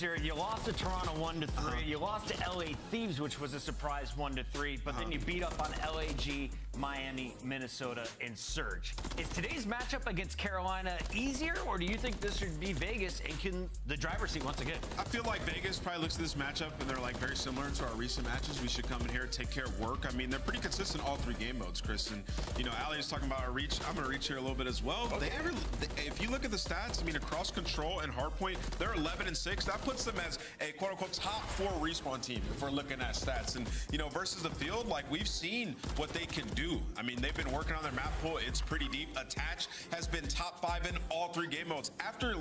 numbers here. You lost to Toronto 1-3. You lost to LA Thieves, which was a surprise 1-3. But then you beat up on LAG, Miami, Minnesota, and Surge. Is today's matchup against Carolina easier, or do you think this would be Vegas and can the driver's seat once again? I feel like Vegas probably looks at this matchup and they're like very similar to our recent matches. We should come in here and take care of work. I mean, they're pretty consistent all three game modes, Chris. And you know, Ali is talking about our reach. I'm gonna reach here a little bit as well. Okay. If you look at the stats, I mean, across control and hardpoint, they're 11-6. That puts them as a quote-unquote top 4 respawn team if we're looking at stats. And you know, versus the field, like we've seen what they can do. I mean, they've been working on their map pool. It's pretty deep. Attach has been top 5 in all 3 game modes. After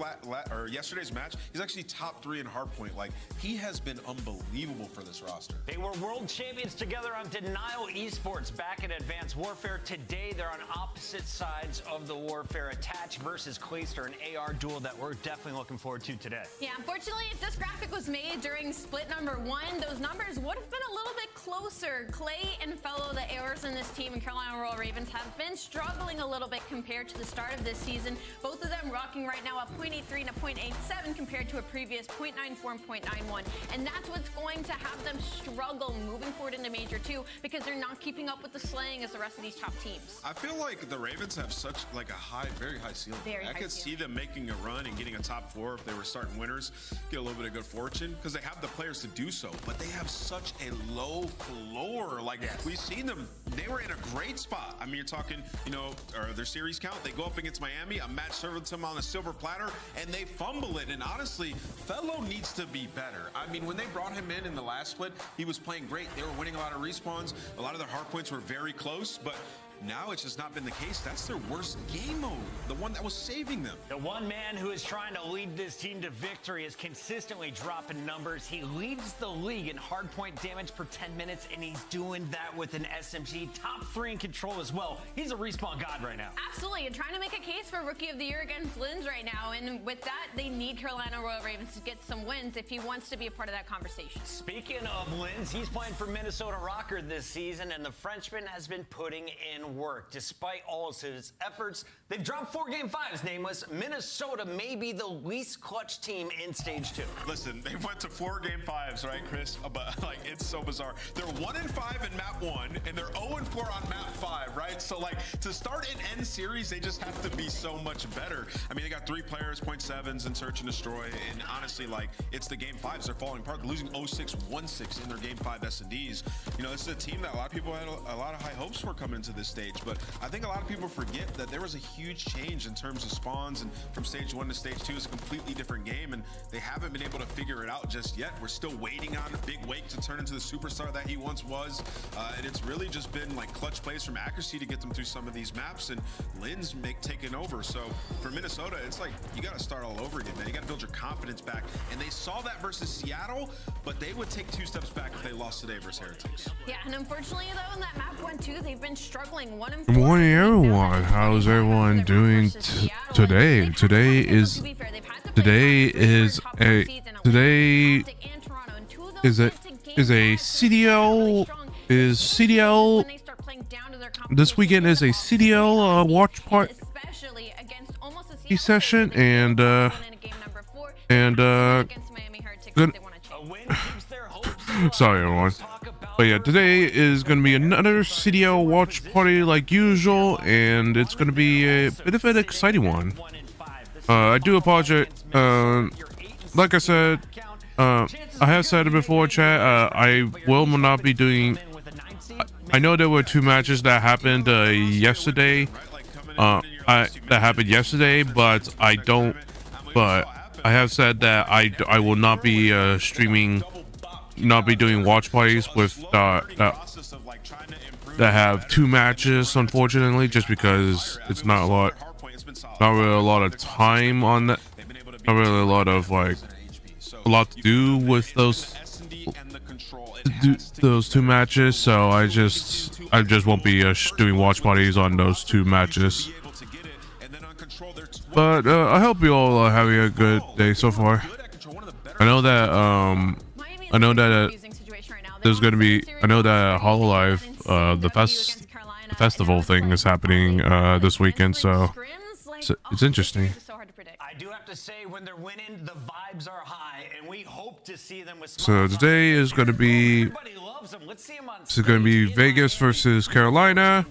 yesterday's match, he's actually top 3 in hardpoint. Like, he has been unbelievable for this roster. They were world champions together on Denial Esports back in Advanced Warfare. Today, they're on opposite sides of the warfare. Attach versus Clayster, an AR duel that we're definitely looking forward to today. Yeah, unfortunately, if this graphic was made during split number 1, those numbers would have been a little bit closer. Clay and Fellow, the ARs in this team, and Carolina Royal Ravens have been struggling a little bit compared to the start of this season. Both of them rocking right now a 0.83 and a 0.87 compared to a previous 0.94 and 0.91. And that's what's going to have them struggle moving forward into Major 2 because they're not keeping up with the slaying as the rest of these top teams. I feel like the Ravens have such like a very high ceiling. I could see them making a run and getting a top 4 if they were starting winners, get a little bit of good fortune because they have the players to do so, but they have such a low floor. Like, we've seen them, they were in a great spot. I mean, you're talking, you know, or their series count, they go up against Miami, a match served to them on a silver platter, and they fumble it. And honestly, Fellow needs to be better. I mean, when they brought him in the last split, he was playing great. They were winning a lot of respawns. A lot of their hard points were very close, but now it's just not been the case. That's their worst game mode, the one that was saving them. The one man who is trying to lead this team to victory is consistently dropping numbers. He leads the league in hardpoint damage per 10 minutes, and he's doing that with an SMG. Top 3 in control as well. He's a respawn god right now. Absolutely, and trying to make a case for Rookie of the Year against Lins right now. And with that, they need Carolina Royal Ravens to get some wins if he wants to be a part of that conversation. Speaking of Lins, he's playing for Minnesota Rocker this season, and the Frenchman has been putting in work. Despite all of his efforts, they've dropped 4 Game 5s nameless. Minnesota may be the least clutch team in stage 2. Listen, they went to 4 Game 5s, right, Chris? But like, it's so bizarre. They're 1-5 in map 1, and they're 0-4 on map 5, right? So like, to start an end series, they just have to be so much better. I mean, they got 3 players, 0.7s in Search and Destroy, and honestly, like, it's the Game 5s. They're falling apart. They're losing 0-6-1-6 in their Game 5 S&Ds. You know, this is a team that a lot of people had a lot of high hopes for coming into this stage, but I think a lot of people forget that there was a huge change in terms of spawns, and from stage 1 to stage 2 is a completely different game, and they haven't been able to figure it out just yet. We're still waiting on Big Wake to turn into the superstar that he once was, and it's really just been like clutch plays from accuracy to get them through some of these maps, and Lynn's taking over. So for Minnesota, it's like you got to start all over again, man. You got to build your confidence back, and they saw that versus Seattle, but they would take 2 steps back if they lost today versus Heretics. Yeah, and unfortunately though, in that map 1-2, they've been struggling. 1-4. Good morning, everyone. How's everyone doing today? Today is a CDL this weekend is a CDL watch party session, and good. Sorry, everyone. But yeah, today is going to be another CDL watch party like usual, and it's going to be a bit of an exciting one. I do apologize. Like I said, I have said it before, chat. I will not be doing. I know there were 2 matches that happened yesterday. That happened yesterday, but I don't. But I have said that I will not be streaming. Not be doing watch parties with that have 2 matches, unfortunately, just because it's not really a lot of time on that, not really a lot of like a lot to do with those 2 matches. So I just won't be doing watch parties on those 2 matches. But I hope you all are having a good day so far. I know that there's going to be. I know that HoloLive, the festival thing is happening this weekend, so it's interesting. I do have to say, when they're winning, the vibes are high, and we hope to see them with So today is going to be Vegas versus Carolina.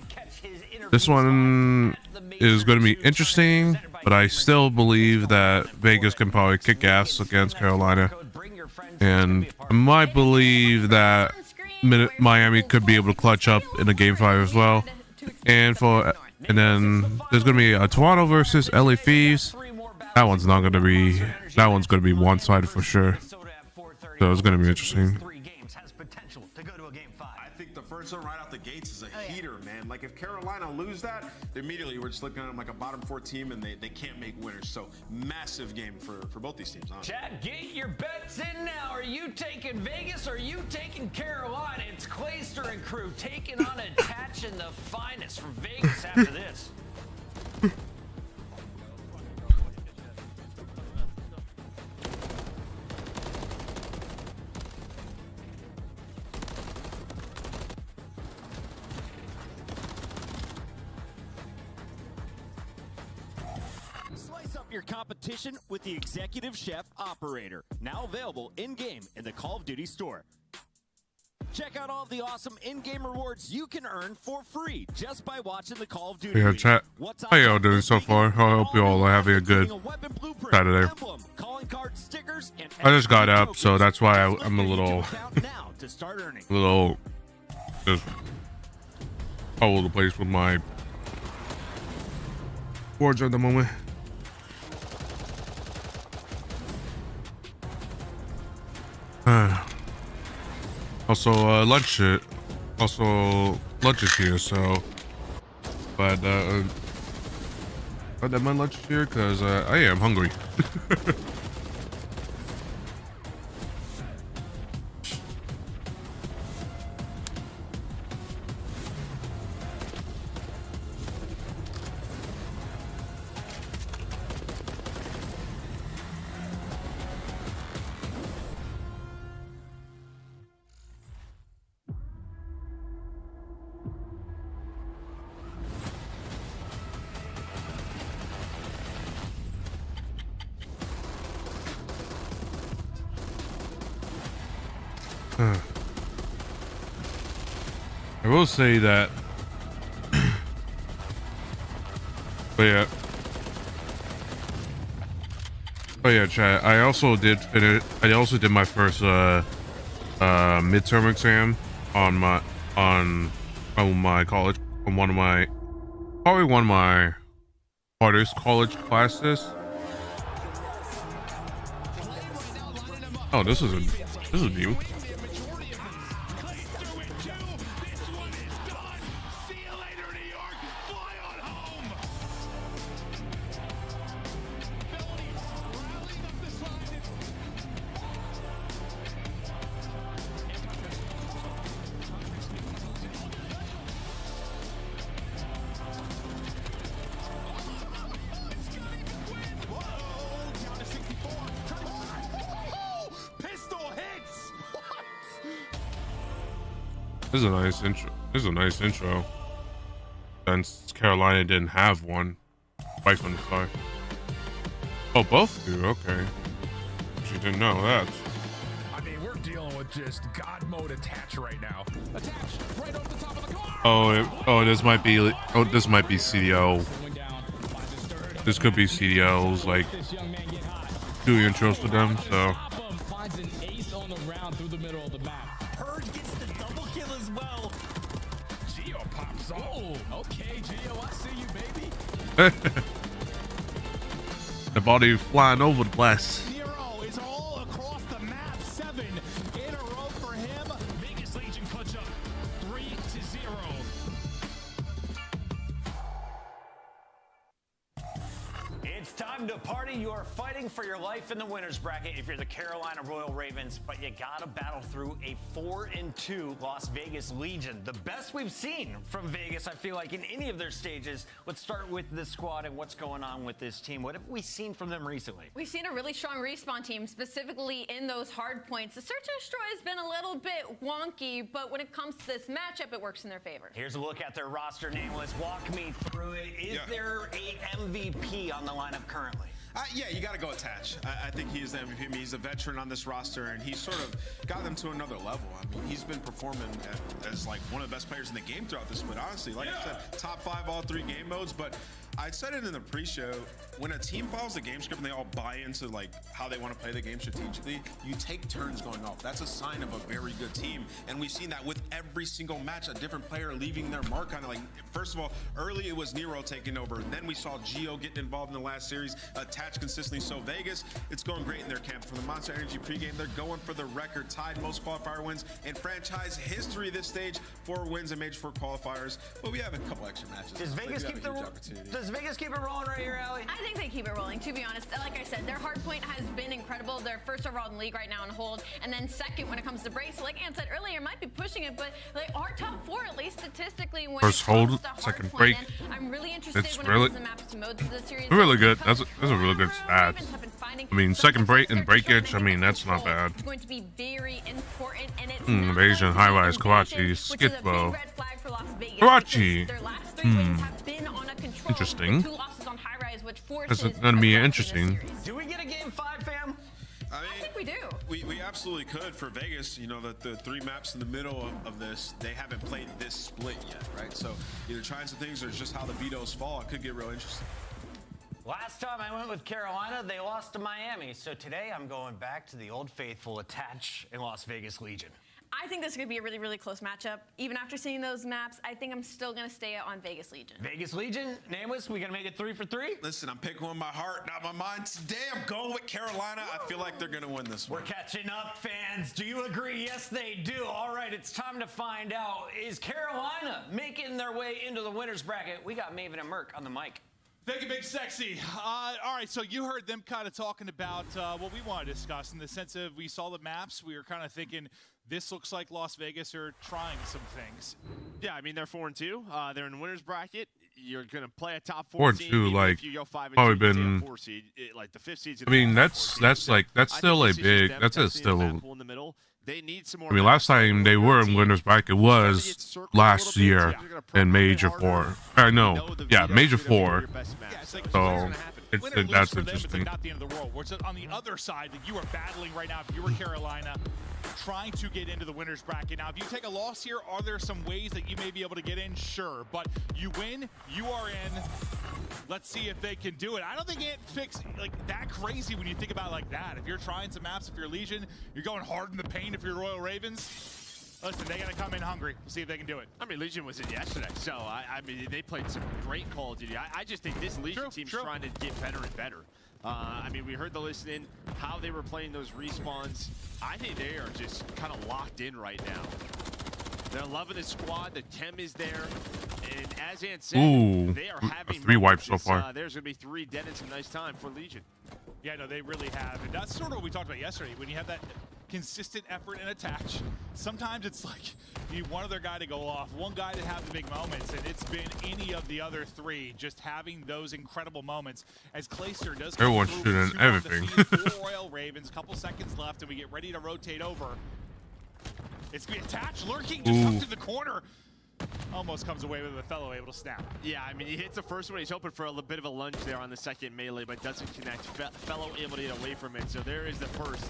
This one is going to be interesting, but I still believe that Vegas can probably kick ass against Carolina, and I might believe that Miami could be able to clutch up in a game 5 as well. And then there's going to be a Toronto versus LA Thieves. That one's not going to be. That one's going to be one-sided for sure. So it's going to be interesting. I think the first one right out the gates is a heater, man. Like, if Carolina lose that, immediately we're just looking at them like a bottom 4 team, and they can't make winners. So massive game for both these teams. Honestly. Chat, get your bets in now. Are you taking Vegas or are you taking Carolina? It's Clayster and crew taking on attaching the finest from Vegas after this. Your competition with the Executive Chef Operator, now available in-game in the Call of Duty store. Check out all of the awesome in-game rewards you can earn for free just by watching the Call of Duty. Yeah, chat. How y'all doing so far? I hope you all are having a good Saturday. I just got up, so that's why I'm a little just all over the place with my words at the moment. Also, lunch is here, so glad that my lunch is here, because I am hungry. I will say that, but yeah, chat. I also did my first midterm exam on my college, on probably one of my hardest college classes. Oh, this is new. This is a nice intro. Since Carolina didn't have one right from the start. Oh, both do. Okay. She didn't know that. I mean, we're dealing with just God mode attach right now. Attach right over the top of the car. This might be CDO. This could be CDO's like doing intros to them. So. Finds an ace on the round through the middle of the map. Gets the double kill as well. Geo pops off. Oh, okay, Geo, I see you, baby. The body flying over the place. 0 is all across the map. 7 in a row for him. Vegas Legion clutch up 3-0. It's time to party. You are fighting for your life in the winners bracket if you're the Carolina Royal Ravens, but you gotta battle through a 4-2 Las Vegas Legion. The best we've seen from Vegas, I feel like, in any of their stages. Let's start with this squad and what's going on with this team. What have we seen from them recently? We've seen a really strong respawn team, specifically in those hard points. The Search and Destroy has been a little bit wonky, but when it comes to this matchup, it works in their favor. Here's a look at their roster, Nameless. Walk me through it. Is there a MVP on the lineup currently? Yeah, you got to go attach. I think he is the MVP. I mean, he's a veteran on this roster, and he's sort of got them to another level. I mean, he's been performing as like one of the best players in the game throughout this split, honestly. Like I said, top 5 all 3 game modes, but I said it in the pre-show, when a team follows the game script and they all buy into like how they want to play the game strategically, you take turns going off. That's a sign of a very good team, and we've seen that with every single match, a different player leaving their mark on it. Like, first of all, early it was Nero taking over, then we saw Gio getting involved in the last series, attached consistently. So Vegas, it's going great in their camp. From the Monster Energy pregame, they're going for the record, tied most qualifier wins in franchise history this stage, 4 wins in Major 4 qualifiers, but we have a couple extra matches. Does Vegas keep it rolling right here, Allie? I think they keep it rolling, to be honest. Like I said, their hard point has been incredible. They're first overall in the league right now on hold, and then second when it comes to brace. Like Ann said earlier, might be pushing it, but they are top 4 at least statistically. When First hold, second break. I'm really interested It's when really, it comes to maps to modes of the series. really good. That's a really good stat. I mean, second break and breakage. I mean, that's not bad. It's going to be very important, and it's Invasion, high rise, Kawachi, Skitbo. Kawachi. Interesting. That's gonna be interesting. Do we get a game 5, fam? I mean, I think we do. We absolutely could for Vegas. You know, the 3 maps in the middle of this, they haven't played this split yet, right? So either trying some things or it's just how the vetoes fall. It could get real interesting. Last time I went with Carolina, they lost to Miami. So today I'm going back to the old faithful, attach in Las Vegas Legion. I think this is going to be a really, really close matchup. Even after seeing those maps, I think I'm still going to stay on Vegas Legion. Vegas Legion, Nameless, we going to make it 3 for 3? Listen, I'm picking with my heart, not my mind. Today I'm going with Carolina. I feel like they're going to win this one. We're catching up, fans. Do you agree? Yes, they do. All right, it's time to find out. Is Carolina making their way into the winner's bracket? We got Maven and Merc on the mic. Thank you, Big Sexy. All right, so you heard them kind of talking about what we want to discuss in the sense of we saw the maps. We were kind of thinking this looks like Las Vegas are trying some things. Yeah, I mean, they're 4-2. They're in the winner's bracket. You're going to play a top 4 team. 4-2, like, if you go 5-2, probably you stay been. a 4 seed. Like the 5th seed's. I mean, that's still a big. That's a still. In the middle. They need some more. I mean, last time they were in winners bracket was last year in Major 4. Yeah, Major 4. So that's interesting. Not the end of the world. What's on the other side that you are battling right now? If you were Carolina, trying to get into the winners bracket. Now, if you take a loss here, are there some ways that you may be able to get in? Sure, but you win, you are in. Let's see if they can do it. I don't think it picks like that crazy when you think about it like that. If you're trying some maps, if you're Legion, you're going hard in the paint if you're Royal Ravens. Listen, they got to come in hungry. We'll see if they can do it. I mean, Legion was in yesterday, so I mean, they played some great Call of Duty. I just think this Legion team's trying to get better and better. I mean, we heard the listening, how they were playing those respawns. I think they are just kind of locked in right now. They're loving the squad. The Tem is there. And as Ant said, they are having 3 wipes so far. There's going to be 3 dead in some nice time for Legion. Yeah, no, they really have. And that's sort of what we talked about yesterday. When you have that consistent effort and attach, sometimes it's like you need one other guy to go off, one guy to have the big moments, and it's been any of the other 3 just having those incredible moments. As Clayster does come Everyone's through shooting everything. for Royal Ravens, couple seconds left, and we get ready to rotate over. It's going to be attached, lurking, just tucked in the corner. Almost comes away with a fellow able to snap. Yeah, I mean, he hits the first one. He's hoping for a little bit of a lunge there on the second melee, but doesn't connect. Fellow able to get away from it. So there is the first.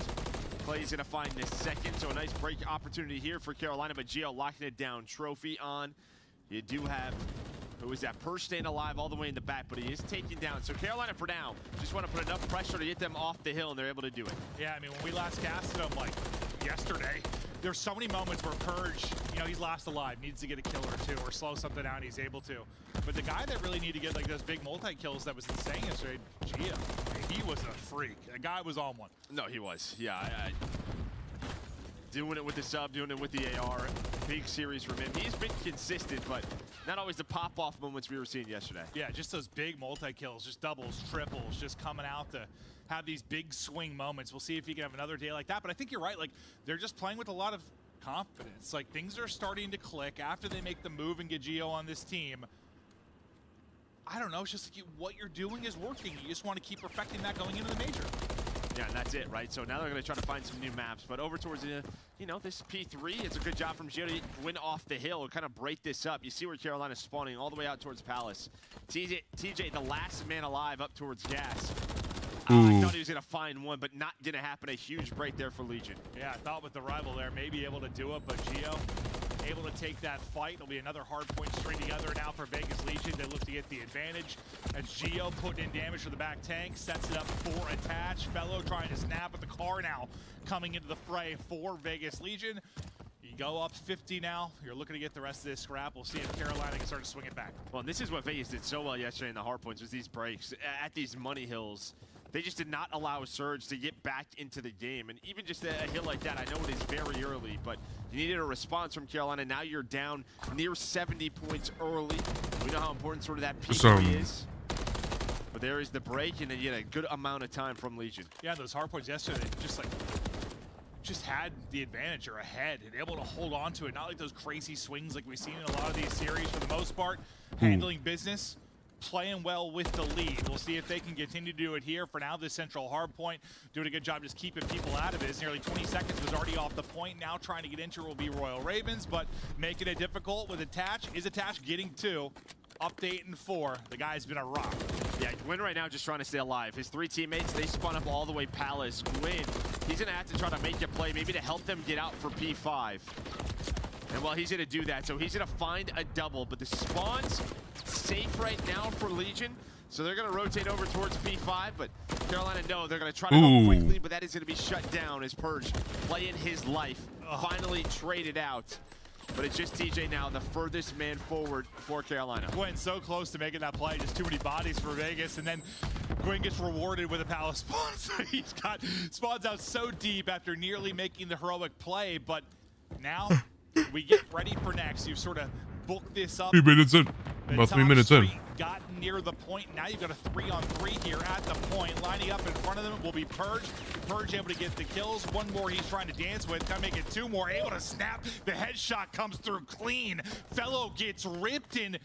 Clay's going to find the second. So a nice break opportunity here for Carolina, but Gio locking it down. Trophy on. You do have, who is that? Purse staying alive all the way in the back, but he is taken down. So Carolina for now just want to put enough pressure to get them off the hill, and they're able to do it. Yeah, I mean, when we last casted him, like yesterday, there's so many moments where Purge, you know, he's last alive, needs to get a kill or 2 or slow something down, he's able to. But the guy that really needed to get like those big multi-kills that was insane yesterday, Gio, he was a freak. The guy was on one. No, he was. Yeah, doing it with the sub, doing it with the AR. Big series from him. He's been consistent, but not always the pop-off moments we were seeing yesterday. Yeah, just those big multi-kills, just doubles, triples, just coming out to have these big swing moments. We'll see if he can have another day like that. But I think you're right. Like, they're just playing with a lot of confidence. Like, things are starting to click after they make the move and get Gio on this team. I don't know. It's just like what you're doing is working. You just want to keep perfecting that going into the major. Yeah, and that's it, right? So now they're going to try to find some new maps. But over towards the, you know, this P3, it's a good job from Gio to win off the hill and kind of break this up. You see where Carolina's spawning all the way out towards Palace. TJ, the last man alive up towards Gas. I thought he was going to find one, but not going to happen. A huge break there for Legion. Yeah, I thought with the rival there, maybe able to do it, but Gio able to take that fight. It'll be another hard point string together now for Vegas Legion. They look to get the advantage as Gio putting in damage for the back tank, sets it up for attach. Fellow trying to snap at the car now, coming into the fray for Vegas Legion. You go up 50 now. You're looking to get the rest of this scrap. We'll see if Carolina can start to swing it back. Well, and this is what Vegas did so well yesterday in the hard points was these breaks at these money hills. They just did not allow Surge to get back into the game. And even just a hill like that, I know it is very early, but you needed a response from Carolina. Now you're down near 70 points early. We know how important sort of that peak is. But there is the break, and then you get a good amount of time from Legion. Yeah, those hard points yesterday, just had the advantage or ahead and able to hold on to it. Not like those crazy swings like we've seen in a lot of these series for the most part. Handling business, playing well with the lead. We'll see if they can continue to do it here. For now, this central hard point doing a good job just keeping people out of it. It's nearly 20 seconds was already off the point. Now trying to get into it will be Royal Ravens, but making it difficult with Attach. Is Attach getting 2? Update in 4. The guy's been a rock. Yeah, Gwyn right now just trying to stay alive. His 3 teammates, they spun up all the way Palace. Gwyn, he's going to have to try to make a play, maybe to help them get out for P5. And well, he's going to do that. So he's going to find a double, but the spawn's safe right now for Legion. So they're going to rotate over towards P5, but Carolina know they're going to try to go quickly, but that is going to be shut down as Purge playing his life. Finally traded out. But it's just TJ now, the furthest man forward for Carolina. Gwyn so close to making that play, just too many bodies for Vegas, and then Gwyn gets rewarded with a Palace spawn. So he's got spawns out so deep after nearly making the heroic play, but now we get ready for next. You've sort of booked this up. 3 minutes in. About 3 minutes in. Got near the point. Now you've got a 3-on-3 here at the point. Lining up in front of them will be Purge. Purge able to get the kills. One more he's trying to dance with. Gonna make it 2 more. Able to snap. The headshot comes through clean. Fellow gets ripped in.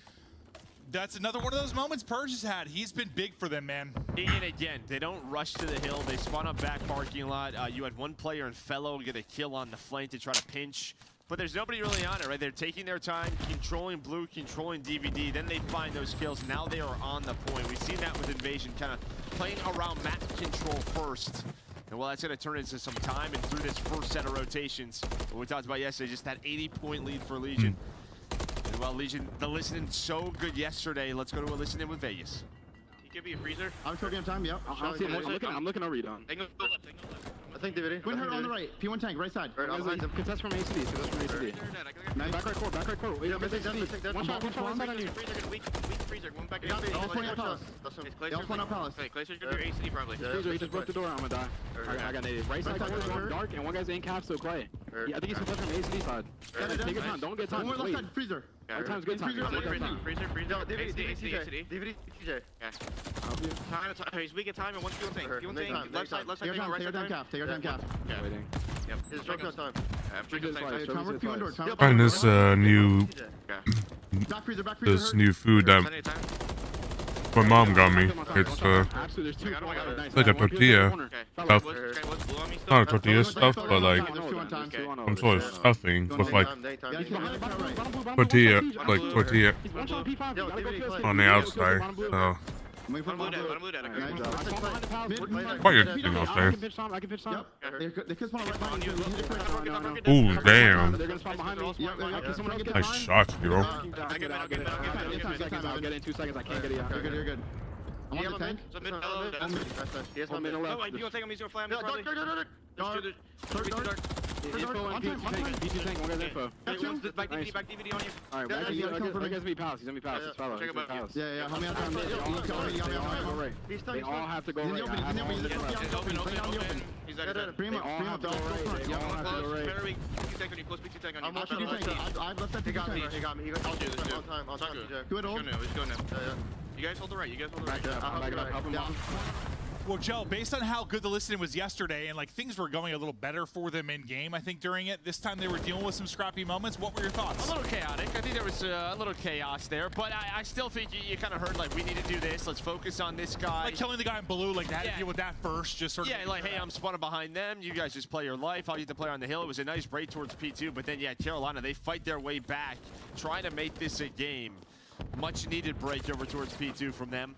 That's another one of those moments Purge has had. He's been big for them, man. And again, they don't rush to the hill. They spawn up back parking lot. You had one player and Fellow get a kill on the flank to try to pinch. But there's nobody really on it, right? They're taking their time, controlling blue, controlling DVD. Then they find those kills. Now they are on the point. We've seen that with Invasion, kind of playing around map control first. And well, that's going to turn into some time. And through this first set of rotations, what we talked about yesterday, just that 80-point lead for Legion. And well, Legion, the listening so good yesterday. Let's go to a listening with Vegas. You give me a freezer. I'm short game time, yep. I'm looking over you, Don. Go left, go left. I think the video. Gwyn hurt on the right. P1 tank, right side. Contest from ACD. Contest from ACD. Nice. Back right core, back right core. Wait, take that. One shot on you. Weak freezer. One back. All 20 up Palace. All 20 up Palace. Wait, Glaciers gonna do ACD probably. Freezer just broke the door. I'm gonna die. I got nades. Right side corner's going dark, and one guy's in cap, so Clay. Yeah, I think he's contest from ACD side. Take your time. Don't get time. One more left side, freezer. Right time's good time. Freezer. ACD. DVD, TJ. Time. He's weak at time and one fuel tank. Fuel tank. Left side. Take your time, cap. Take your time, cap. Waiting. Yep. His shotgun time. Trying this new food that my mom got me. It's like a tortilla stuff. Not a tortilla stuff, but like some sort of stuffing with like tortilla on the outside. So quite a thing out there. Ooh, damn. Nice shot, yo. I'll get in 2 seconds. I can't get it out. You're good. I'm on the tank. He has 1 minute left. No, you gonna take him? He's gonna fly him. Dark. BT tank, one guy's info. Back DVD on you. Alright, that guy's be Palace. He's gonna be Palace. It's Palace. Yeah. How many time? They all have to go right. Open. He's like, Bring him up. They all have to go right. Very weak. BT tank on you. Close BT tank on you. I'm watching you tank. I've left that. He got me. I'll do this. I'll time. Do it all. He's going now. You guys hold the right. I'll help him. Well, Joe, based on how good the listening was yesterday and like things were going a little better for them in game, I think during it, this time they were dealing with some scrappy moments. What were your thoughts? A little chaotic. I think there was a little chaos there, but I still think you kind of heard like we need to do this. Let's focus on this guy. Like killing the guy in blue, like they had to deal with that first. Just sort of. Yeah, like hey, I'm spawning behind them. You guys just play your life. I'll get to play on the hill. It was a nice break towards P2, but then yeah, Carolina they fight their way back, trying to make this a game. Much needed break over towards P2 from them.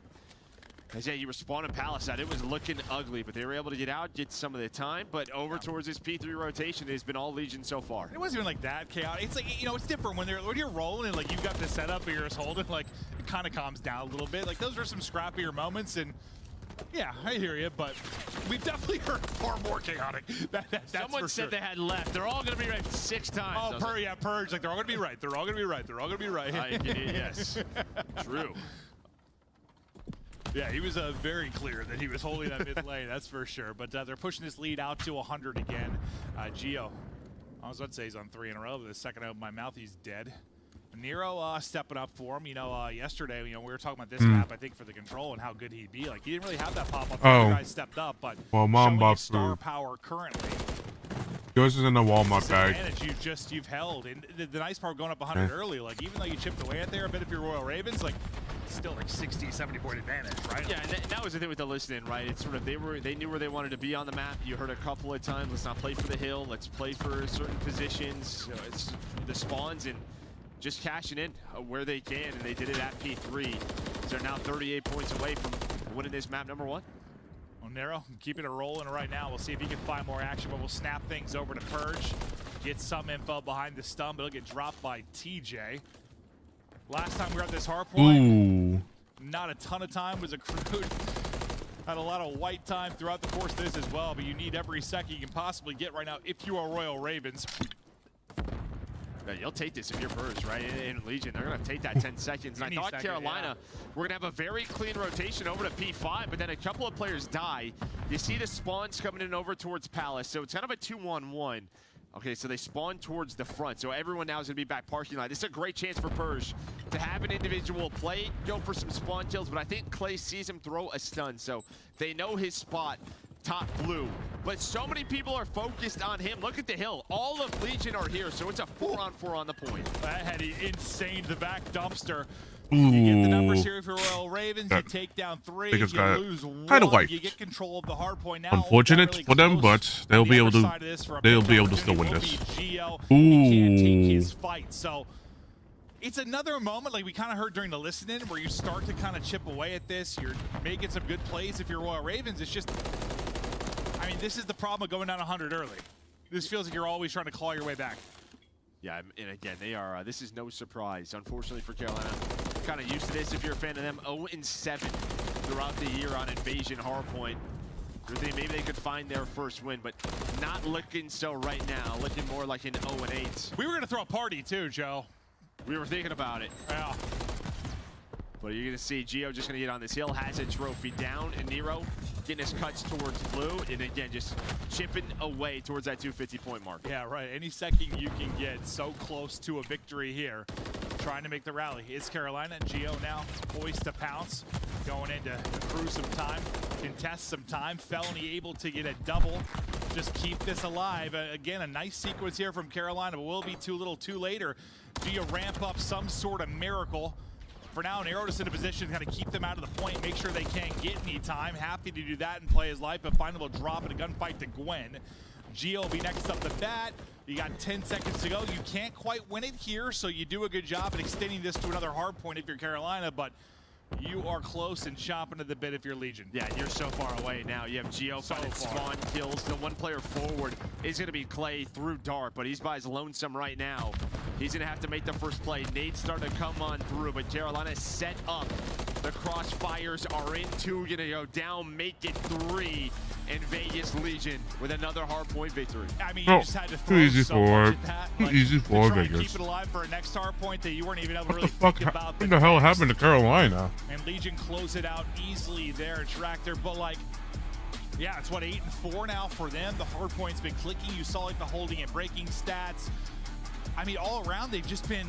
As you were spawning Palisade, it was looking ugly, but they were able to get out, get some of the time, but over towards this P3 rotation has been all Legion so far. It wasn't even like that chaotic. It's like, you know, it's different when you're rolling and like you've got the setup and you're just holding, like it kind of calms down a little bit. Like those are some scrappier moments, and yeah, I hear you, but we've definitely heard far more chaotic. That's Someone said they had left. They're all going to be right 6 times. Oh, yeah, Purge. Like they're all going to be right. They're all going to be right. They're all going to be right. Yes, true. Yeah, he was very clear that he was holding that mid lane, that's for sure. But they're pushing this lead out to 100 again. Geo, I was about to say he's on 3 in a row, but the second I open my mouth, he's dead. Nero stepping up for him. You know, yesterday, we were talking about this map, I think, for the control and how good he'd be. Like, he didn't really have that pop-up. The other guys stepped up, but showing his star power currently. Yours is in the Walmart bag. Advantage you've held. And the nice part going up 100 early, like, even though you chipped away at there a bit if you're Royal Ravens, like, still like 60, 70 point advantage, right? Yeah, and that was the thing with the listening, right? It's sort of they knew where they wanted to be on the map. You heard a couple of times, let's not play for the hill, let's play for certain positions. You know, it's the spawns and just cashing in where they can, and they did it at P3. So they're now 38 points away from winning this map number 1. Well, Nero keeping it rolling right now. We'll see if he can find more action, but we'll snap things over to Purge. Get some info behind the stun, but it'll get dropped by TJ. Last time we were at this hard point, not a ton of time was accrued. Had a lot of white time throughout the course of this as well, but you need every second you can possibly get right now if you are Royal Ravens. Yeah, you'll take this if you're Purge, right? In Legion, they're going to take that 10 seconds. And I thought Carolina, we're going to have a very clean rotation over to P5, but then a couple of players die. You see the spawns coming in over towards Palace, so it's kind of a 2-on-1. Okay, so they spawn towards the front, so everyone now is going to be back parking lot. This is a great chance for Purge to have an individual play, go for some spawn kills, but I think Clay sees him throw a stun, so they know his spot, top blue. But so many people are focused on him. Look at the hill. All of Legion are here, so it's a 4-on-4 on the point. That had insane the back dumpster. You get the numbers here for Royal Ravens, you take down 3, you lose 1, you get control of the hard point now. Unfortunate for them, but they'll be able to still win this. Geo, he can't take his fight, so it's another moment like we kind of heard during the listening where you start to kind of chip away at this. You're making some good plays if you're Royal Ravens. It's just, I mean, this is the problem of going down 100 early. This feels like you're always trying to claw your way back. Yeah, and again, they are, this is no surprise, unfortunately for Carolina. Kind of used to this if you're a fan of them. 0-7 throughout the year on Invasion Hardpoint. You're thinking maybe they could find their first win, but not looking so right now. Looking more like an 0-8. We were going to throw a party too, Joe. We were thinking about it. Yeah. But you're going to see Geo just going to get on this hill, has a trophy down, and Nero getting his cuts towards blue, and again, just chipping away towards that 250-point mark. Yeah, right. Any second you can get so close to a victory here, trying to make the rally. It's Carolina. Geo now poised to pounce, going in to accrue some time, contest some time. Felony able to get a double, just keep this alive. Again, a nice sequence here from Carolina, but will be too little too late, or Geo ramp up some sort of miracle. For now, Nero just in a position to kind of keep them out of the point, make sure they can't get any time. Happy to do that and play his life, but finally will drop in a gunfight to Gwen. Geo will be next up the bat. You got 10 seconds to go. You can't quite win it here, so you do a good job at extending this to another hard point if you're Carolina, but you are close and chomping at the bit if you're Legion. Yeah, you're so far away now. You have Geo finding spawn kills. The one player forward is going to be Clay through Dart, but he's by his lonesome right now. He's going to have to make the first play. Nade's starting to come on through, but Carolina set up. The crossfires are in 2, going to go down, make it 3. And Vegas Legion with another hard point victory. I mean, you just had to throw so much at that. Like, easy for Vegas. Keep it alive for a next hard point that you weren't even able to really think about. What the hell happened to Carolina? And Legion close it out easily there, Tractor. But like, yeah, it's what, 8-4 now for them. The hard point's been clicking. You saw like the holding and breaking stats. I mean, all around they've just been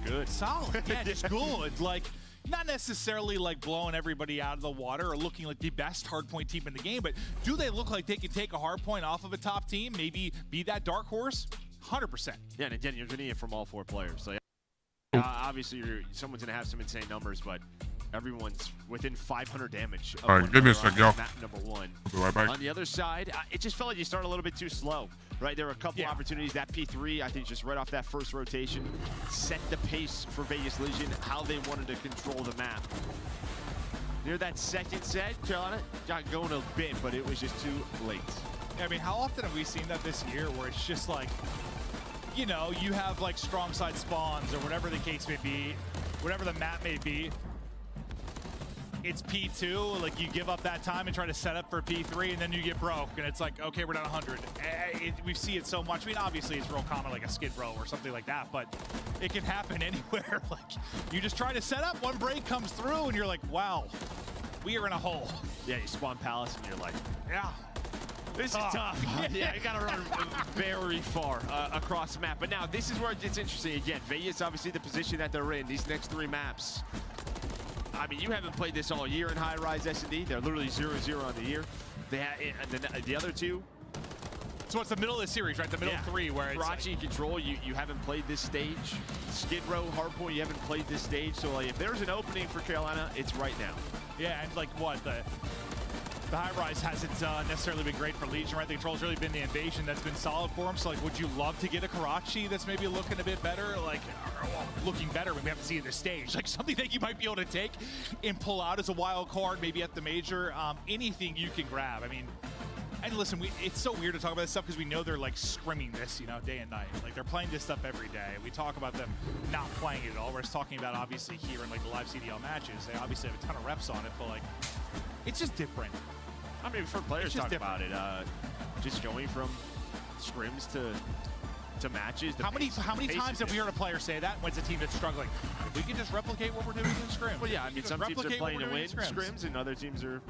good, solid. Yeah, just good. Like, not necessarily like blowing everybody out of the water or looking like the best hardpoint team in the game, but do they look like they can take a hardpoint off of a top team, maybe be that dark horse? 100%. Yeah, and again, you're getting it from all 4 players. So obviously, someone's going to have some insane numbers, but everyone's within 500 damage. All right, give me a sec, y'all. Map number 1. I'll be right back. On the other side, it just felt like you started a little bit too slow. Right, there were a couple opportunities. That P3, I think, just right off that first rotation, set the pace for Vegas Legion, how they wanted to control the map. near that second set, Carolina got going a bit, but it was just too late. I mean, how often have we seen that this year where it's just like, you know, you have like strong side spawns or whatever the case may be, whatever the map may be. It's P2, like you give up that time and try to set up for P3 and then you get broke and it's like, okay, we're down 100. We see it so much. I mean, obviously it's real common like a skid row or something like that, but it can happen anywhere. Like you just try to set up, one break comes through and you're like, wow, we are in a hole. Yeah, you spawn Palace and you're like, yeah. This is tough. Yeah, you gotta run very far across the map. But now this is where it gets interesting again. Vegas, obviously the position that they're in, these next 3 maps. I mean, you haven't played this all year in high-rise S&D. They're literally 0-0 on the year. They the other 2. So it's the middle of the series, right? The middle 3 where it's Karachi like, Control, you haven't played this stage. Skid Row, Hardpoint, you haven't played this stage. So like, if there's an opening for Carolina, it's right now. yeah, and like what, the high-rise hasn't necessarily been great for Legion, right? The Control's really been the invasion that's been solid for them. So like, would you love to get a Karachi that's maybe looking a bit better? Like, well, looking better when we have to see the stage. Like something that you might be able to take and pull out as a wild card, maybe at the major. Anything you can grab. I mean, and listen, it's so weird to talk about this stuff because we know they're like scrimming this, you know, day and night. Like they're playing this stuff every day. We talk about them not playing it at all. We're just talking about obviously here in like the live CDL matches. They obviously have a ton of reps on it, but like, it's just different. I mean, for players talk about it, just going from scrims to matches. How many times have we heard a player say that when it's a team that's struggling? If we can just replicate what we're doing in scrims. Well, yeah, I mean, some teams are playing to win scrims, scrims, and other teams are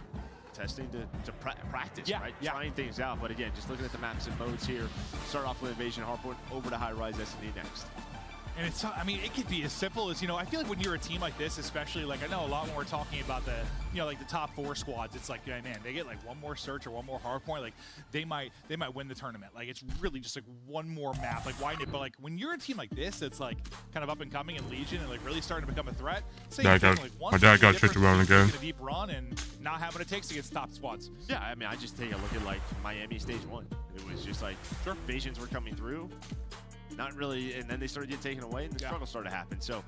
testing to practice, right? Yeah. Trying things out. But again, just looking at the maps and modes here, start off with Invasion Hardpoint, over to high-rise S&D next. And it's, I mean, it could be as simple as, you know, I feel like when you're a team like this, especially, like, I know a lot when we're talking about the, you know, like the top 4 squads, it's like, yeah, man, they get like one more search or one more hard point, like they might win the tournament. Like it's really just like one more map, like widen it. But like when you're a team like this, it's like kind of up and coming in Legion and like really starting to become a threat. My dad got tricked around again. A deep run and not having what it takes against top squads. Yeah, I mean, I just take a look at like Miami stage 1. It was just like, sure, invasions were coming through. Not really, and then they started getting taken away, and the struggle started to happen. So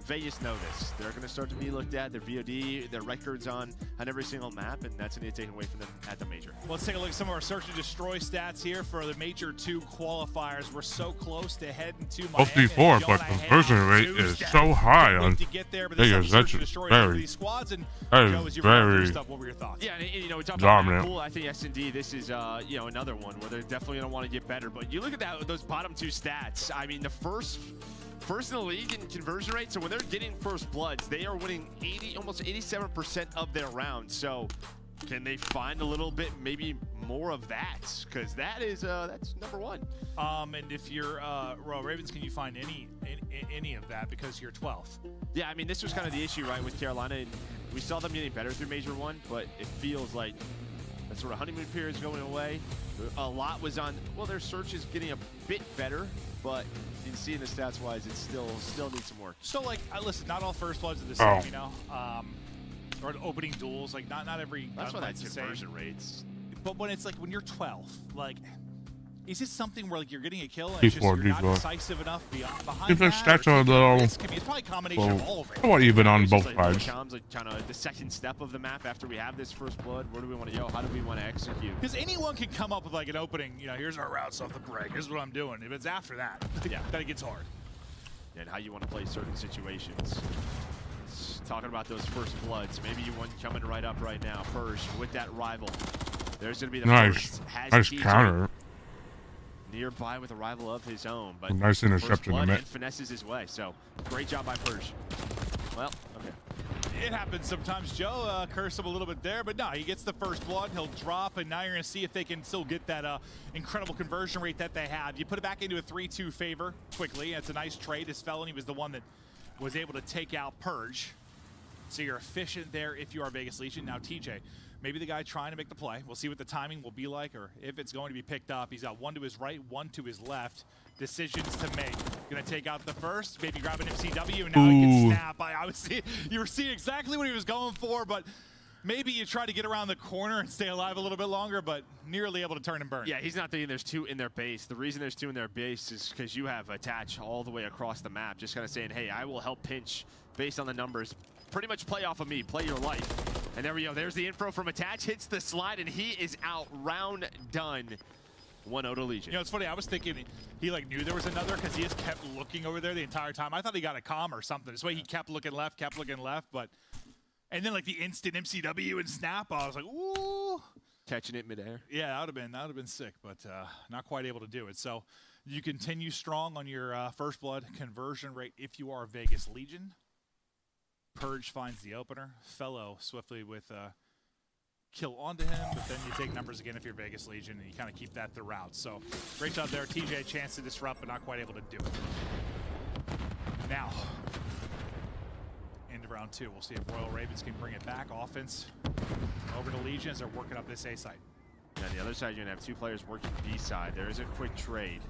Vegas know this. They're going to start to be looked at, their VOD, their records on every single map, and that's going to get taken away from them at the major. Well, let's take a look at some of our search and destroy stats here for the Major 2 qualifiers. We're so close to heading to Miami. 54, but conversion rate is so high on Vegas. That's very, squads. And that Joe, is as you very stuff, what were your thoughts? Yeah, and you know, we talked dominant. about cool. I think S&D, this is you know, another one where they're definitely going to want to get better. But you look at those bottom 2 stats. I mean, the first in the league in conversion rate. So when they're getting first bloods, they are winning almost 87% of their rounds. So can they find a little bit, maybe more of that? Because that is that's number 1. And if you're Royal Ravens, can you find any of that because you're 12th? Yeah, I mean, this was kind of the issue, right, with Carolina. And we saw them getting better through Major 1, but it feels like that sort of honeymoon period is going away. A lot was on, well, their search is getting a bit better, but you can see in the stats wise, it still needs some work. So like, listen, not all first bloods are the same, you know, or opening duels, like not every. That's why that's conversion rates. But when it's like when you're 12, like, is this something where like you're getting a kill and it's just you're not decisive enough behind that? Stats are a little. It's probably a combination of all of it. Somewhat even on both sides. Like kind of the second step of the map after we have this first blood. Where do we want to go? How do we want to execute? Because anyone can come up with like an opening. You know, here's our routes off the break. Here's what I'm doing. If it's after that, yeah, then it gets hard. And how you want to play certain situations. Talking about those first bloods. Maybe you one coming right up right now. Purge with that rival. There's going to be the first. Nice counter. Nearby with a rival of his own, but nice interception and finesses his way. So great job by Purge. Well, okay. It happens sometimes, Joe. Curse him a little bit there, but no, he gets the first blood. He'll drop, and now you're going to see if they can still get that incredible conversion rate that they have. You put it back into a 3-2 favor quickly. It's a nice trade. His felony was the one that was able to take out Purge. So you're efficient there if you are Vegas Legion. Now, TJ, maybe the guy trying to make the play. We'll see what the timing will be like, or if it's going to be picked up. He's got one to his right, one to his left. Decisions to make. Gonna take out the first, maybe grab an MCW, and now he can snap. You were seeing exactly what he was going for, but maybe you try to get around the corner and stay alive a little bit longer, but nearly able to turn and burn. Yeah, he's not thinking there's 2 in their base. The reason there's 2 in their base is because you have attach all the way across the map, just kind of saying, hey, I will help pinch based on the numbers pretty much play off of me, play your life. And there we go. There's the info from Attach, hits the slide, and he is out. Round done. 1-0 to Legion. You know, it's funny. I was thinking he like knew there was another because he just kept looking over there the entire time. I thought he got a comm or something. This way he kept looking left, but and then like the instant MCW and snap, I was like, ooh, catching it midair. Yeah, that would have been sick, but not quite able to do it. So you continue strong on your first blood conversion rate if you are Vegas Legion. Purge finds the opener. Fellow swiftly with kill onto him, but then you take numbers again if you're Vegas Legion, and you kind of keep that throughout. So great job there. TJ, chance to disrupt, but not quite able to do it. Now, end of round 2. We'll see if Royal Ravens can bring it back. Offense over to Legion as they're working up this A site. And on the other side, you're going to have 2 players working B side. There is a quick trade.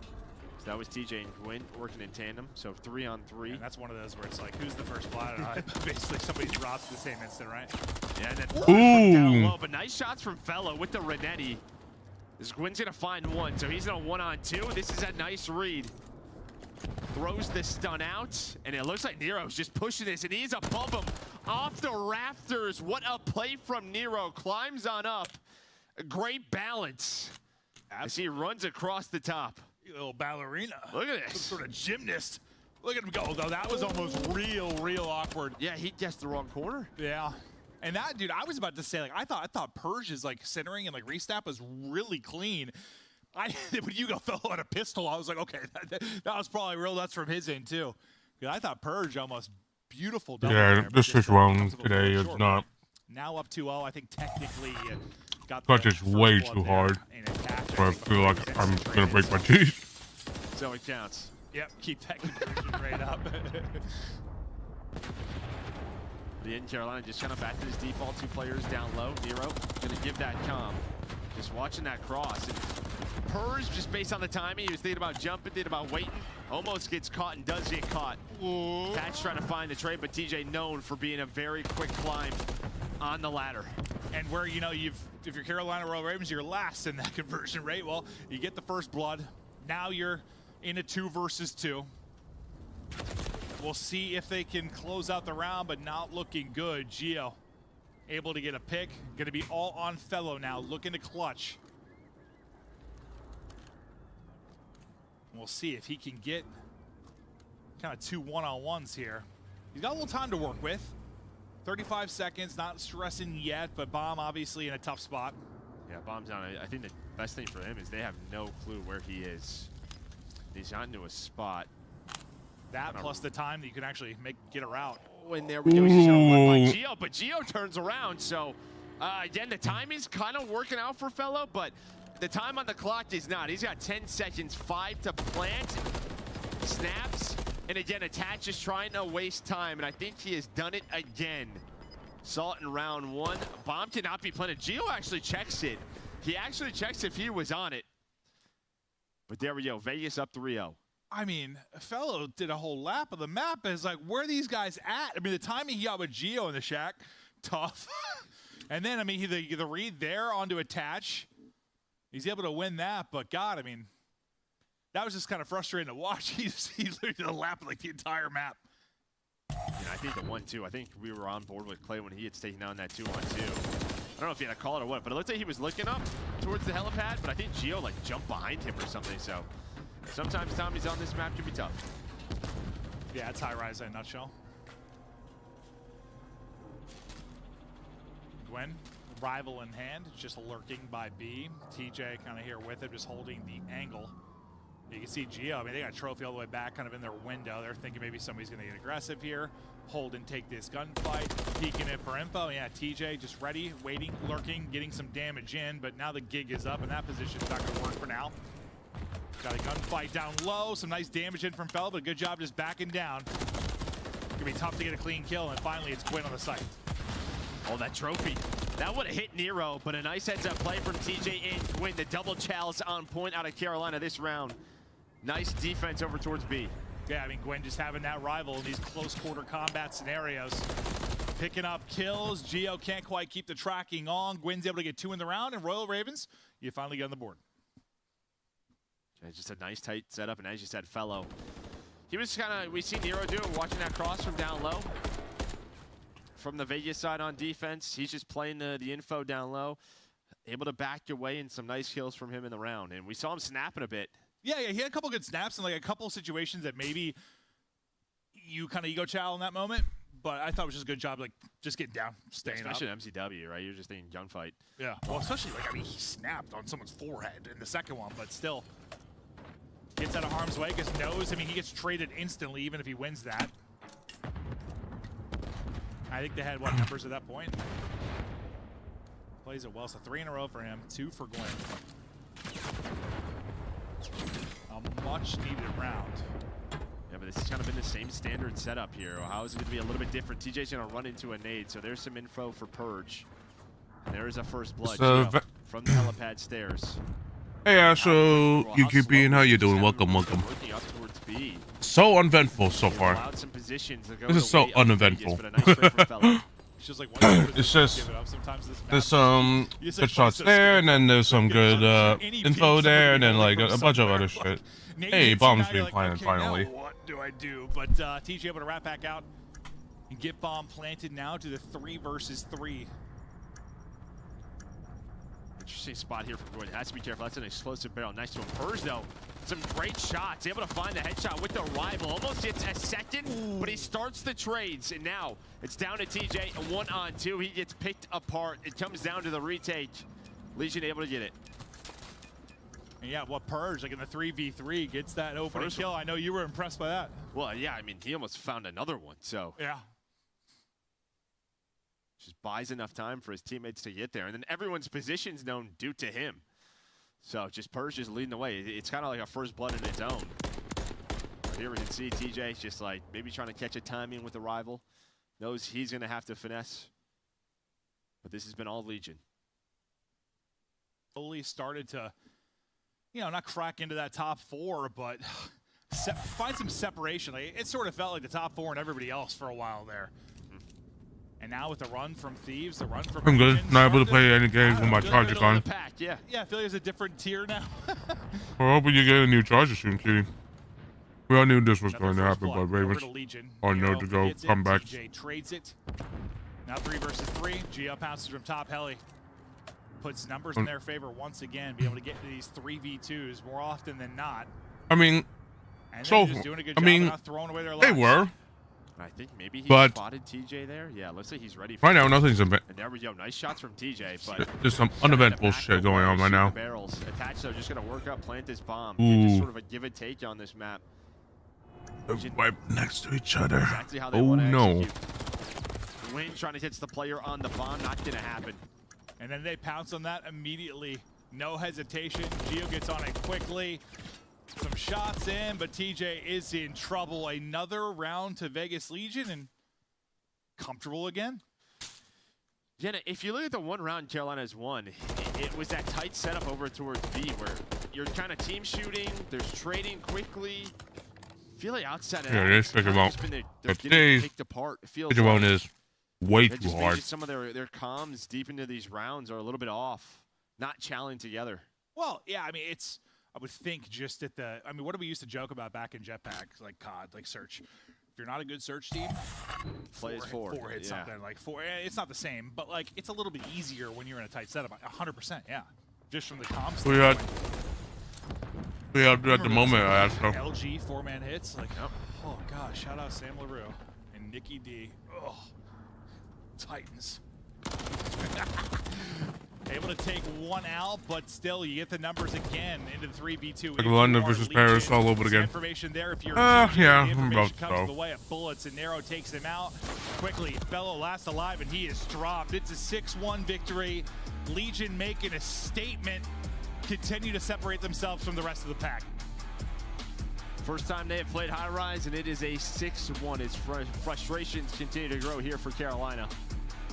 So that was TJ and Gwyn working in tandem, so 3-on-3. And that's one of those where it's like, who's the first blood? Basically, somebody drops the same instant, right? Yeah, and then down low, but nice shots from Fellow with the Renetti. This Gwyn's going to find one, so he's in a 1-on-2. This is a nice read. Throws the stun out, and it looks like Nero's just pushing this, and he's above him off the rafters. What a play from Nero. Climbs on up. Great balance as he runs across the top. Little ballerina. Look at this. Some sort of gymnast. Look at him go, though. That was almost real awkward. Yeah, he guessed the wrong corner. Yeah. And that, dude, I was about to say, like, I thought Purge's, like, centering and, like, restab was really clean. When Hugo fell on a pistol, I was like, okay, that was probably real nuts from his end, too. Yeah, I thought Purge almost beautiful. Yeah, this round today is not. Now up 2-0, I think technically got Clutch is way too hard. I feel like I'm going to break my teeth. So it counts. Yep, keep that conversion rate up. The in Carolina just kind of back to his default 2 players down low. Nero going to give that comm. Just watching that cross. And Purge, just based on the timing, he was thinking about jumping, thinking about waiting. Almost gets caught and does get caught. Patch trying to find the trade, but TJ known for being a very quick climb on the ladder. And where, you know, if you're Carolina Royal Ravens, you're last in that conversion rate. Well, you get the first blood. Now you're in a 2 versus 2. We'll see if they can close out the round, but not looking good. Gio able to get a pick. Going to be all on Fellow now, looking to clutch. We'll see if he can get kind of 2 1-on-1s here. He's got a little time to work with. 35 seconds, not stressing yet, but Bomb obviously in a tough spot. Yeah, Bomb's down. I think the best thing for him is they have no clue where he is. He's not into a spot. That plus the time that you can actually get a route. When there we go, he's just gonna run by Gio, but Gio turns around. So again, the timing's kind of working out for Fellow, but the time on the clock is not. He's got 10 seconds, 5 to plant, snaps, and again, Attach is trying to waste time, and I think he has done it again. Saw it in round 1. Bomb cannot be planted. Gio actually checks it. He actually checks if he was on it. But there we go, Vegas up 3-0. I mean, Fellow did a whole lap of the map. It's like, where are these guys at? I mean, the timing he got with Gio in the shack, tough. And then, I mean, the read there onto Attach. He's able to win that, but God, I mean, that was just kind of frustrating to watch. He literally did a lap of like the entire map. I think the 1-2, I think we were on board with Clay when he had taken down that 2-on-2. I don't know if he had a call it or what, but it looked like he was looking up towards the helipad, but I think Gio like jumped behind him or something, so sometimes Tommy's on this map can be tough. Yeah, it's high rise in a nutshell. Gwen, rival in hand, just lurking by B. TJ kind of here with him, just holding the angle. You can see Gio, I mean, they got a trophy all the way back kind of in their window. They're thinking maybe somebody's going to get aggressive here. Hold and take this gunfight. Peeking in for info. Yeah, TJ just ready, waiting, lurking, getting some damage in. But now the gig is up, and that position's not going to work for now. Got a gunfight down low. Some nice damage in from Fellow, but good job just backing down. Going to be tough to get a clean kill, and finally it's Gwyn on the site. Oh, that trophy. That would have hit Nero, but a nice heads-up play from TJ and Gwyn. The double chalice on point out of Carolina this round. Nice defense over towards B. Yeah, I mean, Gwyn just having that rival in these close quarter combat scenarios. Picking up kills. Gio can't quite keep the tracking on. Gwyn's able to get 2 in the round, and Royal Ravens, you finally get on the board. Yeah, just a nice tight setup, and as you said, Fellow. He was kind of, we see Nero do it, watching that cross from down low. from the Vegas side on defense. He's just playing the info down low, able to back your way and some nice kills from him in the round. And we saw him snapping a bit. Yeah, he had a couple good snaps and like a couple situations that maybe you kind of ego chow in that moment. But I thought it was just a good job, like just getting down, staying up. Especially MCW, right? You're just thinking gunfight. Yeah. Well, especially like he snapped on someone's forehead in the second one, but still gets out of harm's way because knows. I mean, he gets traded instantly even if he wins that. I think they had what numbers at that point. Plays it well, so 3 in a row for him, 2 for Gwen. A much needed round. Yeah, but this has kind of been the same standard setup here. How is it going to be a little bit different? TJ's going to run into a nade, so there's some info for Purge. And there is a first blood from the helipad stairs. Hey, Astro, UQP, and how you doing? Welcome. Working up towards B. So uneventful so far. Allowed some positions to go This is so uneventful. It's just like it's just good shots there, and then there's some good info there, and then like a bunch of other shit. Hey, bomb's being planted finally. Now what do I do? But TJ able to wrap back out and get bomb planted now to the 3 versus 3. Interesting spot here from Gordon. Has to be careful. That's an explosive barrel. Nice to him. Purge, though, some great shots. Able to find the headshot with the rival. Almost gets a second, but he starts the trades. And now it's down to TJ. A 1-on-2. He gets picked apart. It comes down to the retake. Legion able to get it. And yeah, what Purge, like in the 3v3, gets that opening kill. I know you were impressed by that. Well, yeah, I mean, he almost found another one. So yeah. Just buys enough time for his teammates to get there. And then everyone's position's known due to him. So just Purge is leading the way. It's kind of like a first blood in its own. Here we can see TJ just like maybe trying to catch a timing with the rival. Knows he's going to have to finesse. But this has been all Legion. Slowly started to, you know, not crack into that top 4, but find some separation. Like, it sort of felt like the top 4 and everybody else for a while there. And now with the run from Thieves, the run from I'm good. Not able to play any games with my charger gone. Yeah, I feel like it's a different tier now. We're hoping you get a new charger soon, Kitty. We all knew this was going to happen, but Ravens are no to go come back. TJ trades it. Now 3 versus 3. Gio passes from top heli. Puts numbers in their favor once again. Be able to get to these 3v2s more often than not. I mean, and so just doing a good job of not throwing away their they lives. were. I think maybe he but spotted TJ there. Yeah, looks like he's ready for right now, nothing's And there we go. Nice shots from TJ. But there's some uneventful shit going on right now. Barrels attached, though, just going to work up, plant this bomb. Ooh. Just sort of a give and take on this map. Right next to each other. Exactly how they Oh no. Wayne trying to hit the player on the bomb. Not going to happen. And then they pounce on that immediately. No hesitation. Gio gets on it quickly. Some shots in, but TJ is in trouble. Another round to Vegas Legion and comfortable again. Jenna, if you look at the one round Carolina's won, it was that tight setup over towards B where you're kind of team shooting, there's trading quickly. I feel like outside of that, this figure won't. they're getting picked apart. It feels like is way too hard. Some of their comms deep into these rounds are a little bit off, not challing together. Well, yeah, I mean, it's, I would think just at the, I mean, what do we used to joke about back in Jetpack, like COD, like search? If you're not a good search team, play as 4. 4 hit something, like 4. It's not the same, but like it's a little bit easier when you're in a tight setup. 100%, yeah. Just from the comms. We had at the moment, I asked them. LG 4-man hits, like, oh gosh, shout out Sam LaRue and Nikki D. Oh, Titans. Able to take one out, but still you get the numbers again into the 3v2. Like London versus Paris all over again. Information there if you're yeah, the I'm about information comes the way of bullets, and Nero takes him out quickly. Fellow last alive, and he is dropped. It's a 6-1 victory. Legion making a statement, continue to separate themselves from the rest of the pack. First time they have played High Rise, and it is a 6-1. His frustrations continue to grow here for Carolina.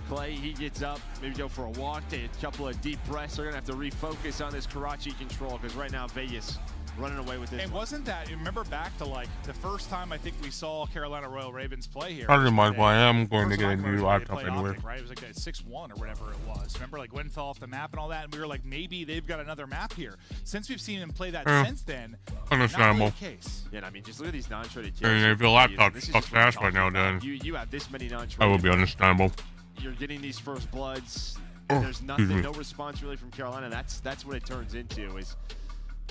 Clay, he gets up, maybe go for a walk, take a couple of deep breaths. They're going to have to refocus on this Karachi control because right now Vegas running away with this. And wasn't that, remember back to like the first time I think we saw Carolina Royal Ravens play here? I remind why I am going to get a new laptop anyway. Right? It was like that 6-1 or whatever it was. Remember, like Gwen fell off the map and all that, and we were like, maybe they've got another map here. Since we've seen him play that since then, understandable. not really the case. Yeah, I mean, just look at these non-traded kills. I mean, if your laptop This is sucks just what I'm ass right now, talking about. then You have this many non-traded. that would be understandable. You're getting these first bloods. Oh, There's excuse nothing, me. no response really from Carolina. That's what it turns into. Is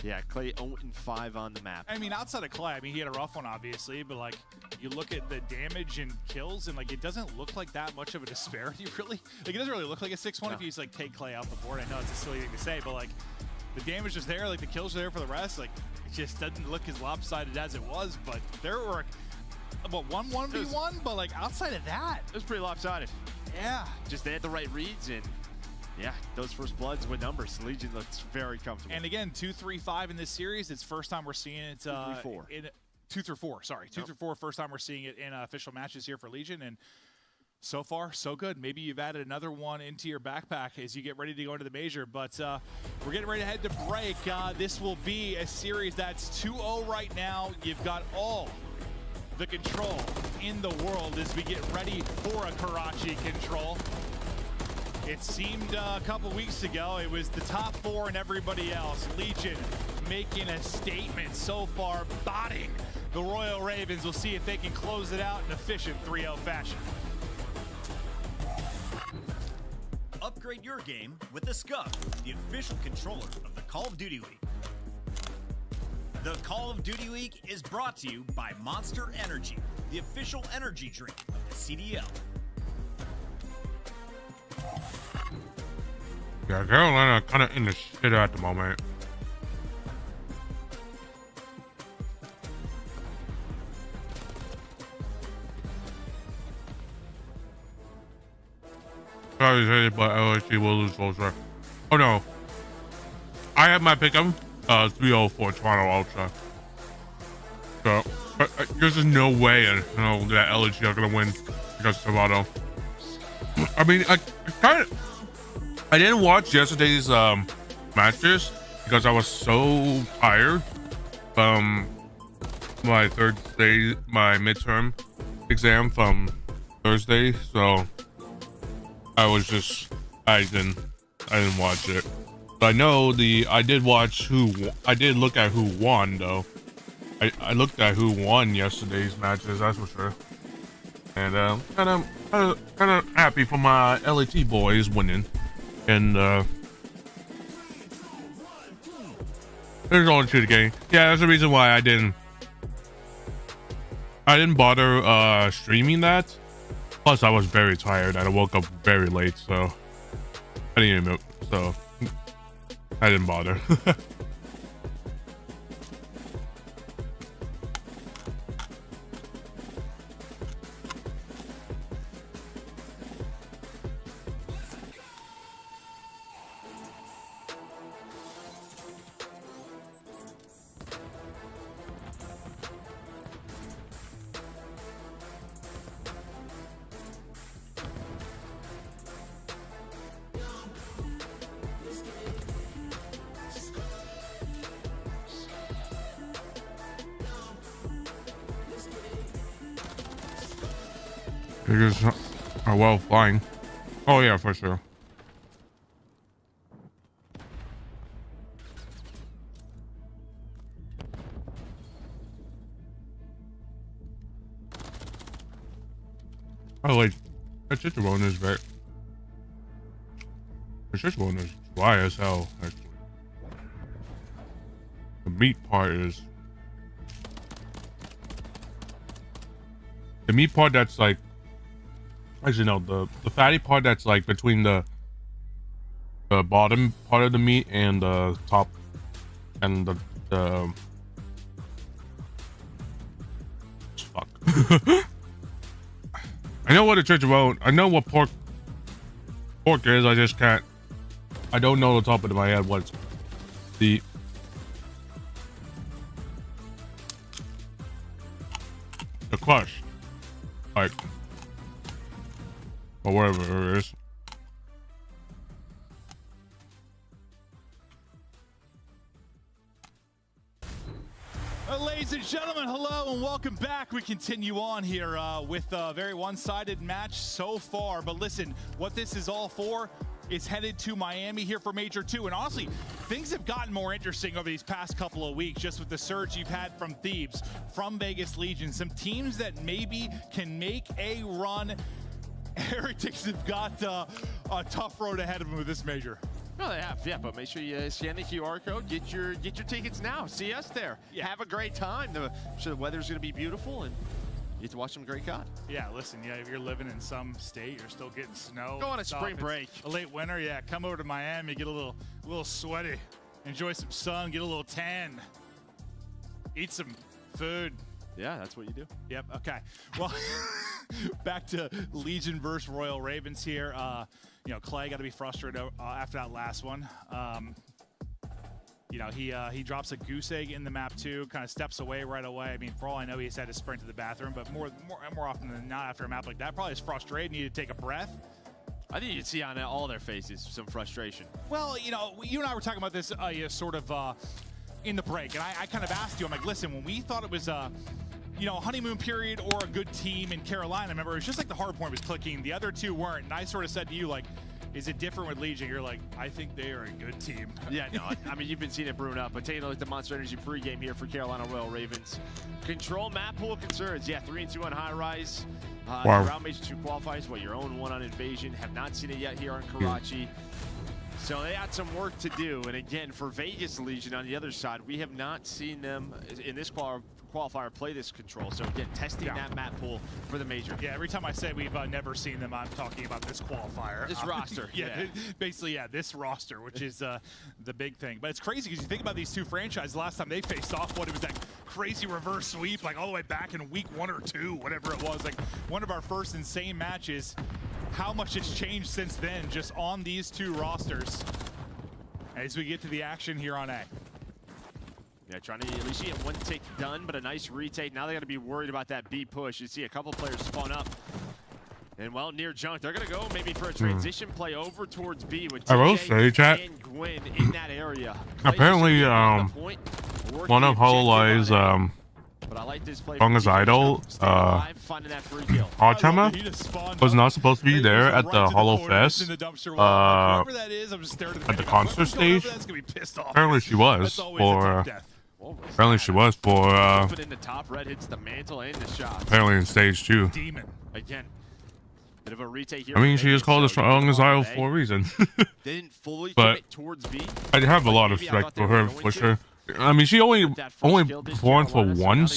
yeah, Clay 0-5 on the map. I mean, outside of Clay, I mean, he had a rough one, obviously, but like, you look at the damage and kills, and like, it doesn't look like that much of a disparity, really. Like, it doesn't really look like a 6-1 if you just like take Clay off the board. I know it's a silly thing to say, but like, the damage is there, like the kills are there for the rest. Like, it just doesn't look as lopsided as it was. But there were about 1-1v1, but like outside of that, It was pretty lopsided. yeah. Just they had the right reads, and yeah, those first bloods with numbers. Legion looks very comfortable. And again, 2-3-5 in this series. It's first time we're seeing it. 2-3-4. In 2-4. Sorry, 2-4. First time we're seeing it in official matches here for Legion, and so far so good. Maybe you've added another one into your backpack as you get ready to go into the major. But we're getting ready to head to break. This will be a series that's 2-0 right now. You've got all the control in the world as we get ready for a Karachi control. It seemed a couple weeks ago it was the top four and everybody else. Legion making a statement so far, botting the Royal Ravens. We'll see if they can close it out in efficient 3-0 fashion. Upgrade your game with the Scuff, the official controller of the Call of Duty Week. The Call of Duty Week is brought to you by Monster Energy, the official energy drink of the CDL. Yeah, Carolina kind of in the shit at the moment. Sorry, but LSU will lose Ultra. Oh no, I have my pick'em 3-0 for Toronto Ultra. So, but there's just no way that LSU are gonna win against Toronto. I mean, I didn't watch yesterday's matches because I was so tired from my my midterm exam from Thursday, so I didn't watch it. But I know I did look at who won though. I looked at who won yesterday's matches, that's for sure. And kind of happy for my LAT boys winning. And there's only 2 to game. Yeah, that's the reason why I didn't bother streaming that. Plus, I was very tired. I woke up very late, so I didn't bother. You guys are well flying. Oh yeah, for sure. Oh wait, that Cicerone is very. The Cicerone is dry as hell. Actually, the meat part is. The meat part that's like. Actually, no, the fatty part that's like between the bottom part of the meat and the top and the fuck. I know what a chicharron. I know what pork is. I just can't. I don't know the top of my head what's the crush, like. Or whatever it is. Ladies and gentlemen, hello and welcome back. We continue on here with a very one-sided match so far. But listen, what this is all for is headed to Miami here for Major 2. And honestly, things have gotten more interesting over these past couple of weeks, just with the surge you've had from Thebes, from Vegas Legion, some teams that maybe can make a run. Heretics have got a tough road ahead of them with this major. No, they have, yeah, but make sure you scan the QR code, get your tickets now. See us there. Yeah. Have a great time. I'm sure the weather's going to be beautiful, and you get to watch some great COD. Yeah, listen, yeah, if you're living in some state, you're still getting snow. Go on a stuff, spring it's break. A late winter, yeah, come over to Miami, get a little sweaty, enjoy some sun, get a little tan, eat some food. Yeah, that's what you do. Yep, okay. Well, back to Legion versus Royal Ravens here. You know, Clay got to be frustrated after that last one. You know, he drops a goose egg in the map too, kind of steps away right away. I mean, for all I know, he's had to sprint to the bathroom, but more often than not after a map like that, probably is frustrated, need to take a breath. I think you'd see on all their faces some frustration. Well, you know, you and I were talking about this sort of in the break, and I kind of asked you, I'm like, listen, when we thought it was you know, honeymoon period or a good team in Carolina, remember, it was just like the hard point was clicking. The other two weren't. And I sort of said to you, like, is it different with Legion? You're like, I think they are a good team. Yeah, no, I mean, you've been seeing it brewing up. But taking a look at the Monster Energy pregame here for Carolina Royal Ravens. Control map pool concerns. Yeah, 3-2 on high rise. Wow. Round Major 2 qualifies. What, your own 1 on Invasion. Have not seen it yet here on Karachi. So they got some work to do. And again, for Vegas Legion on the other side, we have not seen them in this qualifier play this control. So again, testing that map pool for the major. Yeah, every time I say we've never seen them, I'm talking about this qualifier. This roster. Yeah, basically, yeah, this roster, which is the big thing. But it's crazy because you think about these two franchises, last time they faced off, it was that crazy reverse sweep, like all the way back in week 1 or 2, whatever it was, like one of our first insane matches. How much has changed since then, just on these two rosters, as we get to the action here on A. Yeah, trying to at least get one take done, but a nice retake. Now they got to be worried about that B push. You see a couple players spawn up. And, well, near junk. They're going to go maybe for a transition play over towards B with I will say, chat, and Gwyn in that area. apparently, one of Hololai's, but I like this play Strongest Idol, Ochama, was not supposed to be there at the Holo Fest, at the concert stage. Apparently she was for, apparently in stage 2. Again, bit of a retake here. I mean, she is called the Strongest Idol for a reason. Didn't fully but commit towards B. I have a lot of respect for her, for sure. I mean, she only performed for one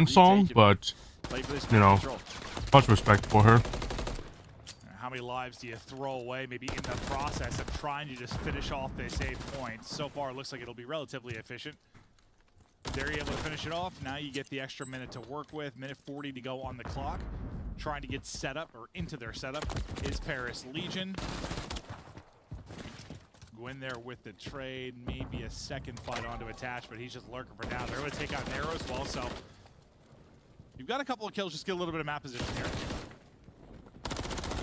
song, but, you know, much respect for her. How many lives do you throw away maybe in the process of trying to just finish off this 8 points? So far, it looks like it'll be relatively efficient. They're able to finish it off. Now you get the extra minute to work with. Minute 40 to go on the clock. Trying to get set up, or into their setup, is Paris Legion. Go in there with the trade, maybe a second fight onto attach, but he's just lurking for now. They're going to take out Narrow as well, so you've got a couple of kills, just get a little bit of map position here.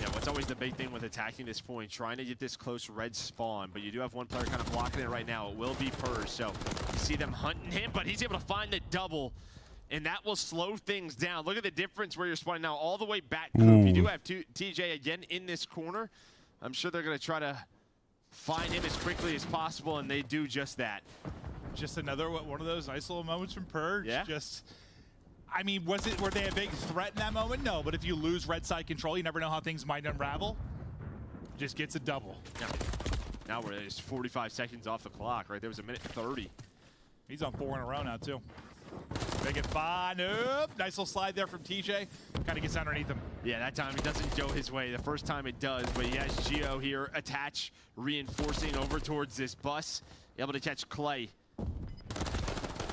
Yeah, what's always the big thing with attacking this point, trying to get this close red spawn, but you do have one player kind of blocking it right now. It will be Purge, so you see them hunting him, but he's able to find the double, and that will slow things down. Look at the difference where you're spawning now all the way back. You do have TJ again in this corner. I'm sure they're going to try to find him as quickly as possible, and they do just that. Just another one of those nice little moments from Purge. Yeah. Just, I mean, were they a big threat in that moment? No, but if you lose red side control, you never know how things might unravel. Just gets a double. Yeah. Now we're just 45 seconds off the clock, right? There was a minute 30. He's on 4 in a row now, too. Make it 5. Nope. Nice little slide there from TJ. Kind of gets underneath him. Yeah, that time it doesn't go his way. The first time it does, but he has Gio here attach, reinforcing over towards this bus. Able to catch Clay.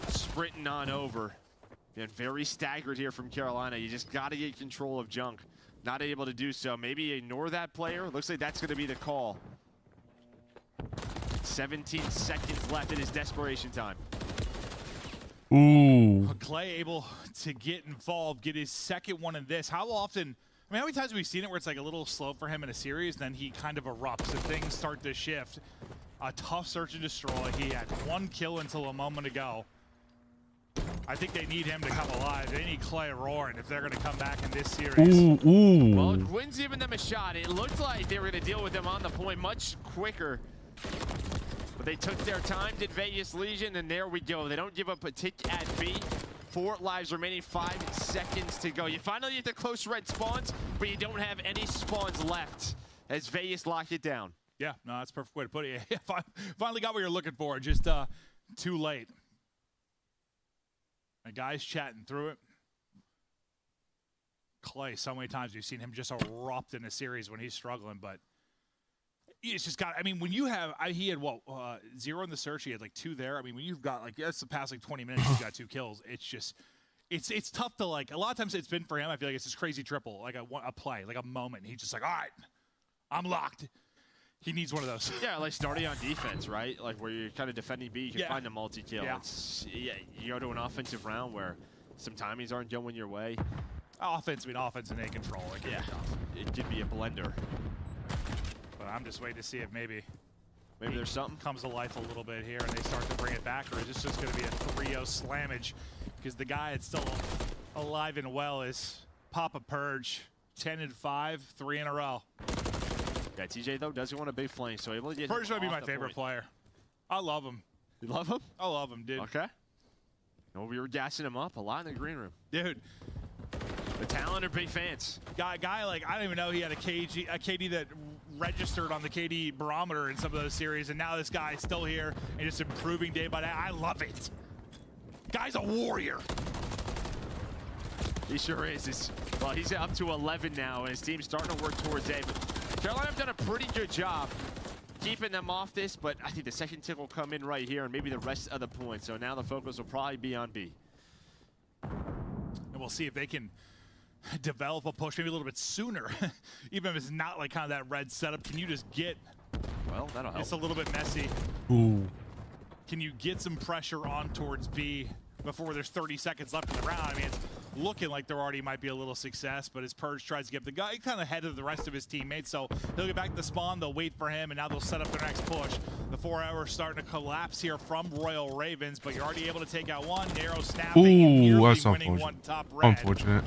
Sprinting on over. And very staggered here from Carolina. You just got to get control of junk. Not able to do so. Maybe ignore that player. Looks like that's going to be the call. 17 seconds left. It is desperation time. Ooh. Clay able to get involved, get his second one in this. How often, I mean, how many times have we seen it where it's like a little slow for him in a series, and then he kind of erupts and things start to shift? A tough search and destroy. He had 1 kill until a moment ago. I think they need him to come alive. They need Clay roaring if they're going to come back in this series. Ooh. Well, Gwyn's giving them a shot. It looked like they were going to deal with them on the point much quicker. But they took their time, did Vegas Legion, and there we go. They don't give up a tick at B. 4 lives remaining, 5 seconds to go. You finally get the close red spawns, but you don't have any spawns left as Vegas lock it down. Yeah, no, that's a perfect way to put it. Yeah, finally got what you're looking for. Just too late. The guy's chatting through it. Clay, so many times we've seen him just erupt in a series when he's struggling, but it's just got, I mean, when you have, he had what, 0 in the search, he had like 2 there. I mean, when you've got like, that's the past like 20 minutes, you've got 2 kills. It's just, it's tough to like, a lot of times it's been for him, I feel like it's this crazy triple, like a play, like a moment. He's just like, all right, I'm locked. He needs one of those. Yeah, like starting on defense, right? Like where you're kind of defending B, you can find a multi-kill. Yeah. You go to an offensive round where some timings aren't going your way. Offense and A control. It could be a blender. But I'm just waiting to see if maybe there's something comes to life a little bit here and they start to bring it back, or is this just going to be a 3-0 slammage? Because the guy that's still alive and well is Papa Purge, 10-5, 3 in a row. Yeah, TJ though doesn't want a big flame, so able to get. Purge might be my favorite player. I love him. You love him? I love him, dude. Okay. No, we were gassing him up a lot in the green room. Dude. The talent are big fans. Guy like, I don't even know he had a KD that registered on the KD barometer in some of those series, and now this guy's still here and just improving day by day. I love it. Guy's a warrior. He sure is. Well, he's up to 11 now, and his team's starting to work towards A. But Carolina have done a pretty good job keeping them off this, but I think the second tick will come in right here, and maybe the rest of the points. So now the focus will probably be on B. And we'll see if they can develop a push maybe a little bit sooner. Even if it's not like kind of that red setup, can you just get... Well, that'll help. It's a little bit messy. Ooh. Can you get some pressure on towards B before there's 30 seconds left in the round? I mean, it's looking like there already might be a little success, but as Purge tries to get the guy kind of ahead of the rest of his teammates, so he'll get back to the spawn, they'll wait for him, and now they'll set up their next push. The 4-hour starting to collapse here from Royal Ravens, but you're already able to take out one, narrow snapping, and nearly that's winning one top red. Unfortunate.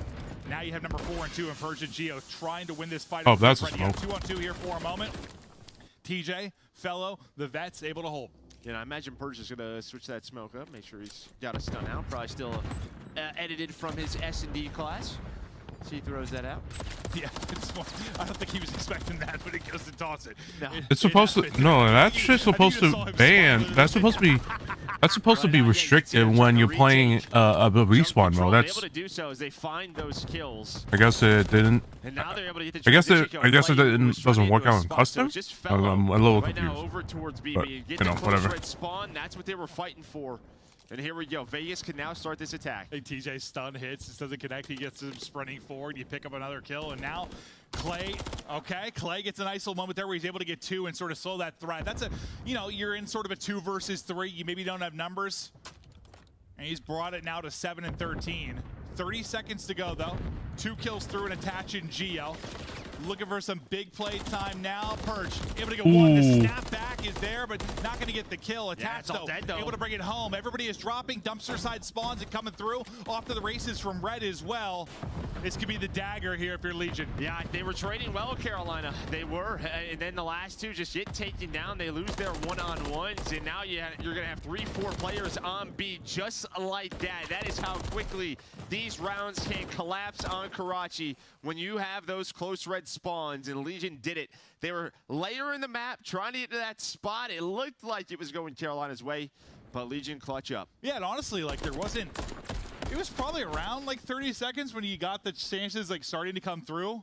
Now you have number 4 and 2 in Purge and Geo trying to win this fight. Oh, that's a red. You have smoke. 2-on-2 here for a moment. TJ, Fellow, the vets able to hold. Yeah, I imagine Purge is going to switch that smoke up, make sure he's got a stun out. Probably still edited from his S&D class. So he throws that out. Yeah, I don't think he was expecting that, but he goes to toss it. No. It's supposed to. No, that's just supposed to ban. That's supposed to be. That's supposed to be restricted when you're playing a respawn mode. That's. Able to do so as they find those kills. I guess it didn't. And now they're able to get the I guess transition it. going. I guess it Clay doesn't work out in spot, custom. so just Fellow I'm a little right confused. now over towards B. But, Get you the know, close whatever. red spawn. That's what they were fighting for. And here we go. Vegas can now start this attack. Hey, TJ stun hits. This doesn't connect. He gets him sprinting forward. You pick up another kill. And now Clay, okay, Clay gets a nice little moment there where he's able to get 2 and sort of slow that threat. That's a, you know, you're in sort of a 2 versus 3. You maybe don't have numbers. And he's brought it now to 7 and 13. 30 seconds to go, though. 2 kills through an attach in Geo. Looking for some big play time now. Purge able to get 1. The snap back is there, but not going to get the kill. Attach, it's all dead, though. Able to bring it home. Everybody is dropping. Dumpster side spawns and coming through. Off to the races from Red as well. This could be the dagger here if you're Legion. Yeah, they were trading well, Carolina. They were. And then the last 2 just get taken down. They lose their one-on-ones. And now you're going to have 3-4 players on B just like that. That is how quickly these rounds can collapse on Karachi when you have those close red spawns, and Legion did it. They were layering the map, trying to get to that spot. It looked like it was going Carolina's way, but Legion clutch up. Yeah, and honestly, like there wasn't, it was probably around like 30 seconds when you got the chances like starting to come through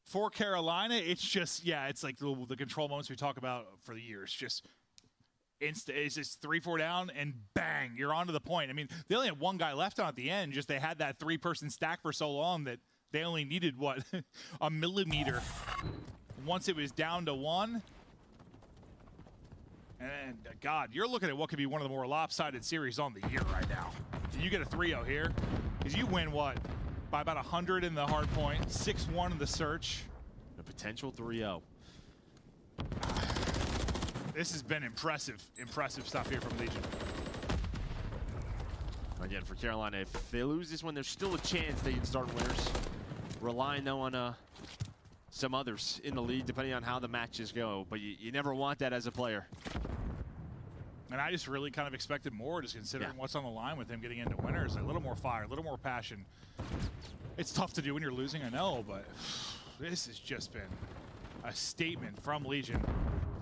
for Carolina. It's just, yeah, it's like the control moments we talk about for the years. Just it's just 3-4 down and bang, you're onto the point. I mean, they only had 1 guy left on at the end. Just they had that 3-person stack for so long that they only needed, what, a millimeter once it was down to 1. And, God, you're looking at what could be one of the more lopsided series on the year right now. You get a 3-0 here, because you win, what, by about 100 in the hard point, 6-1 in the search. A potential 3-0. This has been impressive stuff here from Legion. Again, for Carolina, if they lose this one, there's still a chance they can start winners. Relying, though, on some others in the league, depending on how the matches go. But you never want that as a player. And I just really kind of expected more, just considering what's on the line with him getting into winners. A little more fire, a little more passion. It's tough to do when you're losing, I know, but this has just been a statement from Legion.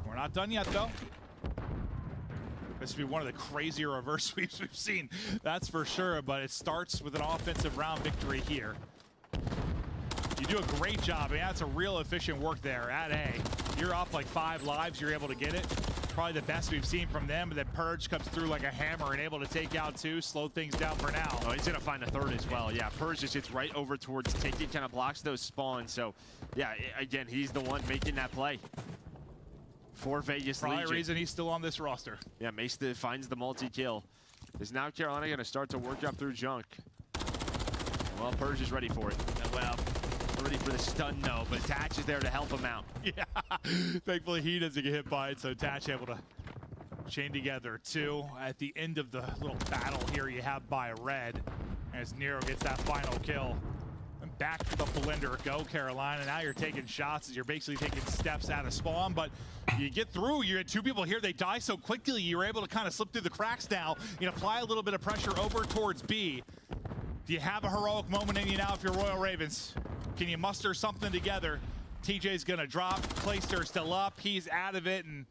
We're not done yet, though. This would be one of the crazier reverse sweeps we've seen, that's for sure. But it starts with an offensive round victory here. You do a great job. I mean, that's a real efficient work there at A. You're up like 5 lives. You're able to get it. Probably the best we've seen from them. But then Purge comes through like a hammer and able to take out 2, slow things down for now. Oh, he's going to find a 3rd as well. Yeah, Purge just gets right over towards Ticket, kind of blocks those spawns. So, yeah, again, he's the one making that play for Vegas Probably Legion. a reason he's still on this roster. Yeah, finds the multi-kill. Is now Carolina going to start to work up through Junk? Well, Purge is ready for it. Well, ready for the stun, no, but Tatch is there to help him out. Yeah, thankfully he doesn't get hit by it, so Tatch able to chain together 2. At the end of the little battle here you have by Red, as Nero gets that final kill. And back to the blender, go Carolina. Now you're taking shots as you're basically taking steps out of spawn, but you get through. You had 2 people here, they die so quickly, you were able to kind of slip through the cracks now. You apply a little bit of pressure over towards B. Do you have a heroic moment in you now if you're Royal Ravens? Can you muster something together? TJ's gonna drop, Clayster's still up, he's out of it, and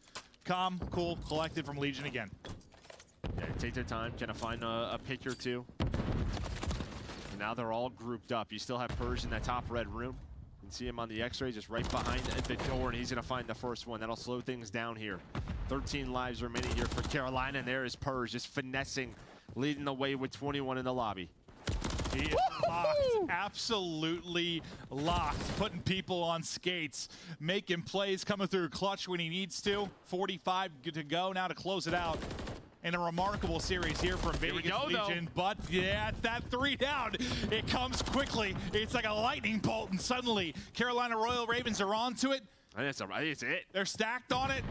calm, cool, collected from Legion again. Yeah, take their time, trying to find a pick or 2. And now they're all grouped up. You still have Purge in that top red room. You can see him on the X-ray just right behind the door, and he's gonna find the first one. That'll slow things down here. 13 lives remaining here for Carolina, and there is Purge just finessing, leading the way with 21 in the lobby. He is locked, absolutely locked, putting people on skates, making plays, coming through clutch when he needs to. 45 to go now to close it out. And a remarkable series here from Vegas Legion, but yeah, it's that 3 down. It comes quickly. It's like a lightning bolt, and suddenly Carolina Royal Ravens are onto it. I think it's it. They're stacked on it.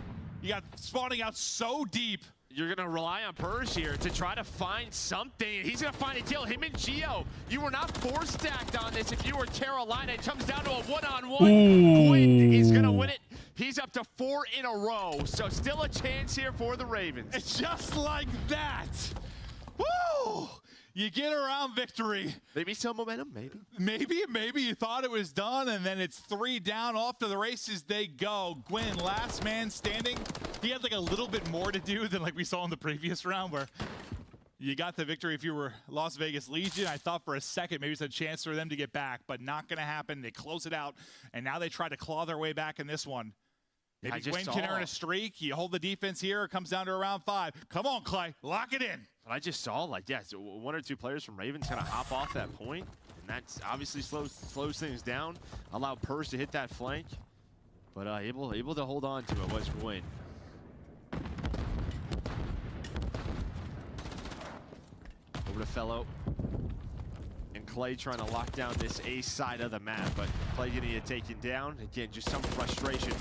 You got spawning out so deep. You're going to rely on Purge here to try to find something. He's going to find a kill. Him and Gio, you were not 4 stacked on this if you were Carolina. It comes down to a 1-on-1. Quinn is going to win it. He's up to 4 in a row. So still a chance here for the Ravens. It's just like that. Woo! You get around victory. Maybe some momentum, maybe. Maybe you thought it was done, and then it's 3 down. Off to the races they go. Gwyn, last man standing. He had like a little bit more to do than like we saw in the previous round, where you got the victory if you were Las Vegas Legion. I thought for a second maybe it's a chance for them to get back, but not going to happen. They close it out, and now they try to claw their way back in this one. Maybe Gwyn can earn a streak. You hold the defense here. It comes down to around 5. Come on, Clay. Lock it in. But I just saw, like, yes, 1 or 2 players from Ravens kind of hop off that point, and that's obviously slows things down. Allowed Purge to hit that flank, but able to hold on to it was Gwyn. Over to Fellow. And Clay trying to lock down this A side of the map, but Clay getting it taken down. Again, just some frustration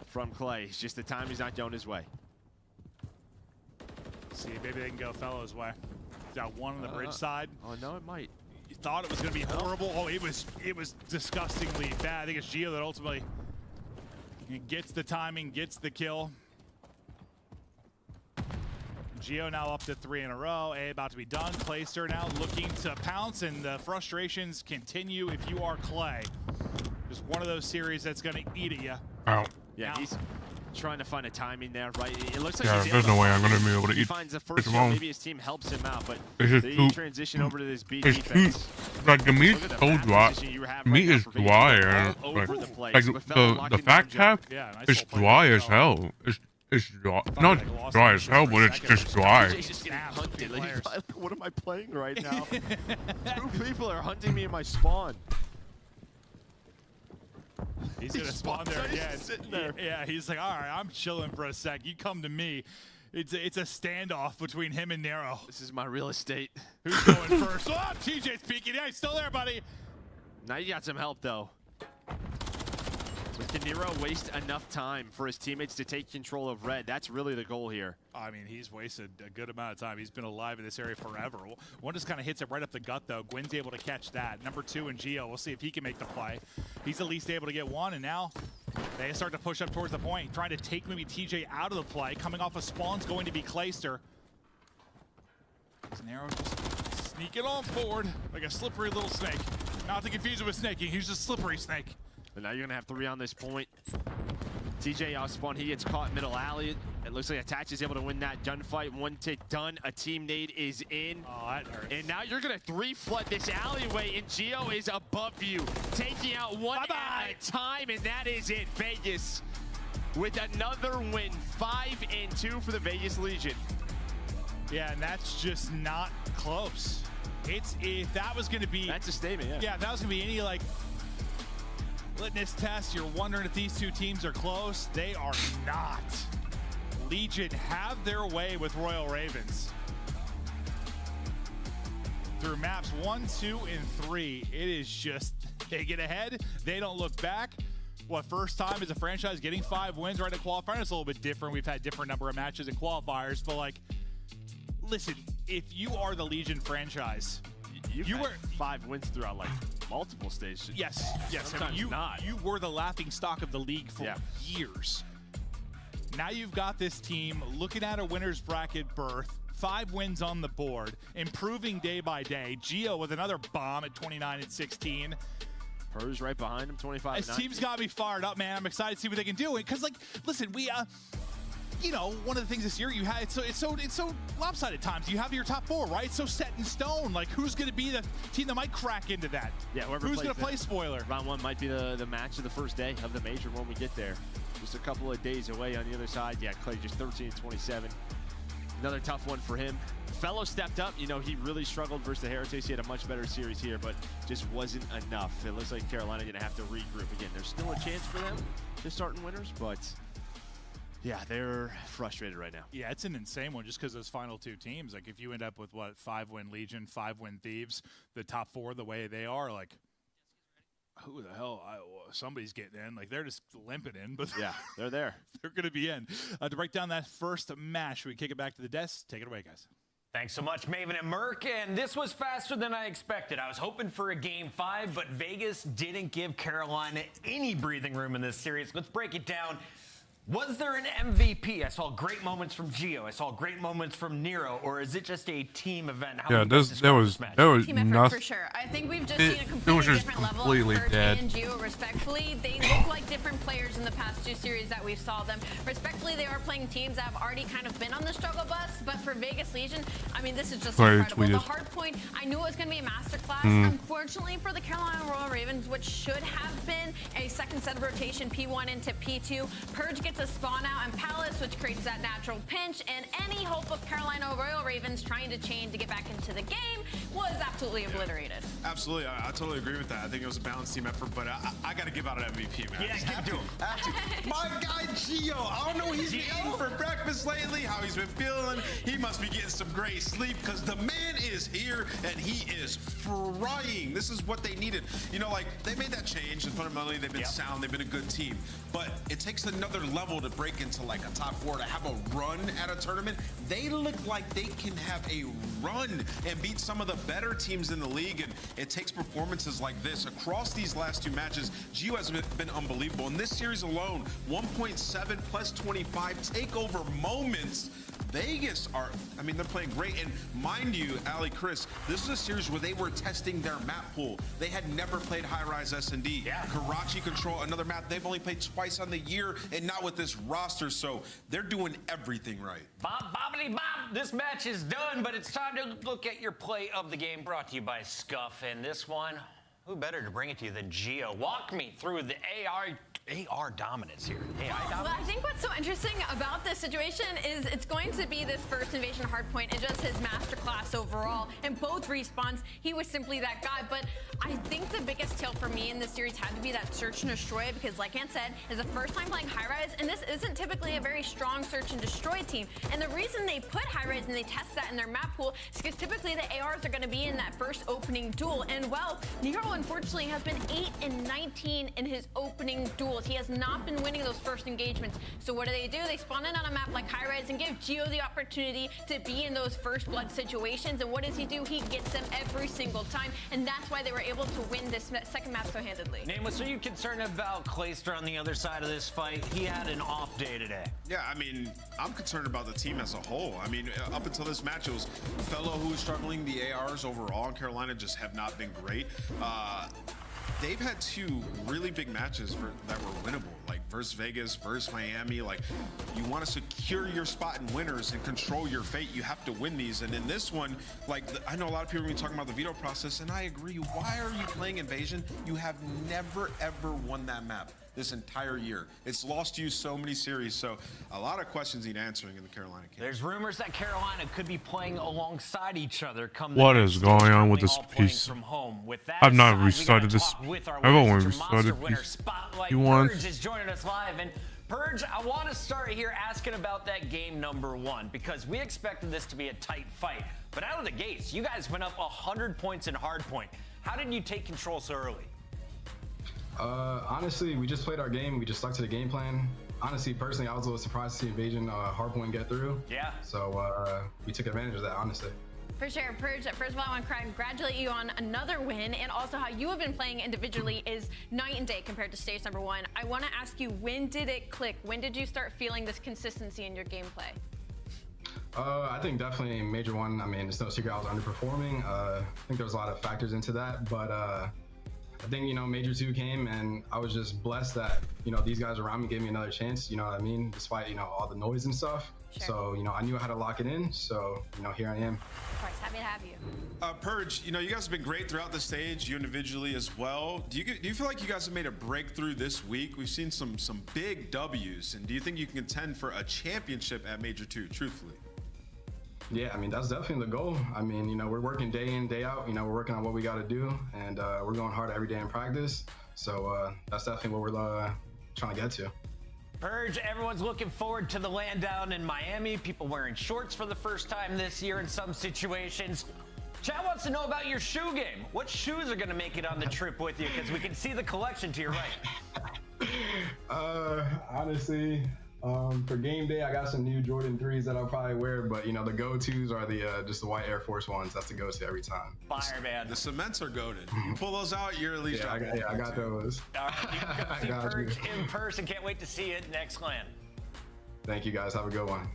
from Clay. It's just the time he's not going his way. See, maybe they can go Fellow's way. Got 1 on the bridge side. Oh, no, it might. You thought it was going to be horrible. Oh, it was disgustingly bad. I think it's Gio that ultimately gets the timing, gets the kill. Gio now up to 3 in a row. A about to be done. Clayster now looking to pounce, and the frustrations continue if you are Clay. Just one of those series that's going to eat at you. Ow. Yeah, now, he's trying to find a timing there, right? It looks like Yeah, there's no way I'm going to be able to he eat. finds the first It's kill. wrong. Maybe his team helps him out, but It's just they too- transition over to this B It's defense. like the meat's Look at the so map dry. position you have Meat right now is for Vegas. dry, All and over like, the place. like With Fellow the locking fat down cap yeah, nice is little play dry by as Fellow. hell. It's dry, not dry as hell, but it's just dry. He's just getting Snap, hunted. two Like, players. what am I playing right now? 2 people are hunting me in my spawn. He's going to spawn there He's again. sitting there. Yeah, he's like, all right, I'm chilling for a sec. You come to me. It's a standoff between him and Nero. This is my real estate. Who's going first? Oh, TJ's peeking. Yeah, he's still there, buddy. Now you got some help, though. But can Nero waste enough time for his teammates to take control of red? That's really the goal here. I mean, he's wasted a good amount of time. He's been alive in this area forever. One just kind of hits it right up the gut, though. Gwen's able to catch that. Number 2 in Geo. We'll see if he can make the play. He's at least able to get one, and now they start to push up towards the point, trying to take maybe TJ out of the play. Coming off of spawn's going to be Clayster. Nero just sneaking on forward like a slippery little snake. Not to confuse it with snaking. He's just slippery snake. But now you're going to have 3 on this point. TJ out spawn. He gets caught middle alley. It looks like Attach is able to win that gunfight. 1 tick done. A team nade is in. Oh, that hurts. And now you're going to 3-flood this alleyway, and Geo is above you, taking out one at a time, and that is it. Vegas with another win. 5-2 for the Vegas Legion. Yeah, and that's just not close. If that was going to be... That's a statement, yeah. Yeah, if that was going to be any, like, litmus test, you're wondering if these two teams are close. They are not. Legion have their way with Royal Ravens. Through maps 1, 2, and 3, it is just, they get ahead, they don't look back. What, first time as a franchise getting 5 wins right at qualifiers? It's a little bit different. We've had different number of matches in qualifiers, but, like, listen, if you are the Legion franchise, you were 5 wins throughout like multiple stages. Yes. I mean, you were the laughing stock of the league for years. Now you've got this team looking at a winner's bracket berth, 5 wins on the board, improving day by day. Geo with another bomb at 29-16. Purge right behind him, 25-19. This team's got me fired up, man. I'm excited to see what they can do. Because, like, listen, we you know, one of the things this year you had, it's so lopsided times. You have your top 4, right? It's so set in stone. Like, who's going to be the team that might crack into that? Yeah, who's going to play spoiler? Round 1 might be the match of the first day of the major when we get there. Just a couple of days away on the other side. Yeah, Clay just 13-27. Another tough one for him. Fellow stepped up. You know, he really struggled versus the Heretics. He had a much better series here, but just wasn't enough. It looks like Carolina going to have to regroup again. There's still a chance for them to start in winners, but yeah, they're frustrated right now. Yeah, it's an insane one just because those final 2 teams. Like, if you end up with, what, 5-win Legion, 5-win Thieves, the top 4 the way they are, like, who the hell? Somebody's getting in. Like, they're just limping in, but yeah, they're there. They're going to be in. To break down that first match, we kick it back to the desk. Take it away, guys. Thanks so much, Maven and Merc, and this was faster than I expected. I was hoping for a Game 5, but Vegas didn't give Carolina any breathing room in this series. Let's break it down. Was there an MVP? I saw great moments from Geo. I saw great moments from Nero. Or is it just a team event? Yeah, that was team effort nothing. for sure. I think we've just seen a completely different level completely of dead. and Geo. Respectfully, they look like different players in the past 2 series that we saw them. Respectfully, they are playing teams that have already kind of been on the struggle bus. But for Vegas Legion, I mean, this is just incredible. The hard point, I knew it was going to be a masterclass. Unfortunately for the Carolina Royal Ravens, which should have been a second set of rotation P1 into P2, Purge gets a spawn out and Palace, which creates that natural pinch, and any hope of Carolina Royal Ravens trying to chain to get back into the game was absolutely obliterated. Absolutely, I totally agree with that. I think it was a balanced team effort, but I got to give out an MVP, man. Yeah, give it to him. My guy Gio, I don't know what he's been eating for breakfast lately, how he's been feeling. He must be getting some great sleep because the man is here and he is frying. This is what they needed. You know, like, they made that change, and fundamentally they've been sound, they've been a good team, but it takes another level to break into like a top 4 to have a run at a tournament. They look like they can have a run and beat some of the better teams in the league, and it takes performances like this across these last 2 matches. Gio has been unbelievable. In this series alone, 1.7 plus 25 takeover moments. Vegas are, I mean, they're playing great. And mind you, Ali, Chris, this is a series where they were testing their map pool. They had never played high-rise S&D. Yeah. Karachi Control, another map they've only played twice on the year and not with this roster. So they're doing everything right. Bobbity bob, this match is done, but it's time to look at your play of the game, brought to you by Scuff. And this one, who better to bring it to you than Gio? Walk me through the AR dominance here. AI dominance. Well, I think what's so interesting about this situation is it's going to be this first invasion hardpoint and just his masterclass overall. In both respawns, he was simply that guy. But I think the biggest tale for me in this series had to be that search and destroy, because like Ant said, is the first time playing high-rise, and this isn't typically a very strong search and destroy team. And the reason they put high-rise and they test that in their map pool is because typically the ARs are going to be in that first opening duel. And well, Nero Fellow, unfortunately, has been 8-19 in his opening duels. He has not been winning those first engagements. So what do? They spawn in on a map like High Res and give Geo the opportunity to be in those first blood situations. And what does he do? He gets them every single time. And that's why they were able to win this second map so handedly. Nameless, are you concerned about Clayster on the other side of this fight? He had an off day today. Yeah, I mean, I'm concerned about the team as a whole. I mean, up until this match, it was Fellow who was struggling. The ARs overall in Carolina just have not been great. They've had two really big matches that were winnable, like versus Vegas, versus Miami. Like, you want to secure your spot in winners and control your fate, you have to win these. And in this one, like, I know a lot of people have been talking about the veto process, and I agree. Why are you playing Invasion? You have never, ever won that map this entire year. It's lost you so many series, so a lot of questions need answering in the Carolina camp. There's rumors that Carolina could be playing alongside each other come What is going on with this piece? from home. With that I've not aside, restarted we gotta this. talk with our I've only winners. restarted Monster winner piece. Spotlight You want- Purge is joining us live. And Purge, I want to start here asking about that game number 1, because we expected this to be a tight fight. But out of the gates, you guys went up 100 points in hardpoint. How did you take control so early? Honestly, we just played our game. We just stuck to the game plan. Honestly, personally, I was a little surprised to see Invasion hardpoint get through. Yeah. So we took advantage of that, honestly. For sure, Purge, first of all, I want to congratulate you on another win, and also how you have been playing individually is night and day compared to stage number 1. I want to ask you, when did it click? When did you start feeling this consistency in your gameplay? I think definitely in Major 1, I mean, it's no secret I was underperforming. I think there's a lot of factors into that, but I think, you know, Major 2 came, and I was just blessed that, you know, these guys around me gave me another chance, you know what I mean, despite, you know, all the noise and stuff. Sure. So, you know, I knew I had to lock it in, so, you know, here I am. Of course, happy to have you. Purge, you know, you guys have been great throughout the stage, you individually as well. Do you feel like you guys have made a breakthrough this week? We've seen some big W's, and do you think you can contend for a championship at Major 2, truthfully? Yeah, I mean, that's definitely the goal. I mean, you know, we're working day in, day out. You know, we're working on what we got to do, and we're going hard every day in practice. So that's definitely what we're trying to get to. Purge, everyone's looking forward to the land down in Miami. People wearing shorts for the first time this year in some situations. Chad wants to know about your shoe game. What shoes are going to make it on the trip with you? Because we can see the collection to your right. Honestly, for game day, I got some new Jordan 3s that I'll probably wear, but you know, the go-tos are the just the white Air Force Ones. That's the go-to every time. Fire, man. The cements are goated. You pull those out, you're at least I got those. All right, you can go see Purge in person. Can't wait to see it next LAN. Thank you guys. Have a good one.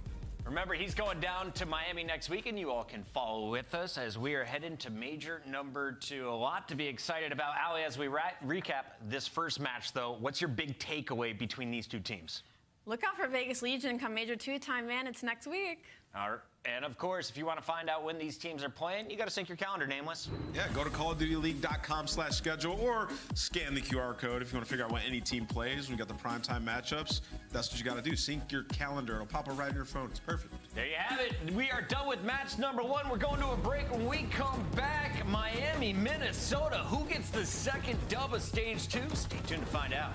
Remember, he's going down to Miami next week, and you all can follow with us as we are heading to Major number 2. A lot to be excited about. Ali, as we recap this first match, though, what's your big takeaway between these two teams? Look out for Vegas Legion come Major 2 time, man. It's next week. All right. And of course, if you want to find out when these teams are playing, you got to sync your calendar, Nameless. Yeah, go to callofdutyleague.com/schedule or scan the QR code if you want to figure out when any team plays. We got the primetime matchups. That's what you got to do. Sync your calendar. It'll pop up right in your phone. It's perfect. There you have it. We are done with match number 1. We're going to a break. When we come back, Miami, Minnesota. Who gets the second dub of stage 2? Stay tuned to find out.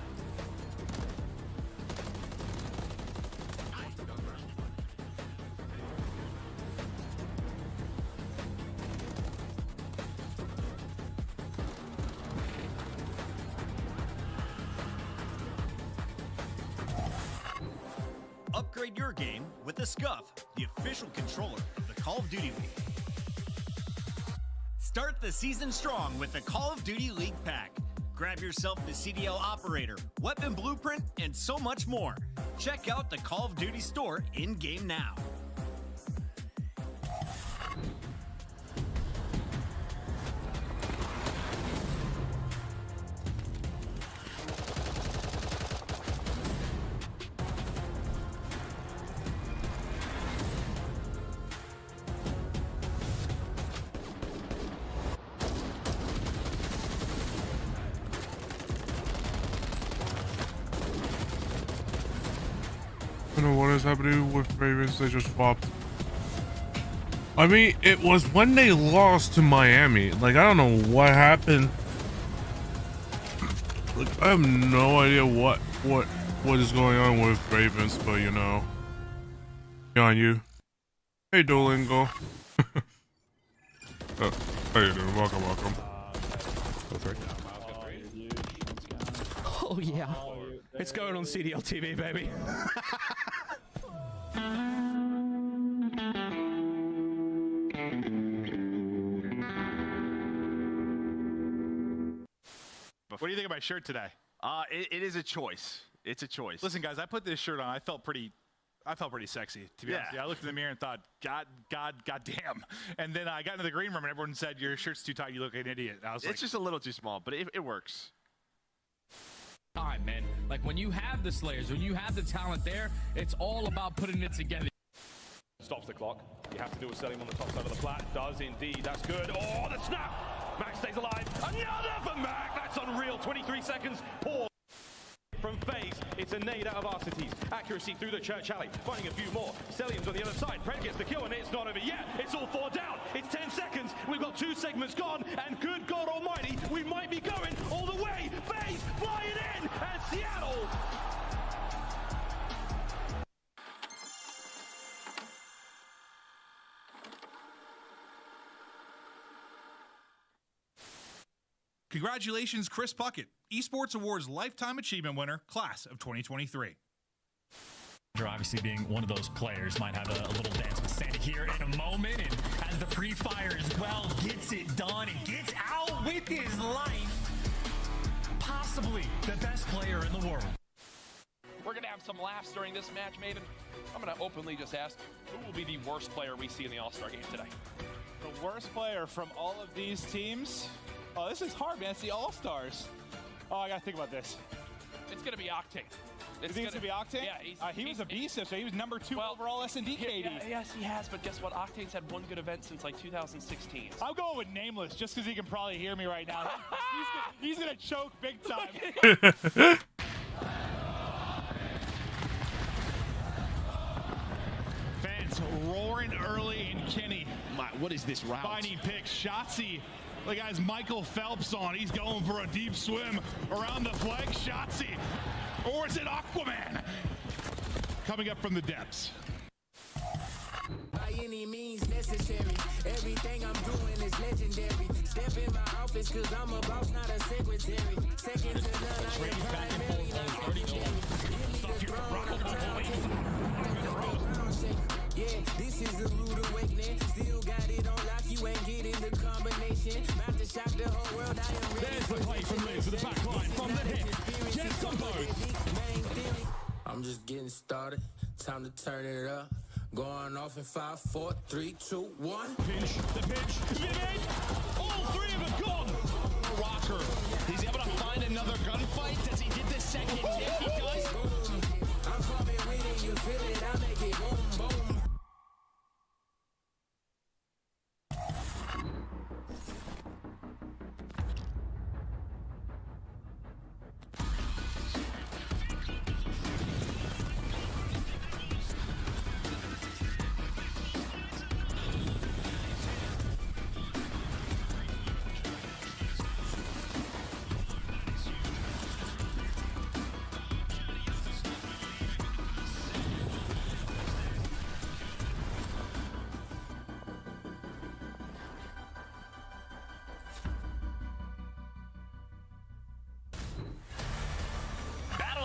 Upgrade your game with the Scuff, the official controller of the Call of Duty League. Start the season strong with the Call of Duty League pack. Grab yourself the CDL operator, weapon blueprint, and so much more. Check out the Call of Duty store in-game now. I don't know what is happening with Ravens. They just flopped. I mean, it was when they lost to Miami. Like, I don't know what happened. Like, I have no idea what is going on with Ravens, but you know. On you. Hey, Duolingo. How you doing? Welcome. Oh yeah, it's going on CDL TV, baby. What do you think of my shirt today? It is a choice. It's a choice. Listen, guys, I put this shirt on. I felt pretty sexy, to be honest. Yeah, I looked in the mirror and thought, God damn. And then I got into the green room and everyone said, your shirt's too tight. You look like an idiot. I was it's just a little too small, but it works. Time, man. Like when you have the Slayers, when you have the talent there, it's all about putting it together. Stops the clock. You have to do a selling on the top side of the flat. Does indeed. That's good. Oh, the snap. Max stays alive. Another for Mac. That's unreal. 23 seconds. Pause. From FaZe, it's a nade out of Arcites. Accuracy through the church alley. Finding a few more. Cellium's on the other side. Pred gets the kill, and it's not over yet. It's all 4 down. It's 10 seconds. We've got 2 segments gone, and good God almighty, we might be going all the way. FaZe flying in, and Seattle. Congratulations, Chris Puckett, Esports Awards Lifetime Achievement winner, class of 2023. Obviously being one of those players might have a little dance with Sandy here in a moment, and as the pre-fire as well gets it done and gets out with his life, possibly the best player in the world. We're going to have some laughs during this match, Maven. I'm going to openly just ask, who will be the worst player we see in the All-Star game today? The worst player from all of these teams? Oh, this is hard, man. It's the All-Stars. Oh, I got to think about this. It's going to be Octane. It's going to be Octane? Yeah. He was a beast, so he was number 2 overall S&D KD. Yes, he has, but guess what? Octane's had one good event since like 2016. I'm going with Nameless, just because he can probably hear me right now. He's going to choke big time. Fans roaring early in Kenny. What is this route? Finding picks. Shotzzy. The guy's Michael Phelps on. He's going for a deep swim around the flag. Shotzzy. Or is it Aquaman? Coming up from the depths. By any means necessary. Everything I'm doing is legendary. Step in my office cause I'm a boss, not a secretary. Second to none, I am primary, not secondary. Yeah, this is a rude awakening. Still got it on lock, you ain't getting the combination. About to shock the whole world, I am ready. There's the play from Liz with the back line from the hip. Yes, on both. I'm just getting started. Time to turn it up. Going off in 5, 4, 3, 2, 1. Pinch, the pinch, mid-aid. All 3 of them gone. Rocker. He's able to find another gunfight. Does he get the second? Yeah, he does. I'm coming with it, you feel it, I make it boom, boom.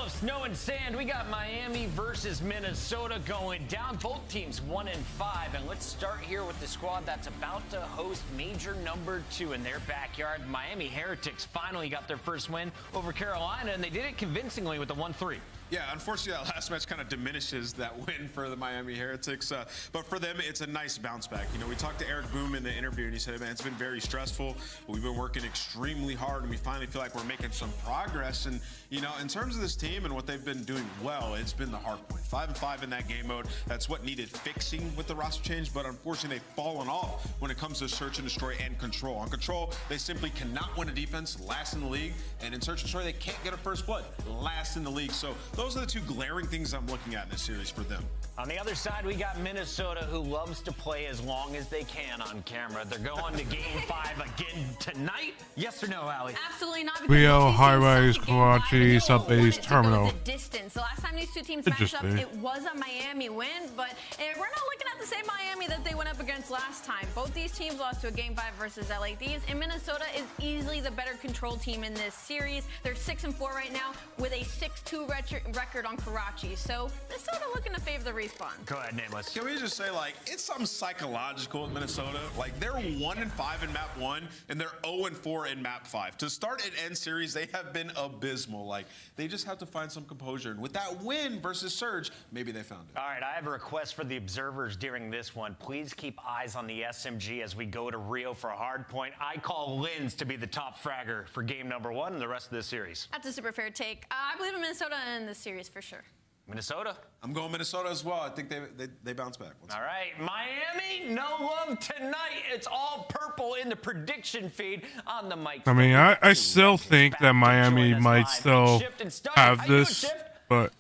Snow and sand. We got Miami versus Minnesota going down. Both teams 1-5. And let's start here with the squad that's about to host major number 2 in their backyard. Miami Heretics finally got their first win over Carolina, and they did it convincingly with the 1-3. Yeah, unfortunately, that last match kind of diminishes that win for the Miami Heretics. But for them, it's a nice bounce back. You know, we talked to Eric Boom in the interview, and he said, man, it's been very stressful. But we've been working extremely hard, and we finally feel like we're making some progress. And, you know, in terms of this team and what they've been doing well, it's been the hard point. 5-5 in that game mode. That's what needed fixing with the roster change. But unfortunately, they've fallen off when it comes to search and destroy and control. On control, they simply cannot win a defense, last in the league. And in search and destroy, they can't get a first blood, last in the league. So Those are the two glaring things I'm looking at in this series for them. On the other side, we got Minnesota, who loves to play as long as they can on camera. They're going to Game 5 again tonight. Yes or no, Allie? Absolutely not. Rio, high-rise, Karachi, sub-base, terminal. Distance. The last time these two teams matched up, it was a Miami win, but we're not looking at the same Miami that they went up against last time. Both these teams lost to a Game 5 versus LA Thieves, and Minnesota is easily the better control team in this series. They're 6-4 right now with a 6-2 record on Karachi. So Minnesota looking to favor the respawn. Go ahead, Nameless. Can we just say, like, it's something psychological with Minnesota? Like, they're 1-5 in map 1, and they're 0-4 in map 5. To start an end series, they have been abysmal. Like, they just have to find some composure. And with that win versus Surge, maybe they found it. All right, I have a request for the observers during this one. Please keep eyes on the SMG as we go to Rio for a hard point. I call Linz to be the top fragger for game number 1 and the rest of this series. That's a super fair take. I believe in Minnesota in this series for sure. Minnesota. I'm going Minnesota as well. I think they bounce back. All right, Miami, no love tonight. It's all purple in the prediction feed on the mic. I mean, I still think that Miami might still have this, but...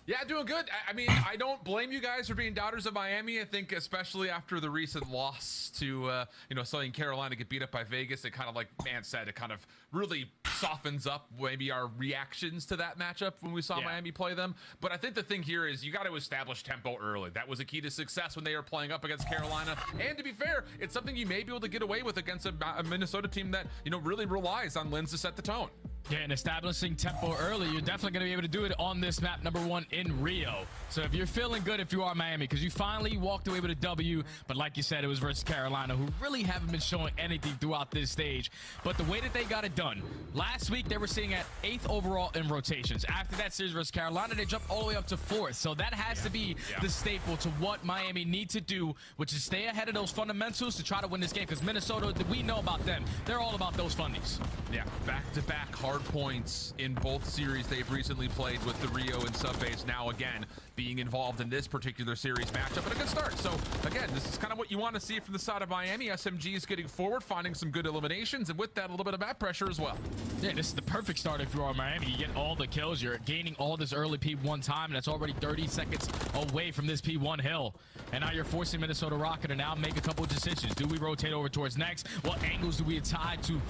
Yeah, doing good. I mean, I don't blame you guys for being doubters of Miami. I think especially after the recent loss to, Southern Carolina get beat up by Vegas, it kind of, like Man said, it kind of really softens up maybe our reactions to that matchup when we saw Miami play them. But I think the thing here is you got to establish tempo early. That was a key to success when they were playing up against Carolina. And to be fair, it's something you may be able to get away with against a Minnesota team that, really relies on Linz to set the tone. Yeah, and establishing tempo early, you're definitely going to be able to do it on this map number 1 in Rio. So if you're feeling good if you are Miami, because you finally walked away with a W, but like you said, it was versus Carolina, who really haven't been showing anything throughout this stage. But the way that they got it done, last week they were sitting at 8th overall in rotations. After that series versus Carolina, they jumped all the way up to 4th. So that has to be the staple to what Miami need to do, which is stay ahead of those fundamentals to try to win this game, because Minnesota, we know about them. They're all about those fundies. Yeah, back-to-back hard points in both series they've recently played, with the Rio and Subbase now again being involved in this particular series matchup. And a good start. So again, this is kind of what you want to see from the side of Miami. SMG is getting forward, finding some good eliminations, and with that, a little bit of map pressure as well. Yeah, this is the perfect start if you are Miami. You get all the kills. You're gaining all this early P1 time, and that's already 30 seconds away from this P1 hill. And now you're forcing Minnesota Rocket to now make a couple of decisions. Do we rotate over towards next? What angles do we tie to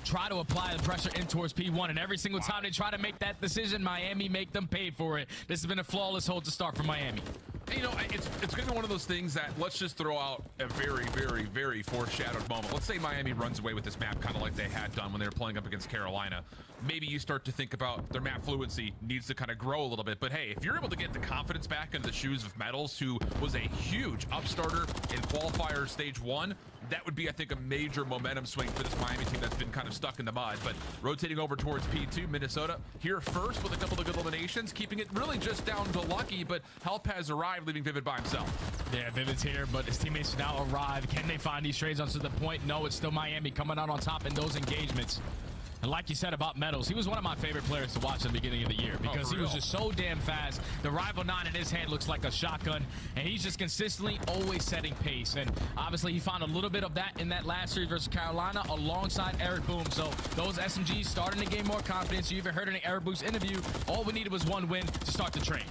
try to apply the pressure in towards P1? And every single time they try to make that decision, Miami make them pay for it. This has been a flawless hold to start for Miami. It's going to be one of those things that, let's just throw out a very, very, very foreshadowed moment. Let's say Miami runs away with this map kind of like they had done when they were playing up against Carolina. Maybe you start to think about their map fluency needs to kind of grow a little bit. But hey, if you're able to get the confidence back into the shoes of Metals, who was a huge upstarter in Qualifier Stage 1, that would be, I think, a major momentum swing for this Miami team that's been kind of stuck in the mud. But rotating over towards P2, Minnesota here first with a couple of good eliminations, keeping it really just down to Lucky, but help has arrived, leaving Vivid by himself. Yeah, Vivid's here, but his teammates now arrive. Can they find these trades onto the point? No, it's still Miami coming out on top in those engagements. And like you said about Metals, he was one of my favorite players to watch at the beginning of the year, because he was just so damn fast. The Rival 9 in his hand looks like a shotgun, and he's just consistently always setting pace. And obviously he found a little bit of that in that last series versus Carolina alongside Eric Boom. So those SMGs starting to gain more confidence. You even heard in an Eric Boom's interview, all we needed was one win to start the train.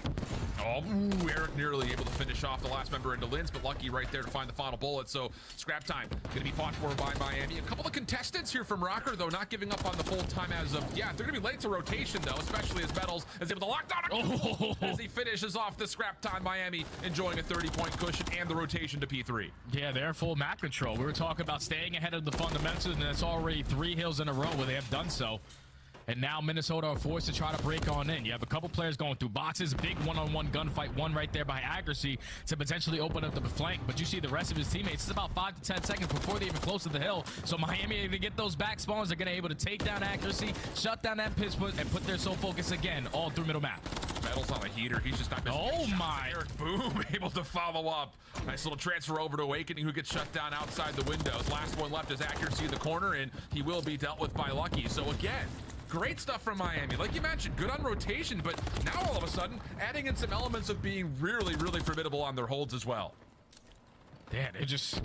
Oh, Eric nearly able to finish off the last member into Linz, but Lucky right there to find the final bullet. So scrap time going to be fought for by Miami. A couple of contestants here from Rocker, though, not giving up on the full time as of, they're going to be late to rotation, though, especially as Metals is able to lock down as he finishes off the scrap time. Miami enjoying a 30-point cushion and the rotation to P3. Yeah, they're full map control. We were talking about staying ahead of the fundamentals, and it's already 3 hills in a row where they have done so. And now Minnesota are forced to try to break on in. You have a couple players going through boxes, big one-on-one gunfight, one right there by accuracy to potentially open up the flank. But you see the rest of his teammates, it's about 5 to 10 seconds before they even close to the hill. So Miami, if they get those back spawns, they're going to be able to take down accuracy, shut down that pitch put, and put their sole focus again all through middle map. Metals on a heater. He's just not missing. Oh my. Eric Boom able to follow up. Nice little transfer over to Awakening, who gets shut down outside the windows. Last one left is accuracy in the corner, and he will be dealt with by Lucky. So again, great stuff from Miami. Like you mentioned, good on rotation, but now all of a sudden, adding in some elements of being really, really formidable on their holds as well. Yeah,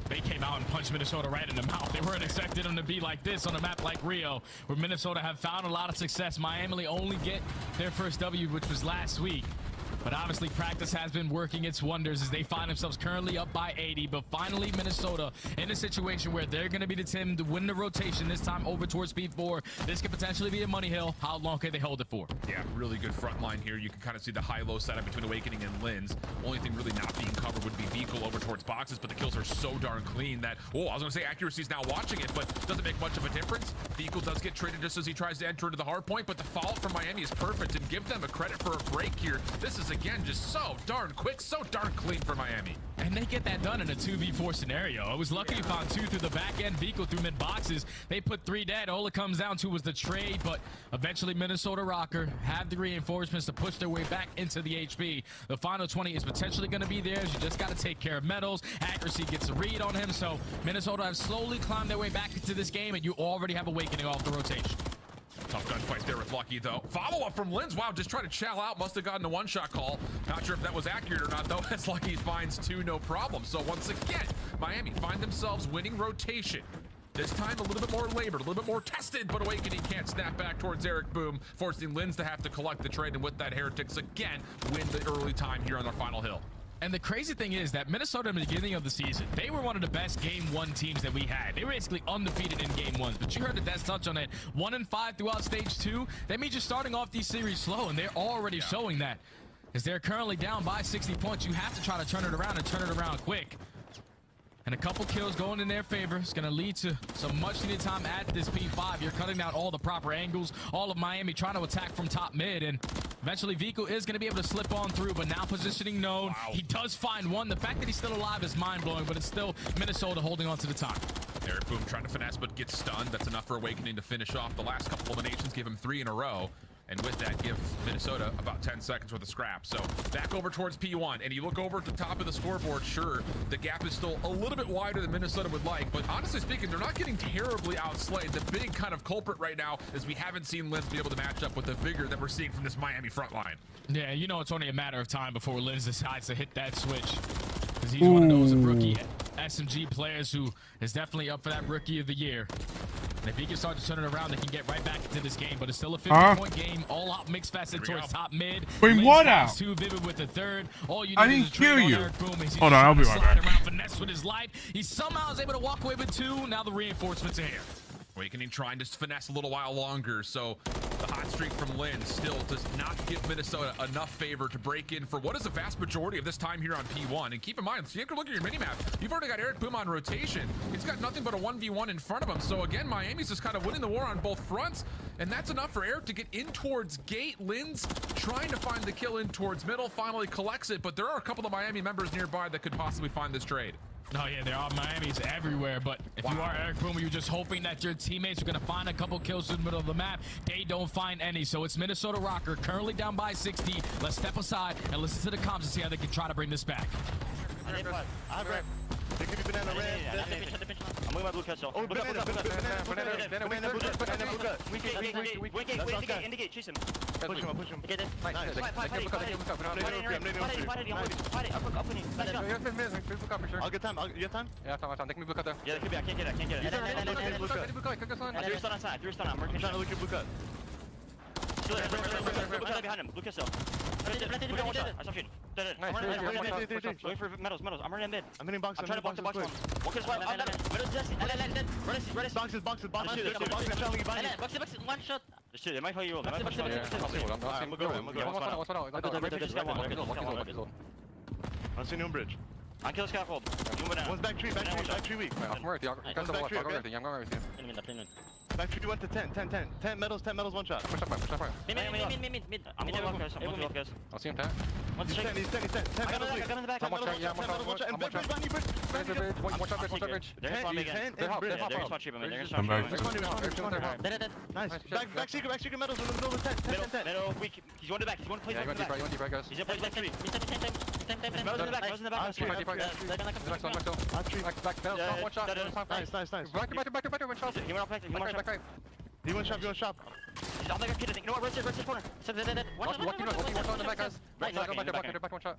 they came out and punched Minnesota right in the mouth. They weren't expecting them to be like this on a map like Rio, where Minnesota have found a lot of success. Miami only get their first W, which was last week. But obviously practice has been working its wonders as they find themselves currently up by 80. But finally Minnesota in a situation where they're going to be the team to win the rotation, this time over towards P4. This could potentially be a money hill. How long can they hold it for? Yeah, really good front line here. You can kind of see the high-low setup between Awakening and Linz. Only thing really not being covered would be Vehicle over towards boxes, but the kills are so darn clean that, oh, I was going to say accuracy's now watching it, but doesn't make much of a difference. Vehicle does get traded just as he tries to enter into the hard point, but the follow from Miami is perfect, and give them a credit for a break here. This is, again, just so darn quick, so darn clean for Miami. And they get that done in a 2v4 scenario. I was lucky you found 2 through the back end. Vehicle through mid boxes. They put 3 dead. All it comes down to was the trade, but eventually Minnesota Rocker have the reinforcements to push their way back into the HP. The final 20 is potentially going to be theirs. You just got to take care of Metals. Accuracy gets a read on him, so Minnesota have slowly climbed their way back into this game, and you already have Awakening off the rotation. Tough gunfight there with Lucky, though. Follow-up from Linz. Wow, just trying to chow out. Must have gotten a one-shot call. Not sure if that was accurate or not, though, as Lucky finds 2, no problem. So once again, Miami find themselves winning rotation. This time a little bit more labored, a little bit more tested, but Awakening can't snap back towards Eric Boom, forcing Linz to have to collect the trade, and with that, Heretics again win the early time here on their final hill. And the crazy thing is that Minnesota in the beginning of the season, they were one of the best game 1 teams that we had. They were basically undefeated in game 1s, but you heard the Des touch on it. 1-5 throughout stage 2. That means you're starting off these series slow, and they're already showing that. As they're currently down by 60 points, you have to try to turn it around and turn it around quick. And a couple kills going in their favor. It's going to lead to some much needed time at this P5. You're cutting out all the proper angles. All of Miami trying to attack from top mid. And eventually Vico is going to be able to slip on through, but now positioning known. Wow. He does find one. The fact that he's still alive is mind-blowing, but it's still Minnesota holding on to the time. Eric Boom trying to finesse, but gets stunned. That's enough for Awakening to finish off. The last couple eliminations give him 3 in a row. And with that, give Minnesota about 10 seconds worth of scrap. So back over towards P1, and you look over at the top of the scoreboard, sure, the gap is still a little bit wider than Minnesota would like, but honestly speaking, they're not getting terribly outslayed. The big kind of culprit right now is we haven't seen Linz be able to match up with the vigor that we're seeing from this Miami front line. Yeah, you know it's only a matter of time before Linz decides to hit that switch. Because he's one of those rookie SMG players who is definitely up for that Rookie of the Year. And if he can start to turn it around, they can get right back into this game. But it's still a 50-point game. All out mixed facet towards top mid. Wait, what out? 2 Vivid with the third. All you I need didn't is a trade hear on you. Eric Boom. He's Hold on, I'll be right back. around, finesse with his life. He somehow is able to walk away with 2. Now the reinforcements are here. Awakening trying to finesse a little while longer, so the hot streak from Linz still does not give Minnesota enough favor to break in for what is the vast majority of this time here on P1. And keep in mind, so you can look at your minimap, you've already got Eric Boom on rotation. He's got nothing but a 1v1 in front of him. So again, Miami's just kind of winning the war on both fronts, and that's enough for Eric to get in towards gate. Linz trying to find the kill in towards middle, finally collects it, but there are a couple of Miami members nearby that could possibly find this trade. Oh yeah, there are Miami's everywhere, but if you are Eric Boom, you're just hoping that your teammates are going to find a couple kills in the middle of the map. They don't find any, so it's Minnesota Rocker currently down by 60. Let's step aside and listen to the comms and see how they can try to bring this back. They give you banana red. I'm with my blue catch. Oh, banana blue cut. Indicate, chase him. Push him. Get it. Nice. I'll get time. You have time? Yeah, time. Take me blue cut there. Yeah, that could be. I can't get it. I'm trying to look at blue cut. Behind him. Blue cut still. I saw shit. Wait for metals. I'm running mid. I'm hitting box. I'm trying to box one. One kill's boxes. Box. One shot. Shit, it might hold you all. I'm gonna go. I'm seeing you on bridge. I kill scaffold. One's back tree weak. I'm going with you. Back tree 1 to 10. 10 metals, 1 shot. Push up. Mid. I'm in the guys. I'll see him 10. He's 10 metals weak. I got in the back. 10 metals, 1 shot. And bridge. One shot bridge. They're gonna spot cheap. Nice. Back secret metals in the middle of 10. Middle weak. He's one to back. He's one to play back. He's in back 3. Metals in the back. Back, one shot. Nice. Back, one shot. He went shop, he went shop. He's on the computer. You know what? Rotate corner. One on the back, guys. Right, go back, one shot.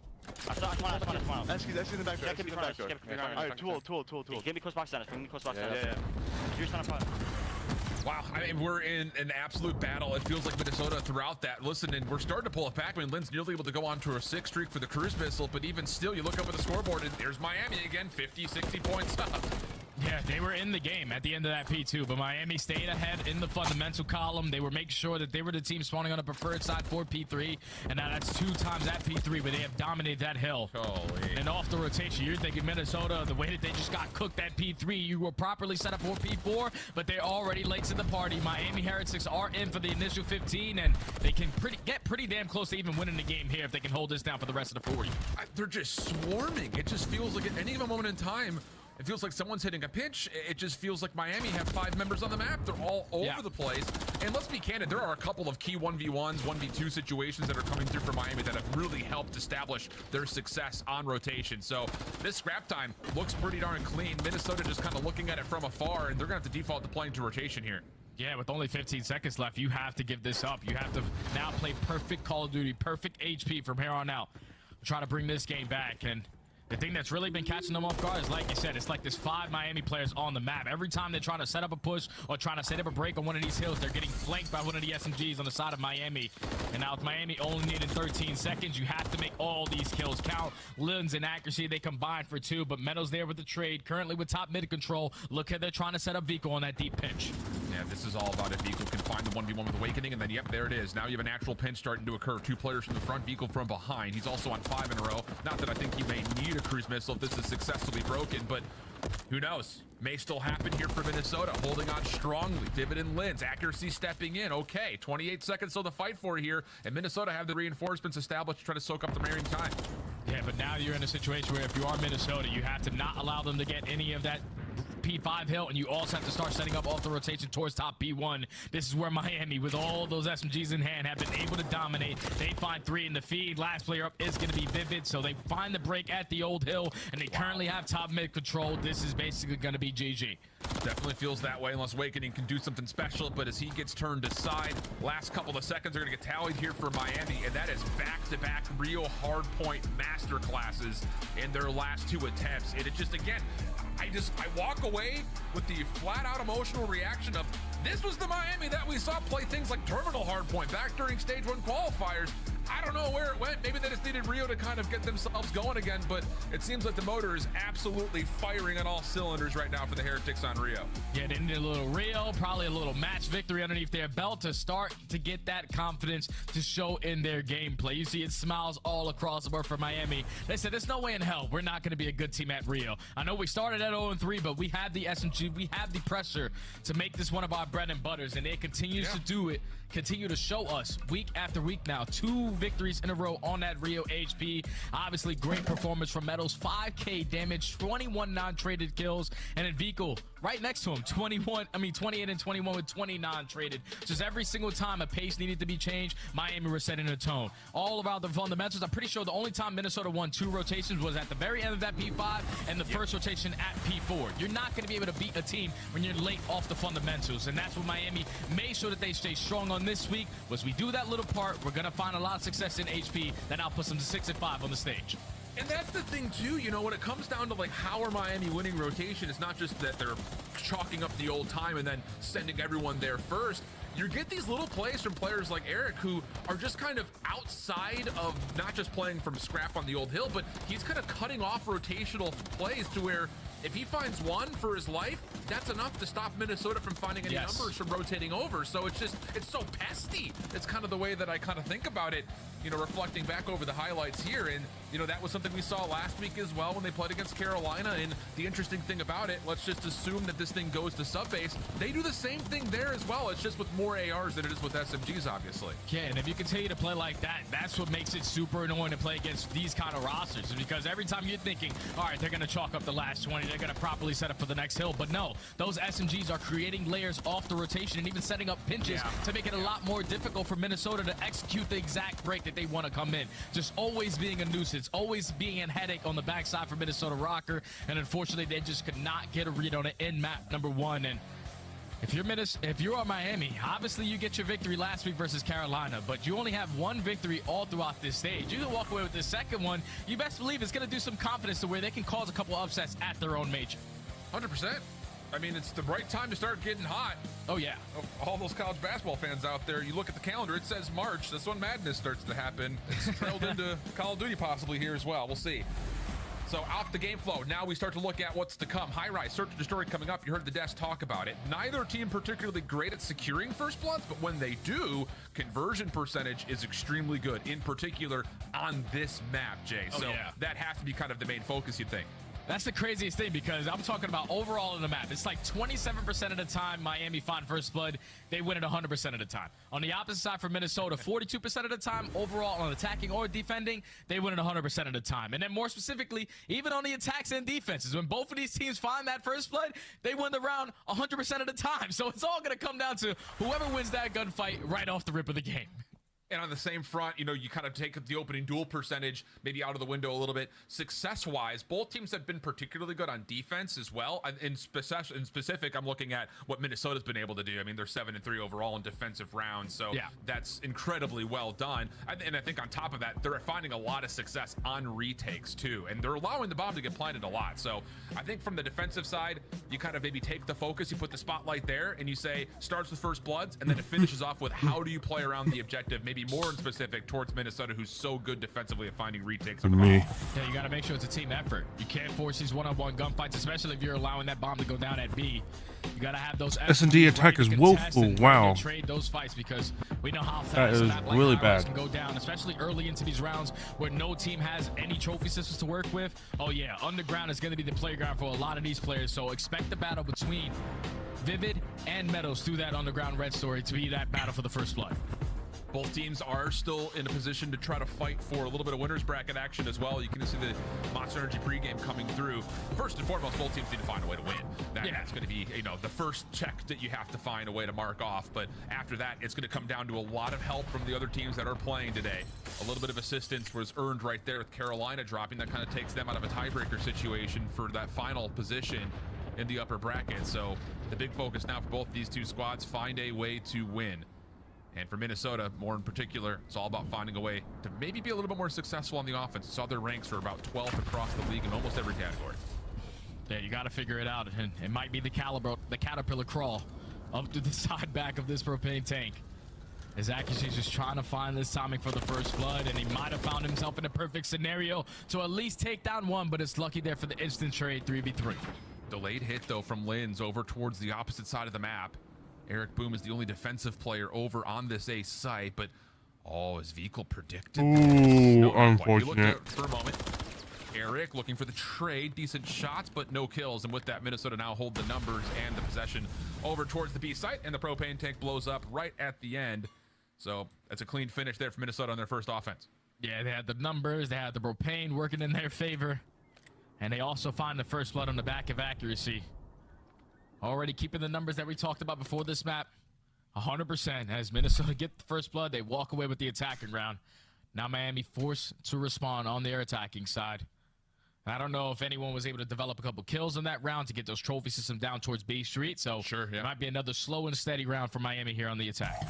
I saw one out. Eski's in the back door. Eski's in the back door. Alright, tool. Give me close box status. Yeah. You're trying to punt. Wow, I mean, we're in an absolute battle. It feels like Minnesota throughout that. Listen, and we're starting to pull it back. I mean, Lynn's nearly able to go on to a 6 streak for the cruise missile, but even still, you look up at the scoreboard, and there's Miami again, 50, 60 points up. Yeah, they were in the game at the end of that P2, but Miami stayed ahead in the fundamental column. They were making sure that they were the team spawning on the preferred side for P3, and now that's 2 times that P3, but they have dominated that hill. Holy. And off the rotation, you're thinking Minnesota, the way that they just got cooked at P3, you were properly set up for P4, but they're already late to the party. Miami Heretics are in for the initial 15, and they can get pretty damn close to even winning the game here if they can hold this down for the rest of the 40. They're just swarming. It just feels like at any given moment in time, it feels like someone's hitting a pinch. It just feels like Miami have 5 members on the map. They're all over the place. And let's be candid, there are a couple of key 1v1s, 1v2 situations that are coming through for Miami that have really helped establish their success on rotation. So this scrap time looks pretty darn clean. Minnesota just kind of looking at it from afar, and they're going to have to default to playing to rotation here. Yeah, with only 15 seconds left, you have to give this up. You have to now play perfect Call of Duty, perfect HP from here on out. Try to bring this game back, and the thing that's really been catching them off guard is, like you said, it's like there's 5 Miami players on the map. Every time they're trying to set up a push or trying to set up a break on one of these hills, they're getting flanked by one of the SMGs on the side of Miami. And now with Miami only needing 13 seconds, you have to make all these kills count. Lins and accuracy, they combine for 2, but Meadows there with the trade, currently with top mid control. Look how they're trying to set up Vico on that deep pinch. Yeah, this is all about if Vico can find the 1v1 with Awakening, and then, yep, there it is. Now you have a natural pinch starting to occur. 2 players from the front, Vico from behind. He's also on 5 in a row. Not that I think he may need a cruise missile if this is successfully broken, but who knows? May still happen here for Minnesota, holding on strongly. Vivid and Lins, accuracy stepping in. Okay, 28 seconds still to fight for here, and Minnesota have the reinforcements established to try to soak up the remaining time. Yeah, but now you're in a situation where if you are Minnesota, you have to not allow them to get any of that P5 hill, and you also have to start setting up off the rotation towards top P1. This is where Miami, with all those SMGs in hand, have been able to dominate. They find 3 in the feed. Last player up is going to be Vivid, so they find the break at the old hill, and they currently have top mid control. This is basically going to be GG. Definitely feels that way unless Awakening can do something special, but as he gets turned aside, last couple of seconds are going to get tallied here for Miami, and that is back-to-back real hardpoint master classes in their last 2 attempts. And it just, again, I walk away with the flat-out emotional reaction of, this was the Miami that we saw play things like Terminal Hardpoint back during Stage 1 qualifiers. I don't know where it went. Maybe they just needed Rio to kind of get themselves going again, but it seems like the motor is absolutely firing on all cylinders right now for the Heretics on Rio. Yeah, they need a little Rio, probably a little match victory underneath their belt to start to get that confidence to show in their gameplay. You see it smiles all across the board for Miami. They said, there's no way in hell we're not going to be a good team at Rio. I know we started at 0-3, but we have the SMG, we have the pressure to make this one of our bread and butters, and it continues to do it. Continue to show us week after week now. 2 victories in a row on that Rio HP. Obviously, great performance from Meadows. 5K damage, 21 non-traded kills, and then Vico right next to him, 28 and 21 with 20 non-traded. Just every single time a pace needed to be changed, Miami were setting a tone. All around the fundamentals, I'm pretty sure the only time Minnesota won 2 rotations was at the very end of that P5 and the first rotation at P4. You're not going to be able to beat a team when you're late off the fundamentals, and that's what Miami made sure that they stay strong on this week. Was we do that little part, we're going to find a lot of success in HP that now puts them to 6-5 on the stage. And that's the thing too, you know, when it comes down to like how are Miami winning rotation, it's not just that they're chalking up the old time and then sending everyone there first. You get these little plays from players like Eric who are just kind of outside of not just playing from scrap on the old hill, but he's kind of cutting off rotational plays to where if he finds 1 for his life, that's enough to stop Minnesota from finding any numbers from rotating over. So it's just, it's so pesty. It's kind of the way that I kind of think about it, you know, reflecting back over the highlights here. And, you know, that was something we saw last week as well when they played against Carolina. And the interesting thing about it, let's just assume that this thing goes to subbase. They do the same thing there as well. It's just with more ARs than it is with SMGs, obviously. Yeah, and if you continue to play like that, that's what makes it super annoying to play against these kind of rosters. Because every time you're thinking, all right, they're going to chalk up the last 20, they're going to properly set up for the next hill. But no, those SMGs are creating layers off the rotation and even setting up pinches to make it a lot more difficult for Minnesota to execute the exact break that they want to come in. Just always being a nuisance, always being a headache on the backside for Minnesota Rocker. And unfortunately, they just could not get a read on it in map number 1. And If you are Miami, obviously you get your victory last week versus Carolina, but you only have one victory all throughout this stage. You can walk away with the second one. You best believe it's going to do some confidence to where they can cause a couple upsets at their own major. 100%. I mean, it's the right time to start getting hot. Oh, yeah. All those college basketball fans out there, you look at the calendar, it says March. That's when madness starts to happen. It's trailed into Call of Duty possibly here as well. We'll see. So off the game flow, now we start to look at what's to come. High Rise, Search and Destroy coming up. You heard the desk talk about it. Neither team particularly great at securing first bloods, but when they do, conversion percentage is extremely good, in particular on this map, Jay. So that has to be kind of the main focus, you'd think. That's the craziest thing, because I'm talking about overall in the map. It's like 27% of the time Miami find first blood, they win it 100% of the time. On the opposite side for Minnesota, 42% of the time overall on attacking or defending, they win it 100% of the time. And then more specifically, even on the attacks and defenses, when both of these teams find that first blood, they win the round 100% of the time. So it's all going to come down to whoever wins that gunfight right off the rip of the game. And on the same front, you know, you kind of take the opening duel percentage maybe out of the window a little bit. Success-wise, both teams have been particularly good on defense as well. In specific, I'm looking at what Minnesota's been able to do. I mean, they're 7-3 overall in defensive rounds, so that's incredibly well done. And I think on top of that, they're finding a lot of success on retakes too, and they're allowing the bomb to get planted a lot. So I think from the defensive side, you kind of maybe take the focus, you put the spotlight there, and you say starts with first bloods, and then it finishes off with how do you play around the objective, maybe more in specific towards Minnesota, who's so good defensively at finding retakes. Yeah, you got to make sure it's a team effort. You can't force these one-on-one gunfights, especially if you're allowing that bomb to go down at B. You got to have those S&D attack is woeful. Wow. Trade those fights, because we know how That fast is like really High-Rise bad. can go down, especially early into these rounds where no team has any trophy systems to work with. Oh yeah, underground is going to be the playground for a lot of these players. So expect the battle between Vivid and Meadows through that underground red story to be that battle for the first blood. Both teams are still in a position to try to fight for a little bit of winner's bracket action as well. You can see the Monster Energy pregame coming through. First and foremost, both teams need to find a way to win. That's going to be, you know, the first check that you have to find a way to mark off. But after that, it's going to come down to a lot of help from the other teams that are playing today. A little bit of assistance was earned right there with Carolina dropping. That kind of takes them out of a tiebreaker situation for that final position in the upper bracket. So the big focus now for both these two squads, find a way to win. And for Minnesota, more in particular, it's all about finding a way to maybe be a little bit more successful on the offense. Saw their ranks are about 12th across the league in almost every category. Yeah, you got to figure it out. And it might be the caterpillar crawl up to the side back of this propane tank. As Aki's just trying to find this timing for the first blood, and he might have found himself in a perfect scenario to at least take down one, but it's lucky there for the instant trade 3v3. Delayed hit, though, from Linz over towards the opposite side of the map. Eric Boom is the only defensive player over on this A site, but as Vikal predicted. Ooh, unfortunate. You looked at for a moment. Eric looking for the trade, decent shots, but no kills. And with that, Minnesota now hold the numbers and the possession over towards the B site, and the propane tank blows up right at the end. So that's a clean finish there for Minnesota on their first offense. Yeah, they had the numbers, they had the propane working in their favor, and they also find the first blood on the back of accuracy. Already keeping the numbers that we talked about before this map 100%. As Minnesota get the first blood, they walk away with the attacking round. Now Miami forced to respond on their attacking side. I don't know if anyone was able to develop a couple kills in that round to get those trophy systems down towards B Street. So it might be another slow and steady round for Miami here on the attack.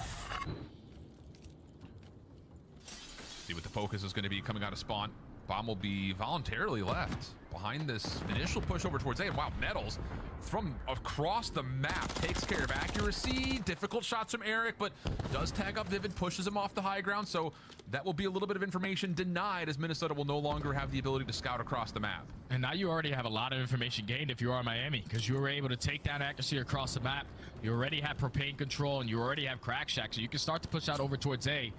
See what the focus is going to be coming out of spawn. Bomb will be voluntarily left behind this initial push over towards A. And wow, Nettles from across the map takes care of accuracy. Difficult shots from Eric, but does tag up Vivid, pushes him off the high ground. So that will be a little bit of information denied, as Minnesota will no longer have the ability to scout across the map. And now you already have a lot of information gained if you are Miami, because you were able to take down accuracy across the map. You already have propane control, and you already have crack shack, so you can start to push out over towards A.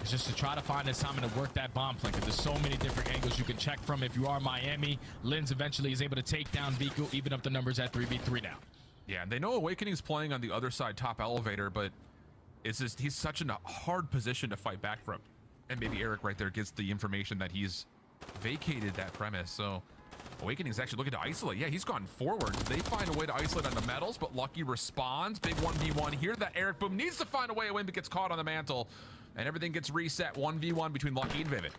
It's just to try to find this time and to work that bomb flank. There's so many different angles you can check from if you are Miami. Linz eventually is able to take down Vikal, even up the numbers at 3v3 now. Yeah, and they know Awakening's playing on the other side, top elevator, but it's just he's such a hard position to fight back from. And maybe Eric right there gets the information that he's vacated that premise. So Awakening's actually looking to isolate. Yeah, he's gone forward. They find a way to isolate on the metals, but Lucky responds. Big 1v1 here that Eric Boom needs to find a way to win, but gets caught on the mantle. And everything gets reset 1v1 between Lucky and Vivid.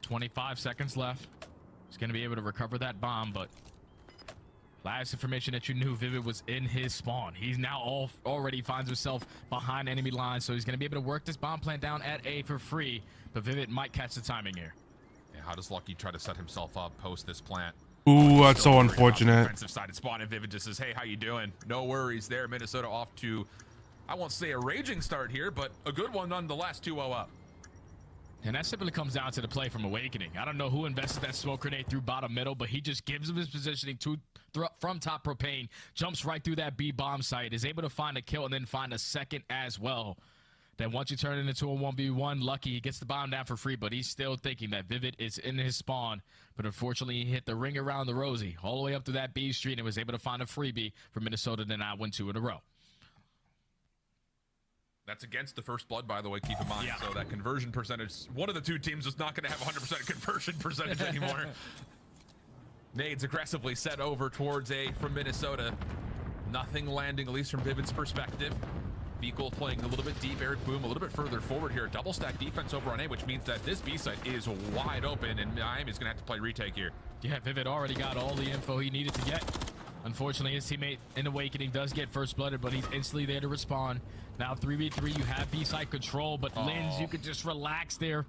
25 seconds left. He's going to be able to recover that bomb, but Last information that you knew, Vivid was in his spawn. He's now already finds himself behind enemy lines, so he's going to be able to work this bomb plant down at A for free. But Vivid might catch the timing here. Yeah, how does Lucky try to set himself up post this plant? Ooh, that's so unfortunate. Defensive side of spawn, and Vivid just says, hey, how you doing? No worries there. Minnesota off to, I won't say a raging start here, but a good one nonetheless, 2-0 up. And that simply comes down to the play from Awakening. I don't know who invested that smoke grenade through bottom middle, but he just gives him his positioning from top propane, jumps right through that B bomb site, is able to find a kill and then find a second as well. Then once you turn it into a 1v1, Lucky, he gets the bomb down for free, but he's still thinking that Vivid is in his spawn. But unfortunately, he hit the ring around the Rosie all the way up to that B street and was able to find a freebie for Minnesota to now win 2 in a row. That's against the first blood, by the way, keep in mind. Yeah. So that conversion percentage, one of the two teams is not going to have 100% conversion percentage anymore. Nades aggressively set over towards A from Minnesota. Nothing landing, at least from Vivid's perspective. Beagle playing a little bit deep. Eric Boom a little bit further forward here. Double stack defense over on A, which means that this B site is wide open, and Miami's going to have to play retake here. Yeah, Vivid already got all the info he needed to get. Unfortunately, his teammate in Awakening does get first blooded, but he's instantly there to respond. Now 3v3, you have B-side control, but Linz, you could just relax there.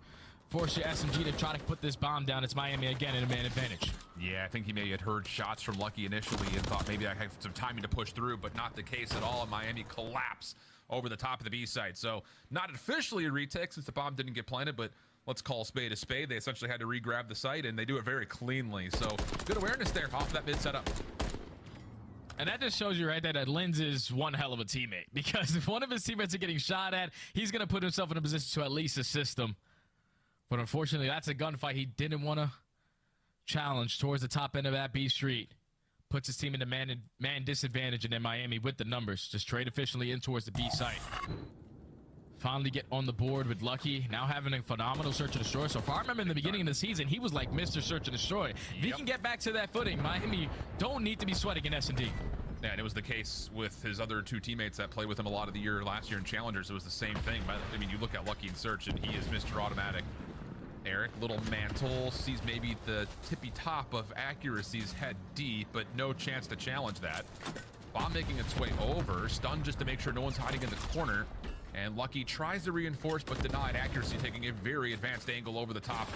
Force your SMG to try to put this bomb down. It's Miami again in a man advantage. Yeah, I think he may have heard shots from Lucky initially and thought maybe I had some timing to push through, but not the case at all. And Miami collapse over the top of the B side. So not officially a retake since the bomb didn't get planted, but let's call spade a spade. They essentially had to re-grab the site, and they do it very cleanly. So good awareness there off that mid setup. And that just shows you right there that Linz is one hell of a teammate, because if one of his teammates are getting shot at, he's going to put himself in a position to at least assist them. But unfortunately, that's a gunfight he didn't want to challenge towards the top end of that B street. Puts his team in a man disadvantage, and then Miami with the numbers just trade efficiently in towards the B site. Finally get on the board with Lucky, now having a phenomenal search and destroy. So far, I remember in the beginning of the season, he was like Mr. Search and Destroy. If he can get back to that footing, Miami don't need to be sweating in S&D. Yeah, and it was the case with his other two teammates that played with him a lot of the year last year in Challengers. It was the same thing. I mean, you look at Lucky and Search, and he is Mr. Automatic. Eric, little mantle, sees maybe the tippy top of accuracy's head deep, but no chance to challenge that. Bomb making its way over, stun just to make sure no one's hiding in the corner. And Lucky tries to reinforce, but denied. Accuracy taking a very advanced angle over the top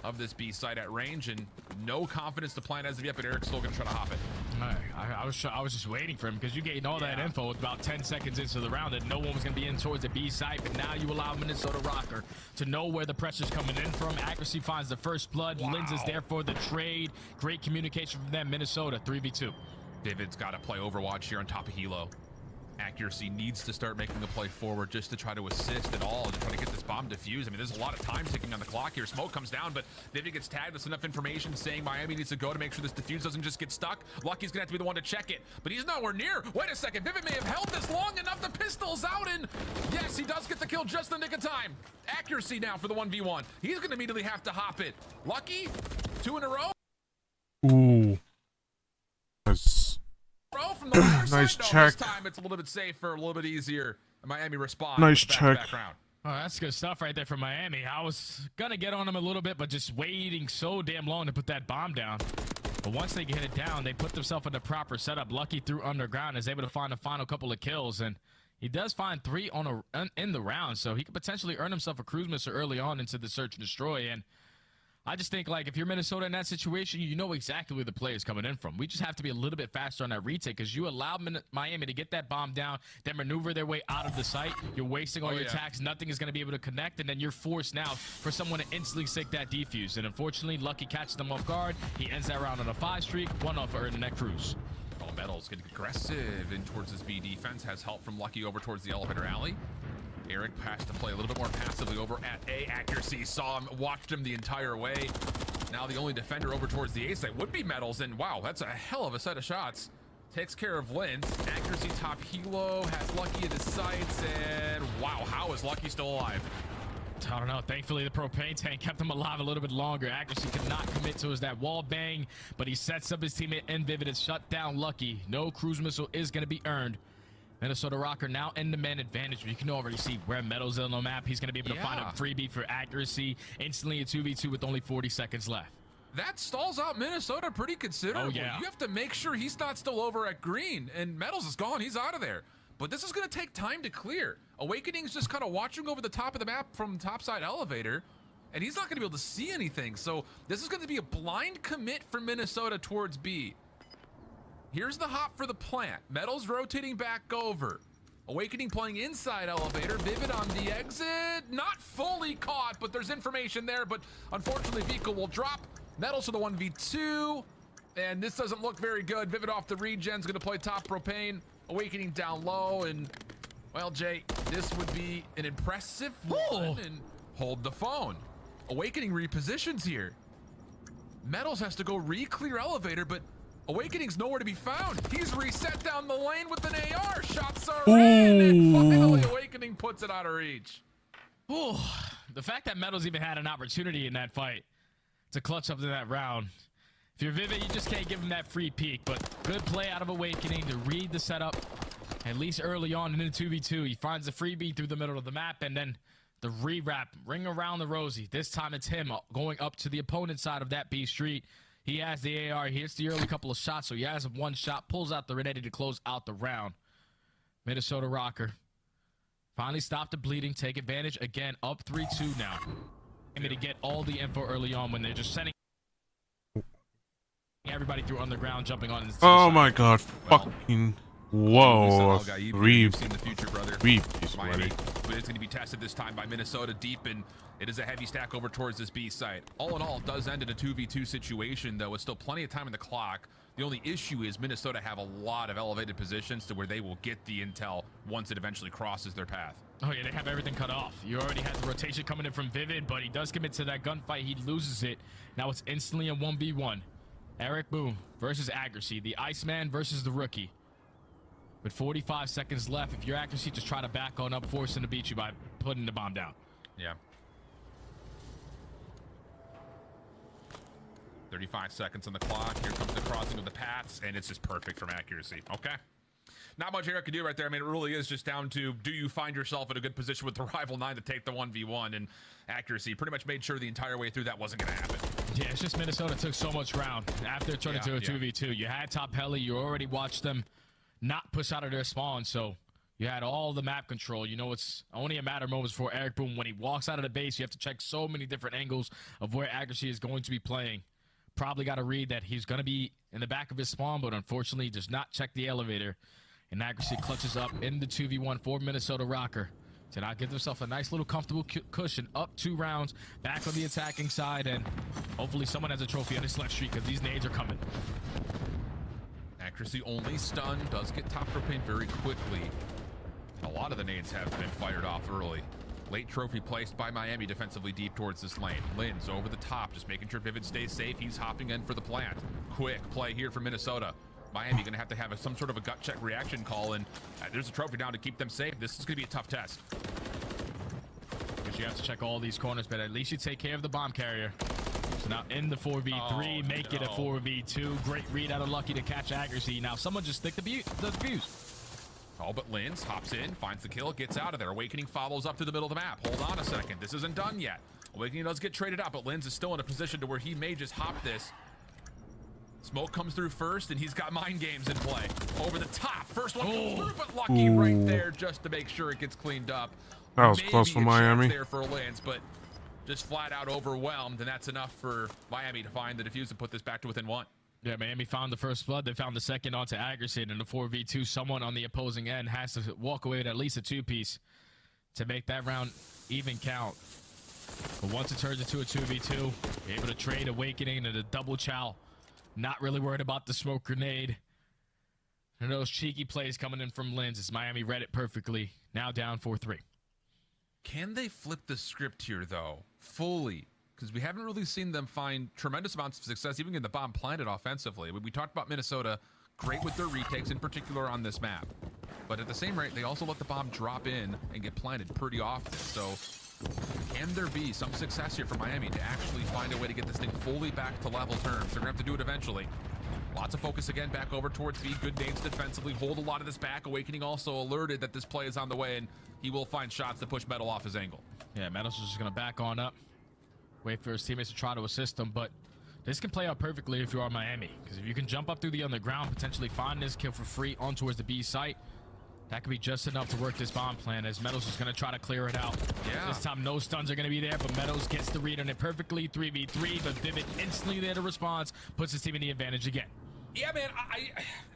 of this B site at range, and no confidence to plan as of yet, but Eric's still going to try to hop it. I was just waiting for him, because you gained all that info with about 10 seconds into the round that no one was going to be in towards the B site, but now you allow Minnesota Rocker to know where the pressure's coming in from. Accuracy finds the first blood. Wow. Linz is there for the trade. Great communication from them. Minnesota 3v2. David's got to play Overwatch here on top of Hilo. Accuracy needs to start making the play forward just to try to assist at all and to try to get this bomb defused. I mean, there's a lot of time ticking on the clock here. Smoke comes down, but Vivid gets tagged with enough information saying Miami needs to go to make sure this defuse doesn't just get stuck. Lucky's gonna have to be the one to check it, but he's nowhere near. Wait a second, Vivid may have held this long enough. The pistol's out, and yes, he does get the kill just in the nick of time. Accuracy now for the 1v1. He's gonna immediately have to hop it. Lucky, 2 in a row. Ooh. From the nice side, check. This time it's a little bit safer, a little bit easier. Miami responds. Nice check. Oh, that's good stuff right there from Miami. I was going to get on him a little bit, but just waiting so damn long to put that bomb down. But once they get it down, they put themselves in the proper setup. Lucky through underground is able to find the final couple of kills, and he does find 3 in the round, so he could potentially earn himself a cruise missile early on into the search and destroy. And I just think, like, if you're Minnesota in that situation, you know exactly where the play is coming in from. We just have to be a little bit faster on that retake, because you allow Miami to get that bomb down, then maneuver their way out of the site. You're wasting all your attacks. Nothing is going to be able to connect, and then you're forced now for someone to instantly stick that defuse. And unfortunately, Lucky catches them off guard. He ends that round on a 5 streak, 1 off for earning that cruise. Oh, Metal's getting aggressive in towards his B defense. Has help from Lucky over towards the elevator alley. Eric has to play a little bit more passively over at A. Accuracy saw him, watched him the entire way. Now the only defender over towards the A site would be Metals, and wow, that's a hell of a set of shots. Takes care of Linz. Accuracy top Hilo, has Lucky at his sights, and wow, how is Lucky still alive? I don't know. Thankfully, the propane tank kept him alive a little bit longer. Accuracy could not commit to his that wall bang, but he sets up his teammate in Vivid and shut down Lucky. No cruise missile is going to be earned. Minnesota Rocker now in the man advantage. You can already see where Meadows is on the map. He's going to be able to find a freebie for Accuracy. Instantly a 2v2 with only 40 seconds left. that stalls out Minnesota pretty considerably. Oh, yeah. You have to make sure he's not still over at green, and Metals is gone. He's out of there. But this is going to take time to clear. Awakening's just kind of watching over the top of the map from the topside elevator, and he's not going to be able to see anything. So this is going to be a blind commit for Minnesota towards B. Here's the hop for the plant. Metals rotating back over. Awakening playing inside elevator. Vivid on the exit. Not fully caught, but there's information there. But unfortunately, Vico will drop. Metals to the 1v2. And this doesn't look very good. Vivid off the regen's going to play top propane. Awakening down low. And, well, Jay, this would be an impressive one. And hold the phone. Awakening repositions here. Metals has to go re-clear elevator, but Awakening's nowhere to be found. He's reset down the lane with an AR. Shots are in, and finally Awakening puts it out of reach. Ooh, the fact that Metals even had an opportunity in that fight to clutch up to that round. If you're Vivid, you just can't give him that free peek, but good play out of Awakening to read the setup, at least early on in the 2v2. He finds the freebie through the middle of the map, and then the re-wrap, ring around the rosy. This time it's him going up to the opponent's side of that B street. He has the AR. He hits the early couple of shots, so he has one shot, pulls out the grenade to close out the round. Minnesota Rocker finally stopped the bleeding, take advantage again, up 3-2 now. I mean, to get all the info early on when they're just sending everybody through underground, jumping on. Oh my God! Fucking whoa! You've seen the future, brother. Miami, but it's going to be tested this time by Minnesota deep, and it is a heavy stack over towards this B site. All in all, it does end in a 2v2 situation, though. It's still plenty of time in the clock. The only issue is Minnesota have a lot of elevated positions to where they will get the intel once it eventually crosses their path. Oh yeah, they have everything cut off. You already had the rotation coming in from Vivid, but he does commit to that gunfight. He loses it. Now it's instantly a 1v1. Eric Boom versus Accuracy. The Iceman versus the Rookie. With 45 seconds left, if your Accuracy, just try to back on up, forcing to beat you by putting the bomb down. Yeah. 35 seconds on the clock. Here comes the crossing of the paths, and it's just perfect from Accuracy. Okay. Not much Eric can do right there. I mean, it really is just down to, do you find yourself in a good position with the Rival 9 to take the 1v1? And Accuracy pretty much made sure the entire way through that wasn't going to happen. Yeah, it's just Minnesota took so much ground after it turned into a 2v2. You had top heli. You already watched them not push out of their spawn, so you had all the map control. You know, it's only a matter of moments for Eric Boom. When he walks out of the base, you have to check so many different angles of where Accuracy is going to be playing. Probably got to read that he's going to be in the back of his spawn, but unfortunately he does not check the elevator. And Accuracy clutches up in the 2v1 for Minnesota Rocker to now give himself a nice little comfortable cushion, up 2 rounds, back on the attacking side, and hopefully someone has a trophy on his left streak because these nades are coming. Accuracy only stun, does get top propane very quickly. A lot of the nades have been fired off early. Late trophy placed by Miami defensively deep towards this lane. Linz over the top, just making sure Vivid stays safe. He's hopping in for the plant. Quick play here for Minnesota. Miami going to have some sort of a gut check reaction call, and there's a trophy down to keep them safe. This is going to be a tough test. Because you have to check all these corners, but at least you take care of the bomb carrier. So now in the 4v3, make it a 4v2. Great read out of Lucky to catch Accuracy. Now someone just stick the fuse. All but Linz hops in, finds the kill, gets out of there. Awakening follows up to the middle of the map. Hold on a second. This isn't done yet. Awakening does get traded out, but Linz is still in a position to where he may just hop this. Smoke comes through first, and he's got mind games in play. Over the top. First one comes through, but Lucky right there just to make sure it gets cleaned up. That was close for Miami. There for Linz, but just flat out overwhelmed, and that's enough for Miami to find the defuse and put this back to within 1. Yeah, Miami found the first blood. They found the second onto Accuracy, and in the 4v2, someone on the opposing end has to walk away with at least a 2-piece to make that round even count. But once it turns into a 2v2, you're able to trade Awakening and a double chow. Not really worried about the smoke grenade. And those cheeky plays coming in from Linz as Miami read it perfectly. Now down 4-3. Can they flip the script here, though, fully? Because we haven't really seen them find tremendous amounts of success, even getting the bomb planted offensively. We talked about Minnesota, great with their retakes, in particular on this map. But at the same rate, they also let the bomb drop in and get planted pretty often. So can there be some success here for Miami to actually find a way to get this thing fully back to level terms? They're going to have to do it eventually. Lots of focus again back over towards B. Good nades defensively. Hold a lot of this back. Awakening also alerted that this play is on the way, and he will find shots to push Metal off his angle. Yeah, Metal's just going to back on up. Wait for his teammates to try to assist him, but This can play out perfectly if you are Miami, because if you can jump up through the underground, potentially find this kill for free on towards the B site, that could be just enough to work this bomb plan, as Meadows is going to try to clear it out. Yeah. This time, no stuns are going to be there, but Meadows gets the read on it perfectly. 3v3, but Vivid instantly there to respond, puts his team in the advantage again. Yeah, man,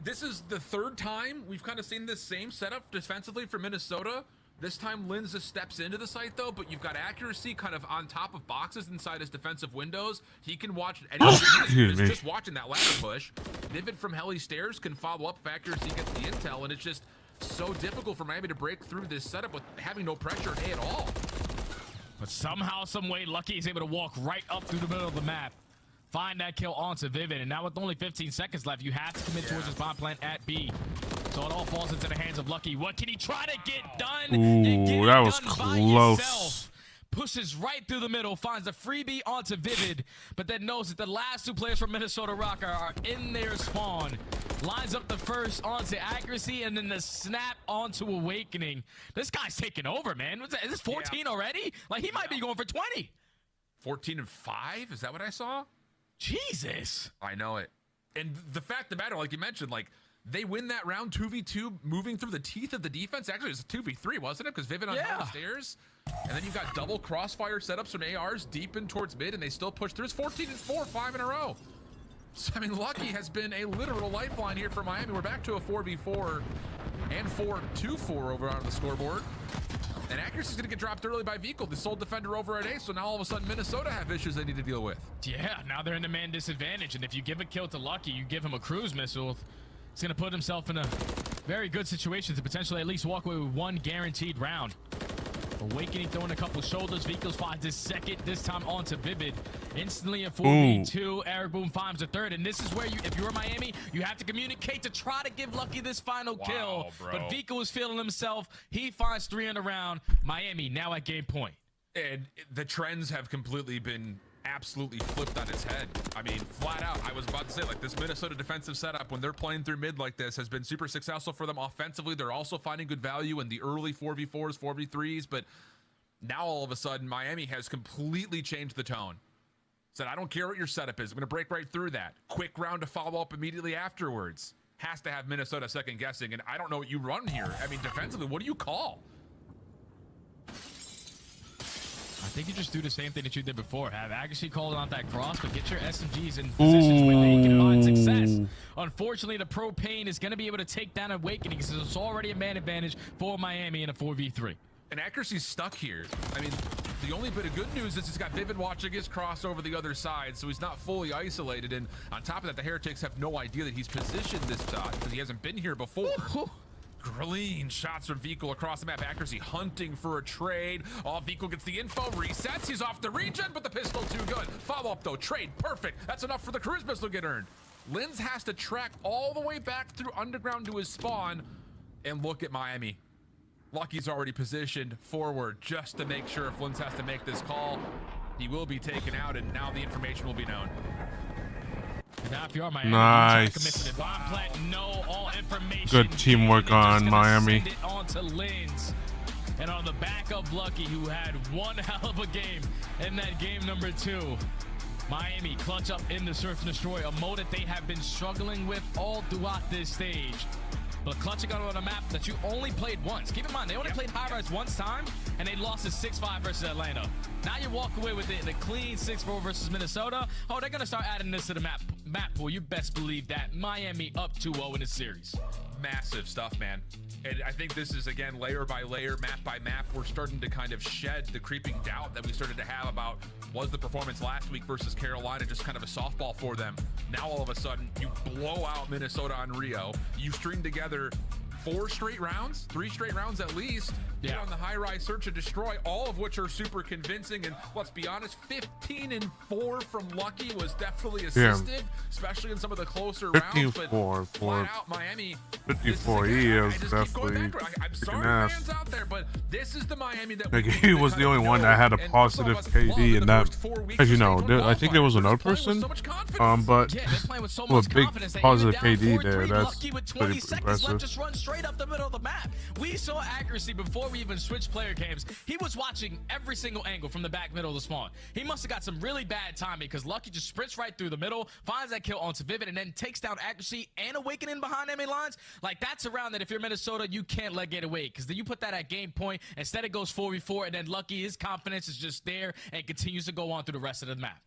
this is the third time we've kind of seen this same setup defensively for Minnesota. This time, Linz just steps into the site, though, but you've got accuracy kind of on top of boxes inside his defensive windows. He can watch anything. Just watching that ladder push. Vivid from Heli Stairs can follow up if accuracy gets the intel, and it's just so difficult for Miami to break through this setup with having no pressure at all. But somehow, some way, Lucky is able to walk right up through the middle of the map. Find that kill onto Vivid, and now with only 15 seconds left, you have to commit towards his bomb plant at B. So it all falls into the hands of Lucky. What can he try to get done? Ooh, that was close. Pushes right through the middle, finds a freebie onto Vivid, but then knows that the last two players from Minnesota Rock are in their spawn. Lines up the first onto accuracy, and then the snap onto Awakening. This guy's taking over, man. What's that? Is this 14 already? Like, he might be going for 20. 14 and 5? Is that what I saw? Jesus. I know it. And the fact of the matter, like you mentioned, like, they win that round 2v2, moving through the teeth of the defense. Actually, it was a 2v3, wasn't it? Because Vivid on the stairs. And then you've got double crossfire setups from ARs deep in towards mid, and they still push through. It's 14 and 4, 5 in a row. So, I mean, Lucky has been a literal lifeline here for Miami. We're back to a 4v4 and 4-2-4 over on the scoreboard. And accuracy's going to get dropped early by Vehicle, the sole defender over at A, so now all of a sudden Minnesota have issues they need to deal with. Yeah, now they're in the man disadvantage, and if you give a kill to Lucky, you give him a cruise missile, he's going to put himself in a very good situation to potentially at least walk away with one guaranteed round. Awakening throwing a couple shoulders. Vehicles finds his second, this time onto Vivid. Instantly in 4v2. Eric Boom finds a third. And this is where, if you're Miami, you have to communicate to try to give Lucky this final kill. Bro. But Vico is feeling himself. He finds 3 in a round. Miami now at game point. And the trends have completely been absolutely flipped on its head. I mean, flat out, I was about to say, like, this Minnesota defensive setup, when they're playing through mid like this, has been super successful for them offensively. They're also finding good value in the early 4v4s, 4v3s, but now all of a sudden, Miami has completely changed the tone. Said, I don't care what your setup is. I'm going to break right through that. Quick round to follow up immediately afterwards. Has to have Minnesota second guessing, and I don't know what you run here. I mean, defensively, what do you call? I think you just do the same thing that you did before. Have accuracy called on that cross, but get your SMGs in positions where they can find success. Unfortunately, the Propane is going to be able to take down Awakening because it's already a man advantage for Miami in a 4v3. And accuracy's stuck here. I mean, the only bit of good news is he's got Vivid watching his cross over the other side, so he's not fully isolated. And on top of that, the Heretics have no idea that he's positioned this shot because he hasn't been here before. Clean shots from Vehicle across the map. Accuracy hunting for a trade. Oh, Vehicle gets the info, resets. He's off the regen, but the pistol too good. Follow up though, trade, perfect. That's enough for the cruise missile to get earned. Linz has to track all the way back through underground to his spawn. And look at Miami. Lucky's already positioned forward just to make sure if Linz has to make this call, he will be taken out, and now the information will be known. Now if you are Miami, nice. All information. Good teamwork on Miami. Send it on to Linz. And on the back of Lucky, who had one hell of a game in that game number 2. Miami clutch up in the Surf and Destroy, a mode that they have been struggling with all throughout this stage. But clutching out on a map that you only played once. Keep in mind, they only played High Rise once time, and they lost to 6-5 versus Atlanta. Now you walk away with it in a clean 6-4 versus Minnesota. Oh, they're going to start adding this to the map pool. You best believe that. Miami up 2-0 in this series. Massive stuff, man. And I think this is, again, layer by layer, map by map. We're starting to kind of shed the creeping doubt that we started to have about, was the performance last week versus Carolina just kind of a softball for them? Now all of a sudden, you blow out Minnesota on Rio. You string together 4 straight rounds, 3 straight rounds at least, on the high-rise search and destroy, all of which are super convincing. And let's be honest, 15 and 4 from Lucky was definitely assisted, especially in some of the closer rounds. But flat out, Miami. 54, he is definitely I'm sorry, fans out there, but this is the Miami that like, he was the only one that had a positive KD in that. As you know, I think there was another person, but with a big positive KD there, that's pretty impressive. straight up the middle of the map. We saw accuracy before we even switched player cams. He was watching every single angle from the back middle of the spawn. He must have got some really bad timing because Lucky just sprints right through the middle, finds that kill onto Vivid, and then takes down accuracy and Awakening behind enemy lines. Like, that's a round that if you're Minnesota, you can't let get away, because then you put that at game point. Instead, it goes 4v4, and then Lucky, his confidence is just there and continues to go on through the rest of the map.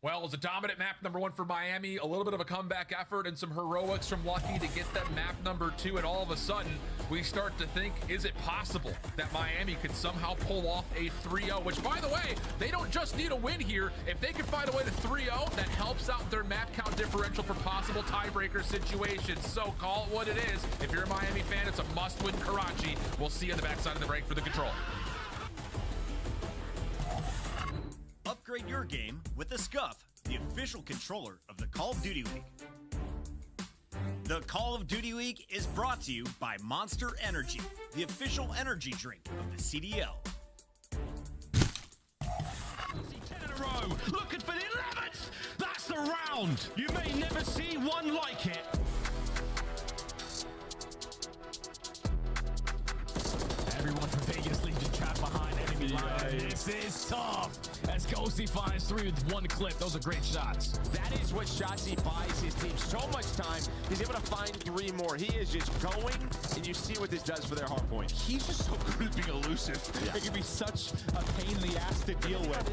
Well, it's a dominant map number 1 for Miami, a little bit of a comeback effort and some heroics from Lucky to get them map number 2, and all of a sudden, we start to think, is it possible that Miami could somehow pull off a 3-0, which, by the way, they don't just need a win here. If they can find a way to 3-0, that helps out their map count differential for possible tiebreaker situations. So call it what it is. If you're a Miami fan, it's a must-win Karachi. We'll see you on the backside of the break for the control. Upgrade your game with the Scuff, the official controller of the Call of Duty League. The Call of Duty League is brought to you by Monster Energy, the official energy drink of the CDL. 10 in a row, looking for the 11th. That's the round. You may never see one like it. Everyone from Vegas Legion trapped behind enemy line. This is tough. As Ghosty finds 3 with 1 clip. Those are great shots. That is what Shotzi buys his team so much time. He's able to find 3 more. He is just going, and you see what this does for their hard point. He's just so good at being elusive. Yeah. It can be such a pain in the ass to deal with.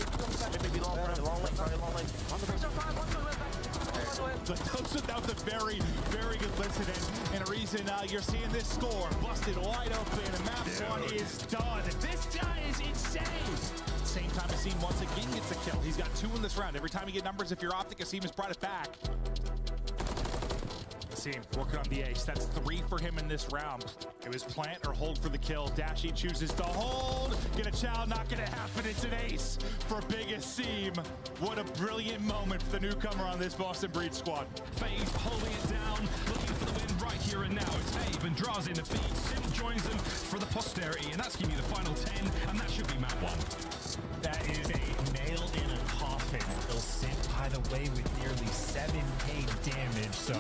That was a very, very good listening, and a reason you're seeing this score busted wide open, and map 1 is done. This guy is insane. Same time, Asim once again gets a kill. He's got 2 in this round. Every time you get numbers, if you're Optic, Asim has brought it back. Asim working on the ace. That's 3 for him in this round. It was plant or hold for the kill. Dashy chooses to hold. Get a chow, not gonna happen. It's an ace for Big Asim. What a brilliant moment for the newcomer on this Boston Breed squad. FaZe holding it down, looking for the win right here and now. It's Abe and draws in the feed. Sim joins them for the posterity, and that's giving you the final 10, and that should be map 1. That is a nail in a coffin. He'll Simp, by the way, with nearly 7k damage, so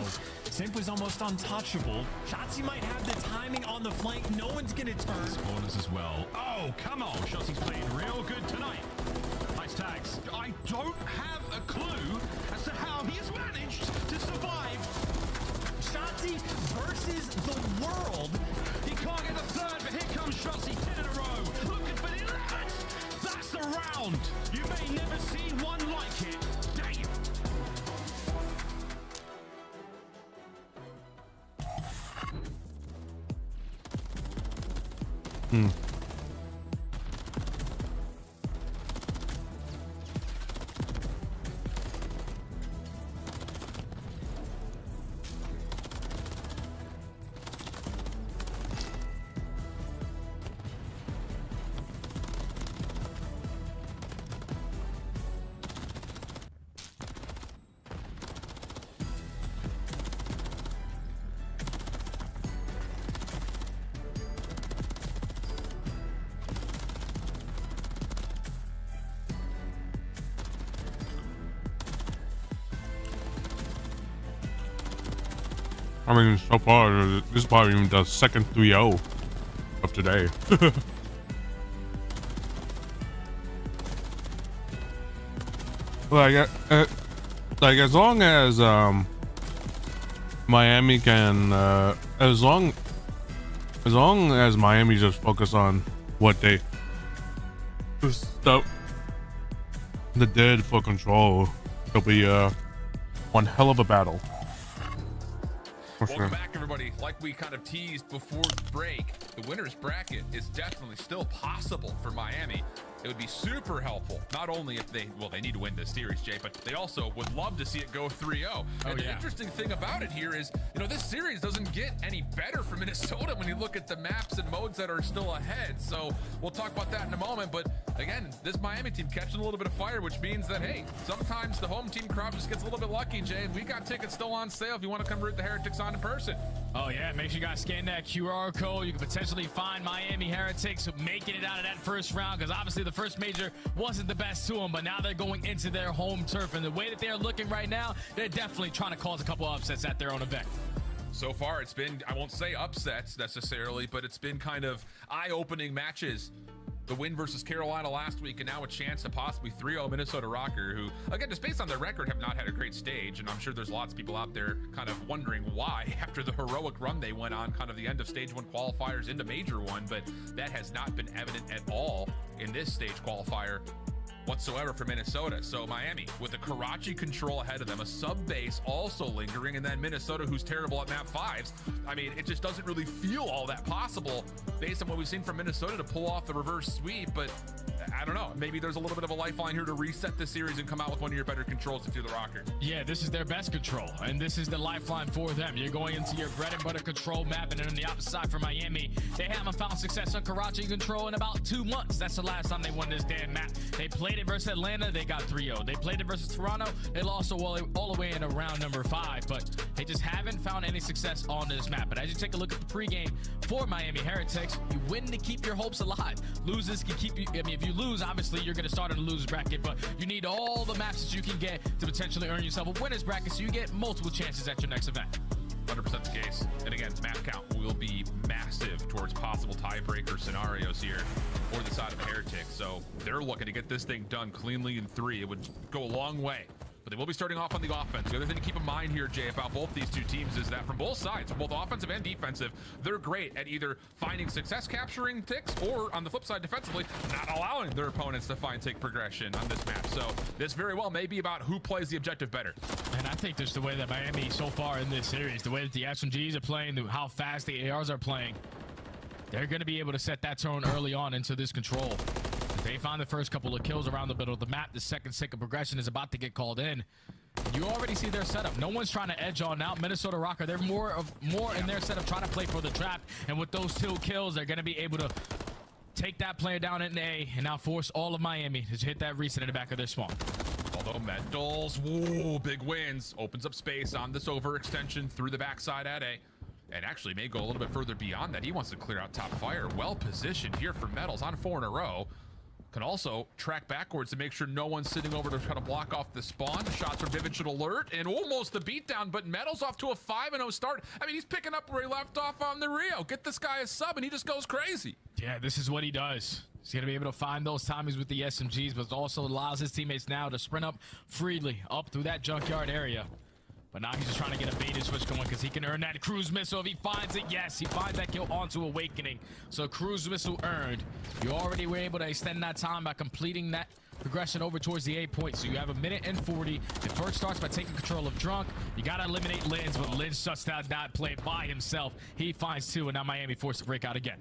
Simp was almost untouchable. Shotzi might have the timing on the flank. No one's gonna turn. Spawners as well. Oh, come on. Shotzi's playing real good tonight. Nice tags. I don't have a clue as to how he has managed to survive. Shotzi versus the world. He can't get the 3rd, but here comes Shotzi, 10 in a row. Looking for the 11th. That's the round. You may never see one like it. Damn. I mean, so far, this is probably even the second 3-0 of today. Like as long as Miami can, as long as Miami just focus on what they the did for control, it'll be one hell of a battle. Welcome back, everybody. Like we kind of teased before the break, the winner's bracket is definitely still possible for Miami. It would be super helpful, not only if they need to win this series, Jay, but they also would love to see it go 3-0. And the interesting thing about it here is, this series doesn't get any better for Minnesota when you look at the maps and modes that are still ahead. So we'll talk about that in a moment. But again, this Miami team catching a little bit of fire, which means that, hey, sometimes the home team crowd just gets a little bit lucky, Jay. We got tickets still on sale if you want to come root the Heretics on in person. Oh yeah, make sure you guys scan that QR code. You can potentially find Miami Heretics making it out of that first round, because obviously the first major wasn't the best to them, but now they're going into their home turf, and the way that they're looking right now, they're definitely trying to cause a couple upsets at their own event. so far it's been, I won't say upsets necessarily, but it's been kind of eye-opening matches. The win versus Carolina last week, and now a chance to possibly 3-0 Minnesota Rocker, who, again, just based on their record, have not had a great stage. And I'm sure there's lots of people out there kind of wondering why, after the heroic run they went on, kind of the end of Stage 1 qualifiers into Major 1, but that has not been evident at all in this stage qualifier whatsoever for Minnesota. So Miami with the Karachi control ahead of them, a sub base also lingering, and then Minnesota, who's terrible at map 5s. I mean, it just doesn't really feel all that possible based on what we've seen from Minnesota to pull off the reverse sweep, but I don't know. Maybe there's a little bit of a lifeline here to reset the series and come out with one of your better controls if you're the Rocker. Yeah, this is their best control, and this is the lifeline for them. You're going into your bread and butter control map, and then on the opposite side for Miami, they haven't found success on Karachi control in about 2 months. That's the last time they won this damn map. They played it versus Atlanta, they got 3-0. They played it versus Toronto, they lost all the way into round number 5, but they just haven't found any success on this map. But as you take a look at the pregame for Miami Heretics, you win to keep your hopes alive. Losers can keep you, I mean, if you lose, obviously you're going to start in a loser's bracket, but you need all the maps that you can get to potentially earn yourself a winner's bracket so you get multiple chances at your next event. 100% the case. And again, map count will be massive towards possible tiebreaker scenarios here for the side of Heretics. So they're looking to get this thing done cleanly in 3. It would go a long way. But they will be starting off on the offense. The other thing to keep in mind here, Jay, about both these two teams is that from both sides, both offensive and defensive, they're great at either finding success capturing ticks or, on the flip side, defensively, not allowing their opponents to find tick progression on this map. So this very well may be about who plays the objective better. And I think just the way that Miami so far in this series, the way that the SMGs are playing, how fast the ARs are playing, they're going to be able to set that tone early on into this control. If they find the first couple of kills around the middle of the map, the second tick of progression is about to get called in. You already see their setup. No one's trying to edge on out. Minnesota Rocker, they're more in their setup, trying to play for the trap. And with those 2 kills, they're going to be able to take that player down in A and now force all of Miami to hit that reset in the back of their spawn. Although Metals, whoa, big wins, opens up space on this overextension through the backside at A. And actually may go a little bit further beyond that. He wants to clear out top fire. Well positioned here for Metals on 4 in a row. Can also track backwards to make sure no one's sitting over to try to block off the spawn. Shots from Vivid should alert, and almost the beatdown, but Metals off to a 5-0 start. I mean, he's picking up where he left off on the Rio. Get this guy a sub, and he just goes crazy. Yeah, this is what he does. He's going to be able to find those timings with the SMGs, but it also allows his teammates now to sprint up freely up through that junkyard area. But now he's just trying to get a bait and switch going because he can earn that cruise missile if he finds it. Yes, he finds that kill onto Awakening. So cruise missile earned. You already were able to extend that time by completing that progression over towards the A point. So you have 1:40. The first starts by taking control of Drunk. You got to eliminate Linz, but Linz shuts down that play by himself. He finds 2, and now Miami forced to break out again.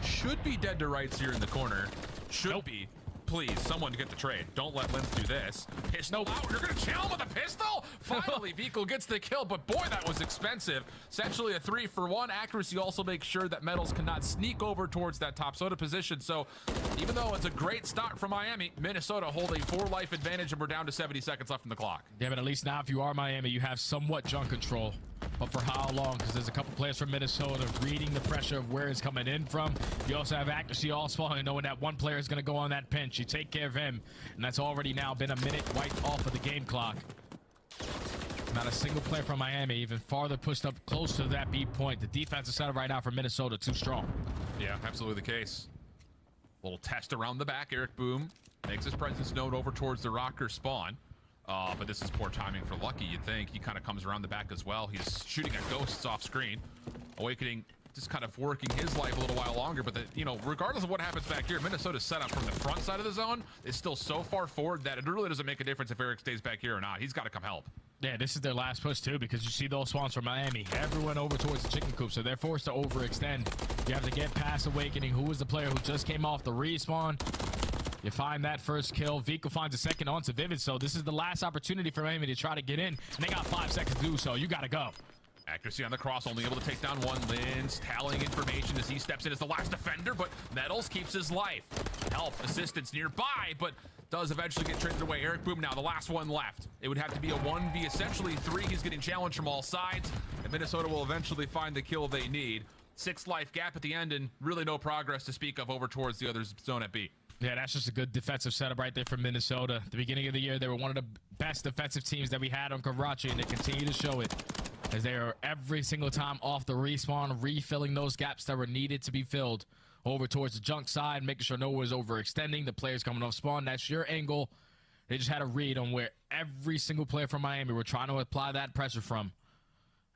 Should be dead to rights here in the corner. Should be. Please, someone get the trade. Don't let Linz do this. Pistol out. You're going to chill him with a pistol? Finally, Viko gets the kill, but boy, that was expensive. Essentially a 3-for-1. Accuracy also makes sure that Metals cannot sneak over towards that top soda position. So even though it's a great start from Miami, Minnesota hold a 4-life advantage, and we're down to 70 seconds left in the clock. Yeah, but at least now if you are Miami, you have somewhat junk control. But for how long? Because there's a couple players from Minnesota reading the pressure of where it's coming in from. You also have accuracy all spawning, knowing that one player is going to go on that pinch. You take care of him, and that's already now been a minute wiped off of the game clock. Not a single player from Miami even farther pushed up close to that B point. The defensive setup right now for Minnesota too strong. Yeah, absolutely the case. Little test around the back. Eric Boom makes his presence known over towards the Rocker spawn. But this is poor timing for Lucky, you'd think. He kind of comes around the back as well. He's shooting at ghosts off screen. Awakening just kind of working his life a little while longer. But, regardless of what happens back here, Minnesota's set up from the front side of the zone is still so far forward that it really doesn't make a difference if Eric stays back here or not. He's got to come help. Yeah, this is their last push, too, because you see those spawns from Miami. Everyone over towards the chicken coop, so they're forced to overextend. You have to get past Awakening, who was the player who just came off the respawn. You find that first kill. Viko finds a second onto Vivid, so this is the last opportunity for Miami to try to get in. And they got 5 seconds to do so. You got to go. Accuracy on the cross, only able to take down one. Linz tallying information as he steps in as the last defender, but Metals keeps his life. Help, assistance nearby, but does eventually get traded away. Eric Boom now, the last one left. It would have to be a 1v, essentially 3. He's getting challenged from all sides, and Minnesota will eventually find the kill they need. 6 life gap at the end, and really no progress to speak of over towards the other zone at B. Yeah, that's just a good defensive setup right there from Minnesota. At the beginning of the year, they were one of the best defensive teams that we had on Karachi, and they continue to show it. as they are every single time off the respawn, refilling those gaps that were needed to be filled over towards the junk side, making sure no one is overextending. The players coming off spawn, that's your angle. They just had a read on where every single player from Miami were trying to apply that pressure from.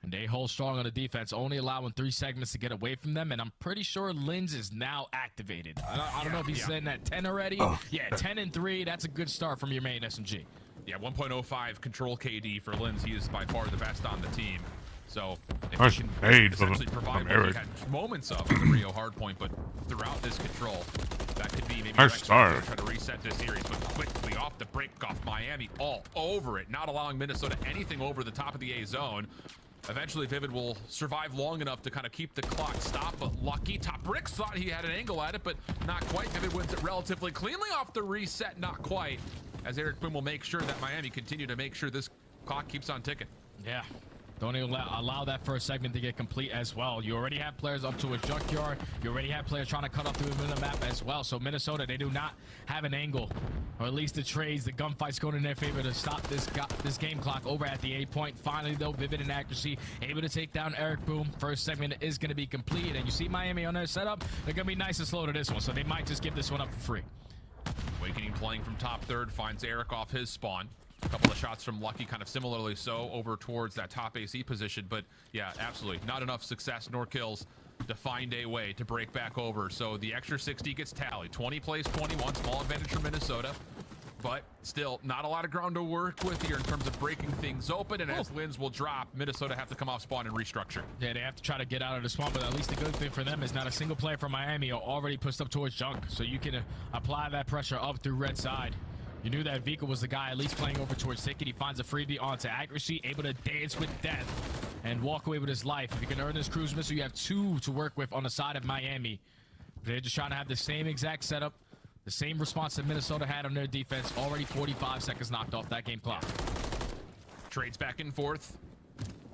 And they hold strong on the defense, only allowing 3 segments to get away from them. And I'm pretty sure Linz is now activated. I don't know if he's sitting at 10 already. Yeah, 10 and 3. That's a good start from your main SMG. Yeah, 1.05 control KD for Linz. He is by far the best on the team. So if Nice he can nade essentially from provide what Eric. he had moments of in the Rio hardpoint, but throughout this control, that could be maybe Nice start. trying to reset this series, but quickly off the break off Miami all over it, not allowing Minnesota anything over the top of the A zone. Eventually, Vivid will survive long enough to kind of keep the clock stopped, but Lucky, Top Bricks thought he had an angle at it, but not quite. Vivid wins it relatively cleanly off the reset, not quite, as Eric Boom will make sure that Miami continue to make sure this clock keeps on ticking. Yeah. Don't even allow that first segment to get complete as well. You already have players up to a junkyard. You already have players trying to cut up through the middle map as well. So Minnesota, they do not have an angle, or at least the trades, the gunfights going in their favor to stop this game clock over at the A point. Finally, though, Vivid and Accuracy able to take down Eric Boom. First segment is going to be complete, and you see Miami on their setup. They're going to be nice and slow to this one, so they might just give this one up for free. Awakening playing from top third finds Eric off his spawn. A couple of shots from Lucky, kind of similarly so, over towards that top AC position. But yeah, absolutely not enough success nor kills to find a way to break back over. So the extra 60 gets tallied. 20 plays 21, small advantage for Minnesota. But still, not a lot of ground to work with here in terms of breaking things open. And as Linz will drop, Minnesota have to come off spawn and restructure. Yeah, they have to try to get out of the spawn, but at least the good thing for them is not a single player from Miami are already pushed up towards junk. So you can apply that pressure up through red side. You knew that Vika was the guy at least playing over towards Ticket. He finds a freebie onto Accuracy, able to dance with death and walk away with his life. If you can earn this cruise missile, you have 2 to work with on the side of Miami. They're just trying to have the same exact setup, the same response that Minnesota had on their defense. Already 45 seconds knocked off that game clock. Trades back and forth.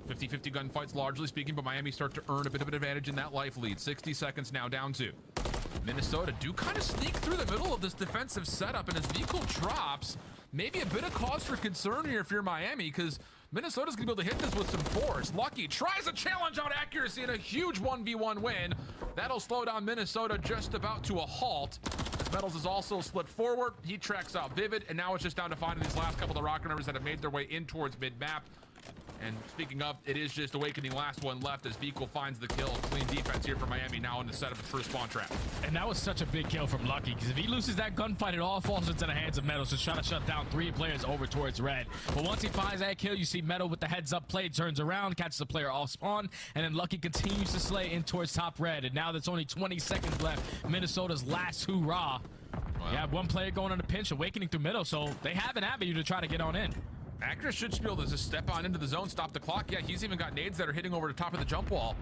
50-50 gunfights, largely speaking, but Miami start to earn a bit of an advantage in that life lead. 60 seconds now, down 2. Minnesota do kind of sneak through the middle of this defensive setup, and as vehicle drops, maybe a bit of cause for concern here if you're Miami, because Minnesota's gonna be able to hit this with some force. Lucky tries a challenge on Accuracy and a huge 1v1 win. That'll slow down Minnesota just about to a halt. As Metals is also slipped forward, he tracks out Vivid, and now it's just down to finding these last couple of rocket numbers that have made their way in towards mid-map. And speaking of, it is just Awakening last one left as Vehicle finds the kill. Clean defense here for Miami now in the setup of the first spawn trap. And that was such a big kill from Lucky, because if he loses that gunfight, it all falls into the hands of Metals, just trying to shut down 3 players over towards red. But once he finds that kill, you see Metal with the heads up play, turns around, catches the player off spawn, and then Lucky continues to slay in towards top red. And now there's only 20 seconds left. Minnesota's last hurrah. Wow. You have 1 player going on a pinch, Awakening through middle, so they have an avenue to try to get on in. Acura should be able to just step on into the zone, stop the clock. Yeah, he's even got nades that are hitting over the top of the jump wall.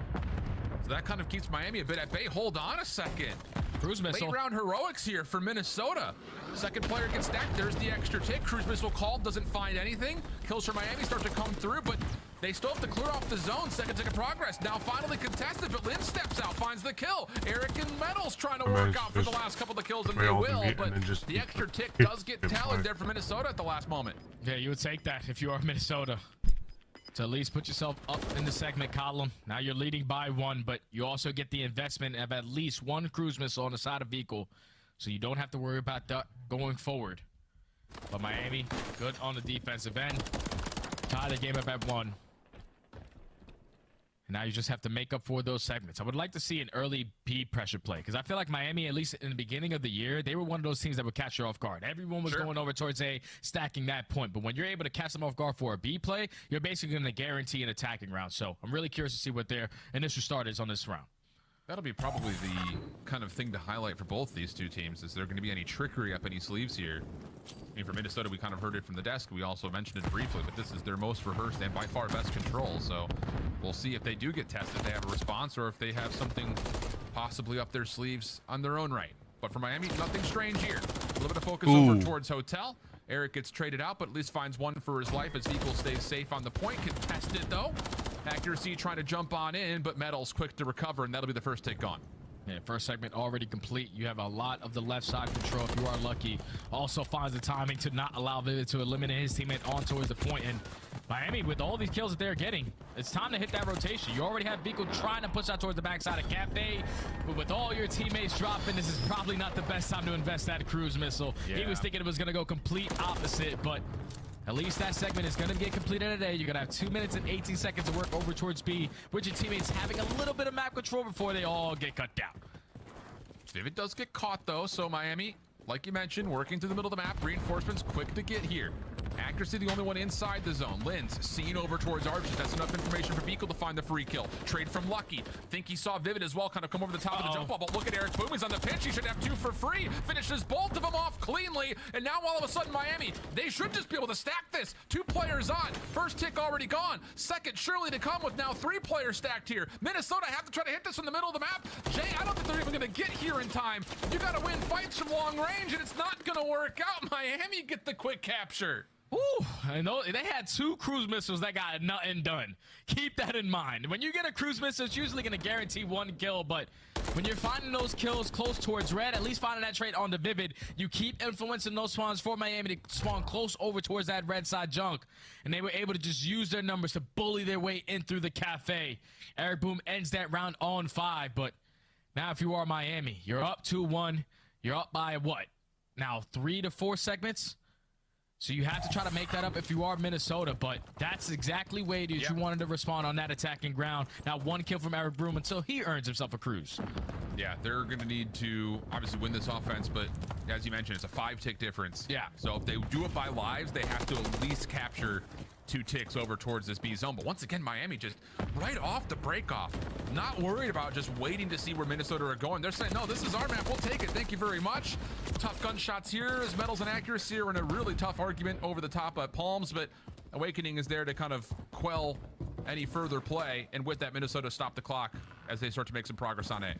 So that kind of keeps Miami a bit at bay. Hold on a second. Cruise missile. Late round heroics here for Minnesota. Second player gets stacked. There's the extra tick. Cruise missile called, doesn't find anything. Kills for Miami start to come through, but they still have to clear off the zone. Second tick of progress. Now finally contested, but Lynn steps out, finds the kill. Eric and Metals trying to work out for the last couple of kills, and they will, but the extra tick does get tallied there for Minnesota at the last moment. Yeah, you would take that if you are Minnesota. To at least put yourself up in the segment column. Now you're leading by 1, but you also get the investment of at least 1 cruise missile on the side of Vehicle, so you don't have to worry about that going forward. But Miami, good on the defensive end. Tie the game up at 1. And now you just have to make up for those segments. I would like to see an early B pressure play, because I feel like Miami, at least in the beginning of the year, they were one of those teams that would catch you off guard. Everyone was going over towards A, stacking that point. But when you're able to catch them off guard for a B play, you're basically going to guarantee an attacking round. So I'm really curious to see what their initial start is on this round. That'll be probably the kind of thing to highlight for both these two teams. Is there going to be any trickery up any sleeves here? I mean, for Minnesota, we kind of heard it from the desk. We also mentioned it briefly, but this is their most rehearsed and by far best control. So we'll see if they do get tested, if they have a response, or if they have something possibly up their sleeves on their own right. But for Miami, nothing strange here. A little bit of focus over towards Hotel. Eric gets traded out, but at least finds 1 for his life as Vehicle stays safe on the point. Contested, though. Accuracy trying to jump on in, but Metal's quick to recover, and that'll be the first take gone. Yeah, first segment already complete. You have a lot of the left side control if you are lucky. Also finds the timing to not allow Vivid to eliminate his teammate on towards the point. And Miami, with all these kills that they're getting, it's time to hit that rotation. You already have Vico trying to push out towards the backside of Cafe, but with all your teammates dropping, this is probably not the best time to invest that cruise missile. Yeah. He was thinking it was going to go complete opposite, but at least that segment is going to get completed today. You're going to have 2 minutes and 18 seconds to work over towards B, with your teammates having a little bit of map control before they all get cut down. Vivid does get caught, though, so Miami, like you mentioned, working through the middle of the map. Reinforcements quick to get here. Accuracy the only one inside the zone. Linz seen over towards Arches. That's enough information for Beagle to find the free kill. Trade from Lucky. Think he saw Vivid as well kind of come over the top of the jump ball, but look at Eric Boom. He's on the pinch. He should have 2 for free. Finishes both of them off cleanly, and now all of a sudden Miami, they should just be able to stack this. 2 players on. First tick already gone. Second surely to come with now 3 players stacked here. Minnesota have to try to hit this in the middle of the map. Jay, I don't think they're even going to get here in time. You got to win fights from long range, and it's not going to work out. Miami get the quick capture. Ooh, I know they had 2 cruise missiles that got nothing done. Keep that in mind. When you get a cruise missile, it's usually going to guarantee 1 kill, but when you're finding those kills close towards red, at least finding that trade on the Vivid, you keep influencing those spawns for Miami to spawn close over towards that red side junk, and they were able to just use their numbers to bully their way in through the cafe. Eric Boom ends that round on 5, but now if you are Miami, you're up 2-1. You're up by what? Now 3 to 4 segments? So you have to try to make that up if you are Minnesota, but that's exactly way that you wanted to respond on that attacking ground. Now 1 kill from Eric Broom until he earns himself a cruise. Yeah, they're going to need to obviously win this offense, but as you mentioned, it's a 5-tick difference. Yeah. So if they do it by lives, they have to at least capture 2 ticks over towards this B zone. But once again, Miami just right off the break off, not worried about just waiting to see where Minnesota are going. They're saying, no, this is our map. We'll take it. Thank you very much. Tough gunshots here as Metals and Accuracy are in a really tough argument over the top at Palms, but Awakening is there to kind of quell any further play, and with that, Minnesota stop the clock as they start to make some progress on A.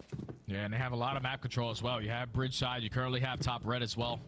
Yeah, and they have a lot of map control as well. You have bridge side. You currently have top red as well.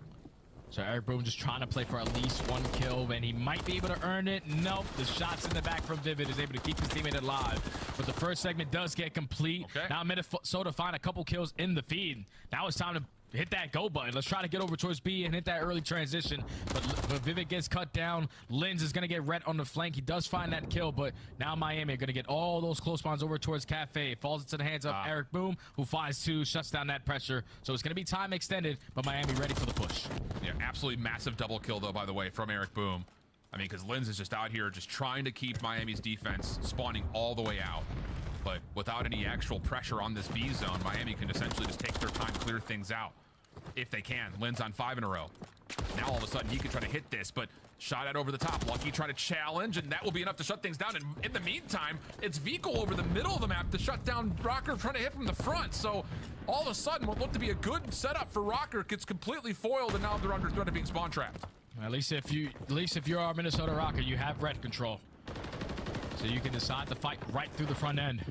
So Eric Boom just trying to play for at least 1 kill, and he might be able to earn it. Nope, the shots in the back from Vivid is able to keep his teammate alive. But the first segment does get complete. Okay. Now Minnesota find a couple kills in the feed. Now it's time to hit that go button. Let's try to get over towards B and hit that early transition. But Vivid gets cut down. Linz is going to get red on the flank. He does find that kill, but now Miami are going to get all those close spawns over towards Cafe. Falls into the hands of Eric Boom, who finds 2, shuts down that pressure. So it's going to be time extended, but Miami ready for the push. Yeah, absolutely massive double kill, though, by the way, from Eric Boom. I mean, because Linz is just out here just trying to keep Miami's defense spawning all the way out. But without any actual pressure on this B zone, Miami can essentially just take their time, clear things out. If they can. Linz on 5 in a row. Now all of a sudden he could try to hit this, but shot at over the top. Lucky trying to challenge, and that will be enough to shut things down. And in the meantime, it's Vico over the middle of the map to shut down Rocker, trying to hit from the front. So all of a sudden what looked to be a good setup for Rocker gets completely foiled, and now they're under threat of being spawn trapped. At least if you're our Minnesota Rocker, you have red control. So you can decide to fight right through the front end.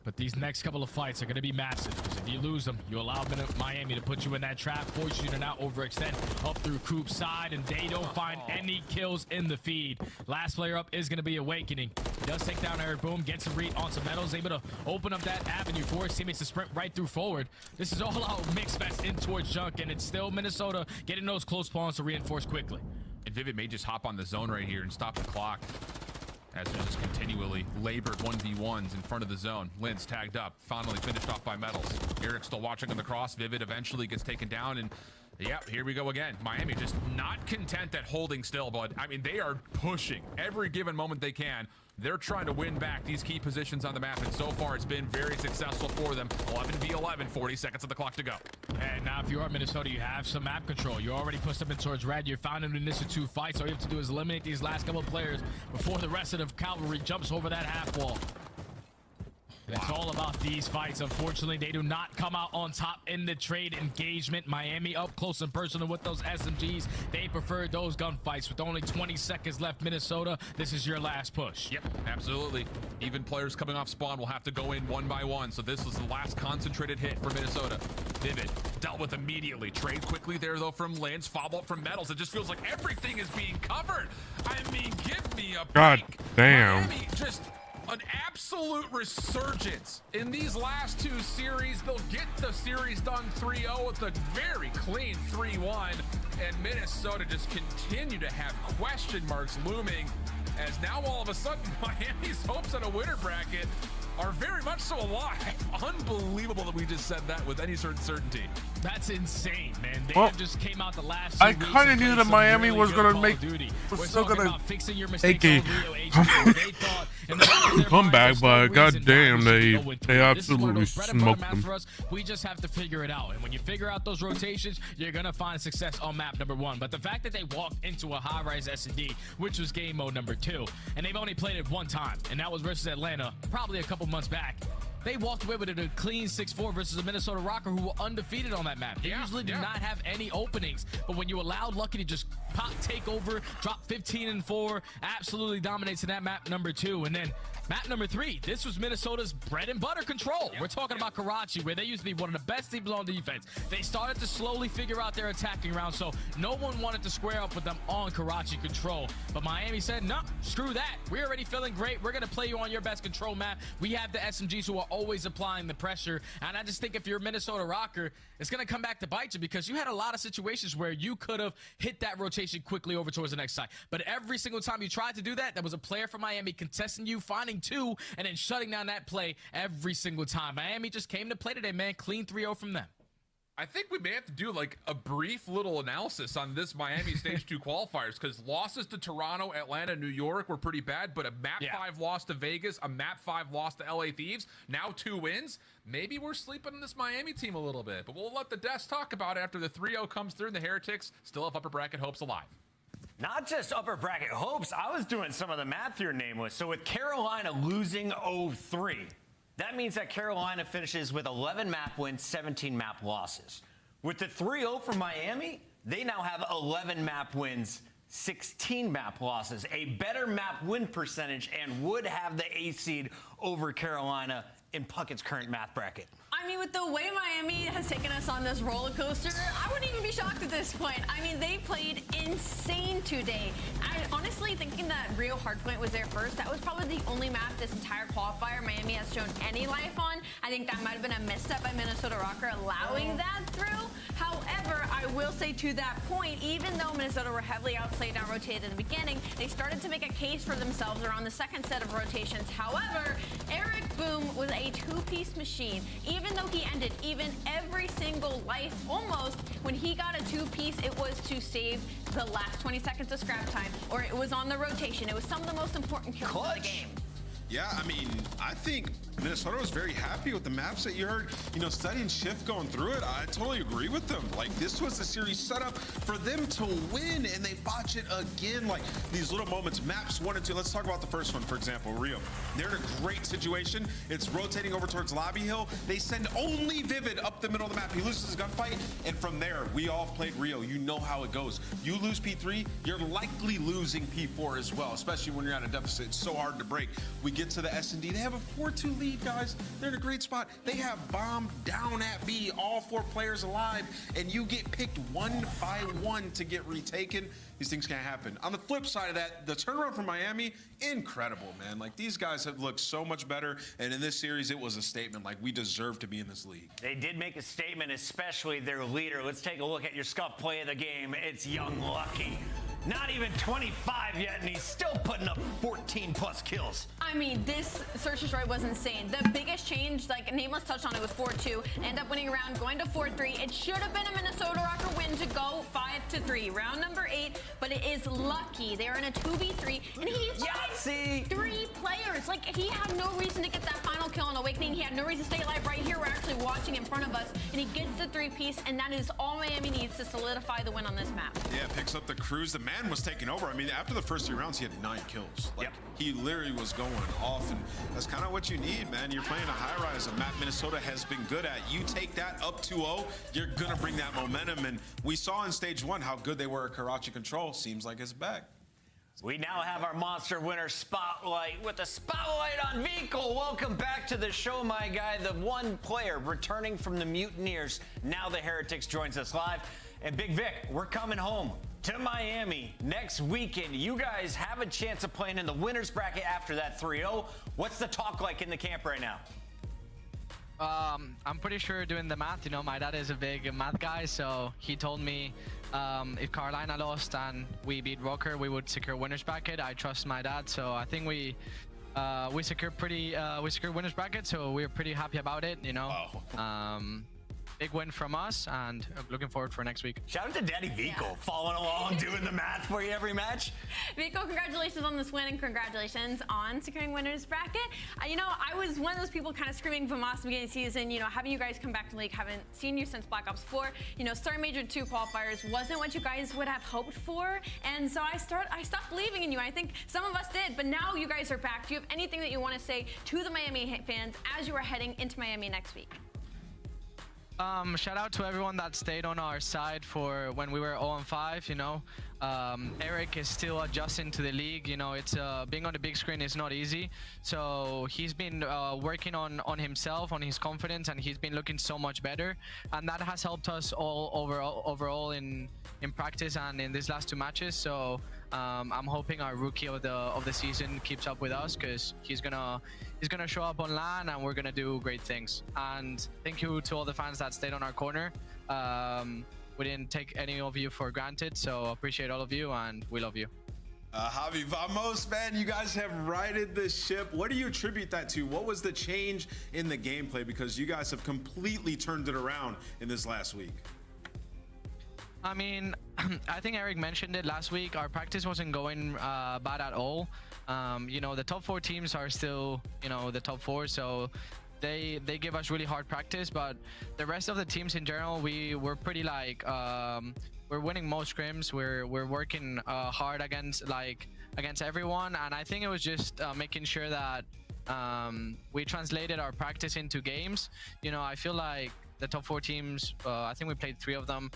But these next couple of fights are going to be massive, because if you lose them, you allow Miami to put you in that trap, force you to now overextend up through Coop's side, and they don't find any kills in the feed. Last player up is going to be Awakening. He does take down Eric Boom, gets a read on some Metals, able to open up that avenue for his teammates to sprint right through forward. This is all out mix fest in towards junk, and it's still Minnesota getting those close spawns to reinforce quickly. And Vivid may just hop on the zone right here and stop the clock, as they're just continually labored 1v1s in front of the zone. Linz tagged up, finally finished off by Metals. Eric still watching on the cross. Vivid eventually gets taken down, and yeah, here we go again. Miami just not content at holding still, but I mean, they are pushing every given moment they can. They're trying to win back these key positions on the map, and so far it's been very successful for them. 11v11, 40 seconds of the clock to go. And now if you are Minnesota, you have some map control. You already pushed them in towards red. You're found in initial 2 fights. All you have to do is eliminate these last couple of players before the rest of the cavalry jumps over that half wall. It's all about these fights. Unfortunately, they do not come out on top in the trade engagement. Miami up close and personal with those SMGs. They preferred those gunfights. With only 20 seconds left, Minnesota, this is your last push. Yep, absolutely. Even players coming off spawn will have to go in 1 by 1. So this was the last concentrated hit for Minnesota. Vivid dealt with immediately. Trade quickly there, though, from Linz. Follow up from Metals. It just feels like everything is being covered. I mean, give me a break. God damn. Miami just an absolute resurgence in these last two series. They'll get the series done 3-0 with a very clean 3-1, and Minnesota just continue to have question marks looming as now all of a sudden Miami's hopes at a winner bracket are very much so alive. Unbelievable that we just said that with any certain certainty. That's insane, man. They Well, just came out the last I two weeks kind of and knew played that some Miami really was good gonna Call make. of Duty. Was We're still talking gonna about fixing your mistakes take on a Rio HQ. They thought in the back of their comeback, minds, there's but no reason goddamn, why we they should go with three. This is one of absolutely those bread and butter smoked maps them. for us. We just have to figure it out. And when you figure out those rotations, you're gonna find success on map number 1. But the fact that they walked into a high-rise S&D, which was game mode number 2, and they've only played it one time, and that was versus Atlanta, probably a couple months back. They walked away with a clean 6-4 versus a Minnesota Rocker who were undefeated on that map. They usually do not have any openings, but when you allowed Lucky to just pop, take over, drop 15-4, absolutely dominates in that map number 2. And then map number 3, this was Minnesota's bread and butter control. We're talking about Karachi, where they used to be one of the best teams on defense. They started to slowly figure out their attacking round, so no one wanted to square up with them on Karachi control. But Miami said, no, screw that. We're already feeling great. We're going to play you on your best control map. We have the SMGs who are always applying the pressure, and I just think if you're a Minnesota Rocker, it's going to come back to bite you because you had a lot of situations where you could have hit that rotation quickly over towards the next side. But every single time you tried to do that, there was a player from Miami contesting you, finding 2, and then shutting down that play every single time. Miami just came to play today, man. Clean 3-0 from them. I think we may have to do like a brief little analysis on this Miami Stage 2 qualifiers, because losses to Toronto, Atlanta, New York were pretty bad, but a map 5 loss to Vegas, a map 5 loss to LA Thieves, now 2 wins. Maybe we're sleeping on this Miami team a little bit, but we'll let the desk talk about it after the 3-0 comes through and the Heretics still have upper bracket hopes alive. Not just upper bracket hopes, I was doing some of the math here, Nameless. So with Carolina losing 0-3, that means that Carolina finishes with 11 map wins, 17 map losses. With the 3-0 for Miami, they now have 11 map wins, 16 map losses, a better map win percentage, and would have the A seed over Carolina in Puckett's current math bracket. I mean, with the way Miami has taken us on this roller coaster, I wouldn't even be shocked at this point. I mean, they played insane today. I honestly thinking that Rio Hardpoint was there first. That was probably the only map this entire qualifier Miami has shown any life on. I think that might have been a misstep by Minnesota Rocker allowing that through. However, I will say to that point, even though Minnesota were heavily outplayed and rotated in the beginning, they started to make a case for themselves around the second set of rotations. However, Eric Boom was a 2-piece machine. Even though he ended even every single life almost, when he got a 2-piece, it was to save the last 20 seconds of scrap time, or it was on the rotation. It was some of the most important kills of the game. Yeah, I mean, I think Minnesota was very happy with the maps that you heard. You know, studying Shift going through it, I totally agree with them. Like, this was the series set up for them to win, and they botch it again. Like, these little moments, maps 1 and 2. Let's talk about the first one, for example, Rio. They're in a great situation. It's rotating over towards Lobby Hill. They send only Vivid up the middle of the map. He loses his gunfight, and from there, we all played Rio. You know how it goes. You lose P3, you're likely losing P4 as well, especially when you're at a deficit. It's so hard to break. We get to the S&D. They have a 4-2 lead, guys. They're in a great spot. They have bombed down at B, all 4 players alive, and you get picked 1 by 1 to get retaken. These things can't happen. On the flip side of that, the turnaround from Miami, incredible, man. Like, these guys have looked so much better, and in this series, it was a statement. Like, we deserve to be in this league. They did make a statement, especially their leader. Let's take a look at your scuff play of the game. It's Young Lucky. Not even 25 yet, and he's still putting up 14+ kills. I mean, this Search Destroy was insane. The biggest change, like Nameless touched on it, was 4-2. End up winning a round, going to 4-3. It should have been a Minnesota Rocker win to go 5-3. Round number 8, but it is Lucky. They're in a 2v3, and he's 3 players. Like, he had no reason to get that final kill on Awakening. He had no reason to stay alive. Right here, we're actually watching in front of us, and he gets the 3-piece, and that is all Miami needs to solidify the win on this map. Yeah, picks up the cruise. The man was taking over. I mean, after the first 3 rounds, he had 9 kills. Like, he literally was going off, and that's kind of what you need, man. You're playing a high-rise, a map Minnesota has been good at. You take that up 2-0, you're going to bring that momentum, and we saw in stage 1 how good they were at Karachi control. Seems like it's back. We now have our monster winner spotlight with a spotlight on Vehicle. Welcome back to the show, my guy. The one player returning from the Mutineers. Now the Heretics joins us live. And Big Vic, we're coming home. to Miami next weekend. You guys have a chance of playing in the winner's bracket after that 3-0. What's the talk like in the camp right now? I'm pretty sure doing the math, you know, my dad is a big math guy, so he told me if Carolina lost and we beat Roker, we would secure winner's bracket. I trust my dad, so I think we secured winner's bracket, so we're pretty happy about it, you know. Wow. Big win from us, and looking forward for next week. Shout out to Daddy Vico, following along, doing the math for you every match. Vico, congratulations on this win, and congratulations on securing winner's bracket. You know, I was one of those people kind of screaming Vamos at the beginning of the season, you know, having you guys come back to the league, haven't seen you since Black Ops 4. You know, starting Major 2 qualifiers wasn't what you guys would have hoped for, and so I stopped believing in you. I think some of us did, but now you guys are back. Do you have anything that you want to say to the Miami fans as you are heading into Miami next week? Shout out to everyone that stayed on our side for when we were 0-5, you know. Eric is still adjusting to the league, you know. It's being on the big screen is not easy, so he's been working on himself, on his confidence, and he's been looking so much better, and that has helped us all overall in practice and in these last 2 matches. So I'm hoping our rookie of the season keeps up with us, because he's gonna show up on LAN and we're gonna do great things. And thank you to all the fans that stayed on our corner. We didn't take any of you for granted, so appreciate all of you, and we love you. Javi, vamos, man. You guys have righted the ship. What do you attribute that to? What was the change in the gameplay? Because you guys have completely turned it around in this last week. I mean, I think Eric mentioned it last week. Our practice wasn't going bad at all. You know, the top 4 teams are still, you know, the top 4, so they give us really hard practice, but the rest of the teams in general, we're pretty like we're winning most scrims. We're working hard against everyone, and I think it was just making sure that we translated our practice into games. You know, I feel like the top 4 teams, I think we played 3 of them,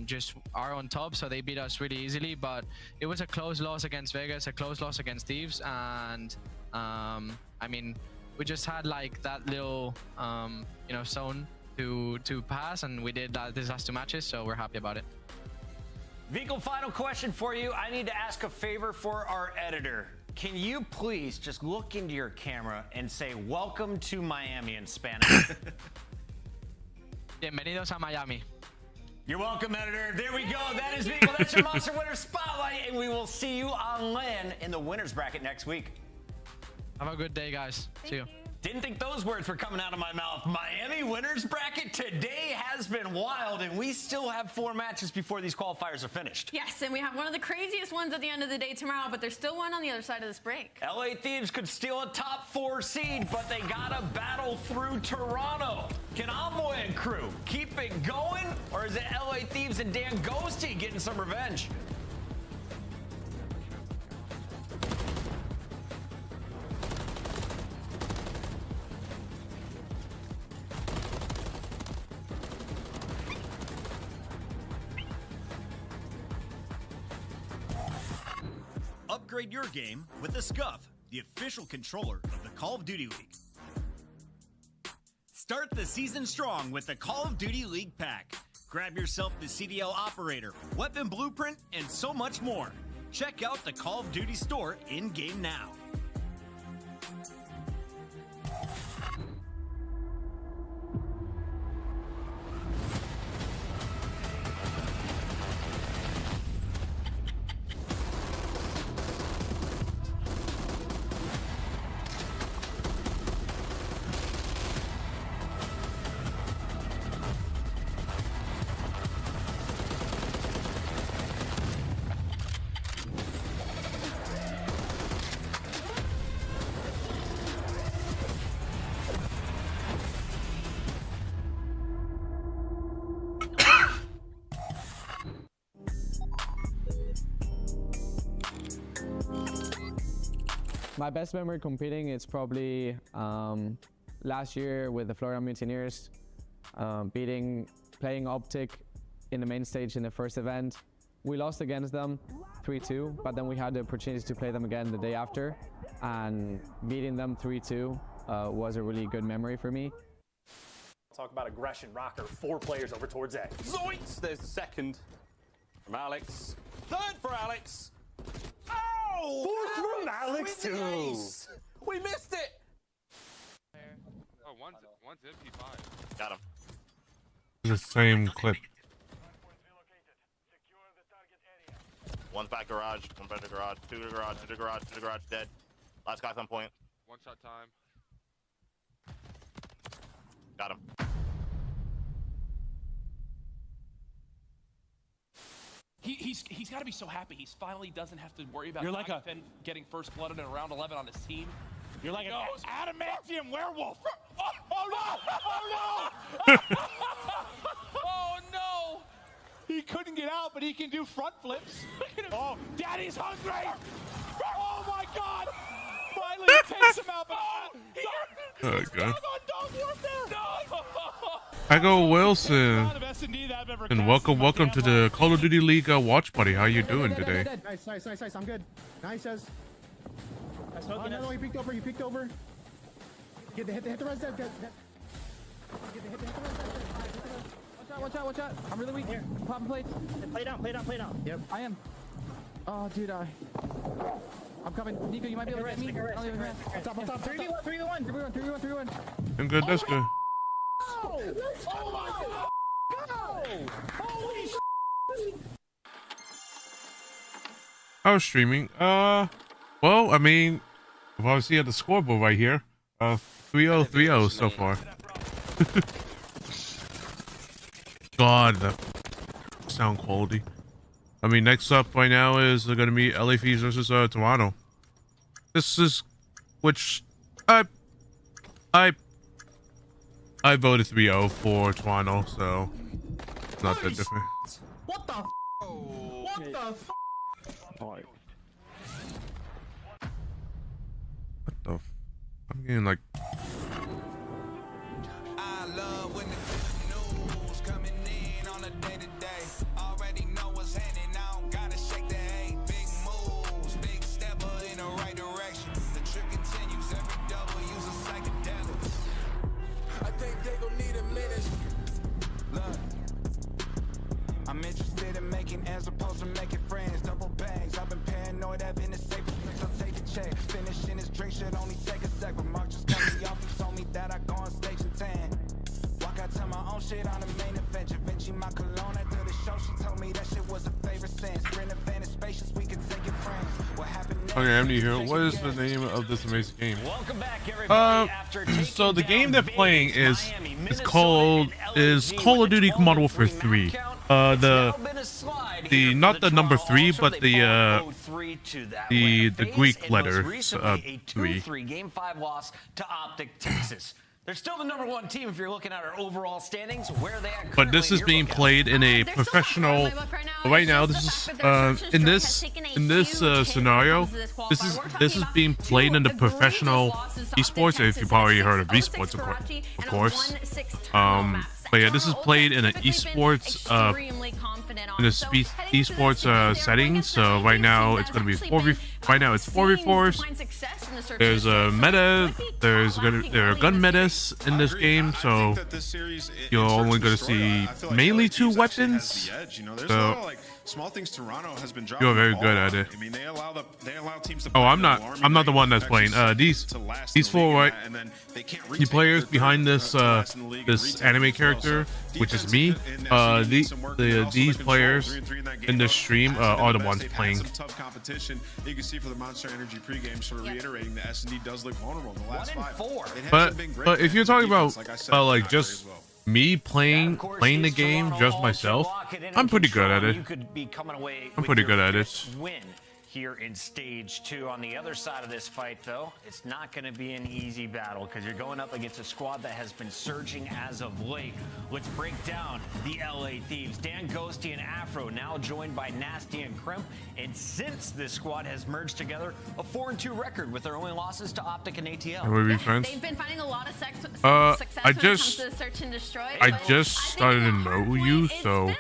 just are on top, so they beat us really easily. But it was a close loss against Vegas, a close loss against Thieves, and I mean, we just had like that little you know, zone to pass, and we did that these last 2 matches, so we're happy about it. Vico, final question for you. I need to ask a favor for our editor. Can you please just look into your camera and say welcome to Miami in Spanish? Bienvenidos a Miami. You're welcome, editor. There we go. That is Vico. That's your Monster Winner Spotlight, and we will see you on LAN in the winner's bracket next week. Have a good day, guys. See you. Didn't think those words were coming out of my mouth. Miami winner's bracket today has been wild, and we still have 4 matches before these qualifiers are finished. Yes, and we have one of the craziest ones at the end of the day tomorrow, but there's still one on the other side of this break. LA Thieves could steal a top 4 seed, but they gotta battle through Toronto. Can Envoy and crew keep it going, or is it LA Thieves and Dan Ghosty getting some revenge? Upgrade your game with the SCUF, the official controller of the Call of Duty League. Start the season strong with the Call of Duty League pack. Grab yourself the CDL operator, weapon blueprint, and so much more. Check out the Call of Duty store in-game now. My best memory competing is probably last year with the Florida Mutineers, playing Optic in the main stage in the first event. We lost against them 3-2, but then we had the opportunity to play them again the day after, and beating them 3-2 was a really good memory for me. Talk about aggression. Rocker, 4 players over towards A. Zoinks! There's the second from Alex. Third for Alex. Oh! Fourth from Alex too. We missed it. Oh, one's MP5. Got him. The same clip. One's back garage, one back to garage, two to garage, two to garage, two to garage, dead. Last guy's on point. One shot time. Got him. He's got to be so happy. He's finally doesn't have to worry about You're like getting first blooded in round 11 on his team. You're like an adamantium werewolf. Oh no! Oh no! Oh no! He couldn't get out, but he can do front flips. Oh, Daddy's hungry! Oh my God! Finally, he takes him out, but Oh god. dog warfare! I go Wilson, and welcome to the Call of Duty League watch party. How you doing today? Nice. I'm good. Nice as. Oh, no, he peeked over. Hit the res dead. Hit the res dead. Watch out. I'm really weak. Popping plates. Play down. Yep. I am. Oh, dude, I'm coming. Nico, you might be able to get me. Top. 3v1. I'm good. That's good. Oh my God! Go! Holy shit! I was streaming. Well, I mean, I've obviously had the scoreboard right here. 3-0 so far. God, the sound quality. I mean, next up right now is going to be LA Thieves versus Toronto. This is, which I voted 3-0 for Toronto, so it's not that different. What the f? What the f? What the f? I'm getting like. I love when the news coming in on a day-to-day. Already know what's happening. I don't gotta shake the hay. Big moves, big stepper in the right direction. The trick continues. Every double use a psychedelic. I think they gon' need a minute. Look, I'm interested in making as opposed to making friends. Double bags. I've been paranoid having a safe place. I'll take a check. Finishing this drink should only take a sec. But Mark just cut me off. He told me that I go on stage and tan. Walk out to my own shit on the main event. Da Vinci my cologne after the show. She told me that shit was a favorite sense. Sprint a fan of spacious. We can take it friends. What happened next? Okay, I'm new here. What is the name of this amazing game? Welcome back, everybody. So the game they're playing is Call of Duty Modern Warfare 3. The not the number 3, but the Greek letters 3. Game 5 loss to Optic Texas. They're still the #1 team if you're looking at our overall standings. Where they at? But this is being played in a professional. Right now, this is in this scenario. This is being played in the professional esports. If you've already heard of esports, of course. But yeah, this is played in an esports esports setting. So right now it's going to be 4v4s. There's a meta. There are gun metas in this game, so you're only going to see mainly 2 weapons. So small things Toronto has been you're very good at it. I mean, they allow teams to. Oh, I'm not the one that's playing. These 4 the players behind this this anime character, which is me. These players in this stream are the ones playing. Tough competition. You can see for the Monster Energy pregame, sort of reiterating the S&D does look vulnerable in the last 5. But if you're talking about like just me playing the game just myself, I'm pretty good at it. I'm pretty good at it. Win here in stage 2. On the other side of this fight, though, it's not going to be an easy battle because you're going up against a squad that has been surging as of late. Let's break down the LA Thieves. Dan Ghosty and Afro now joined by Nasty and Crimp. And since this squad has merged together, a 4-2 record with their only losses to Optic and ATL. Can we be friends? They've been finding a lot of success I when it comes just to search and destroy. I just started to know you, so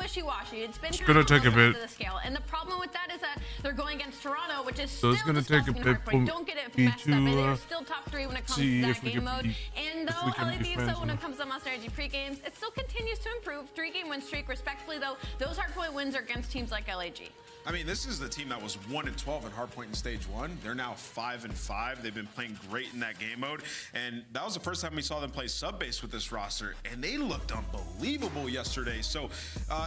wishy-washy. It's been kind gonna of take a both sides bit. of the scale. And the problem with that is that they're going against Toronto, which is So still it's gonna take a disgusting bit and for heartbreaking. Don't get it me messed up. to, They're still top 3 when it comes see to if that we game can mode. be- And if though we can LA be Thieves, friends though, when it enough. comes to Monster Energy pre-games, it still continues to improve. 3-game win streak, respectfully, though. Those hardpoint wins are against teams like LAG. I mean, this is the team that was 1-12 in hardpoint in stage 1. They're now 5-5. They've been playing great in that game mode, and that was the first time we saw them play sub-base with this roster, and they looked unbelievable yesterday. So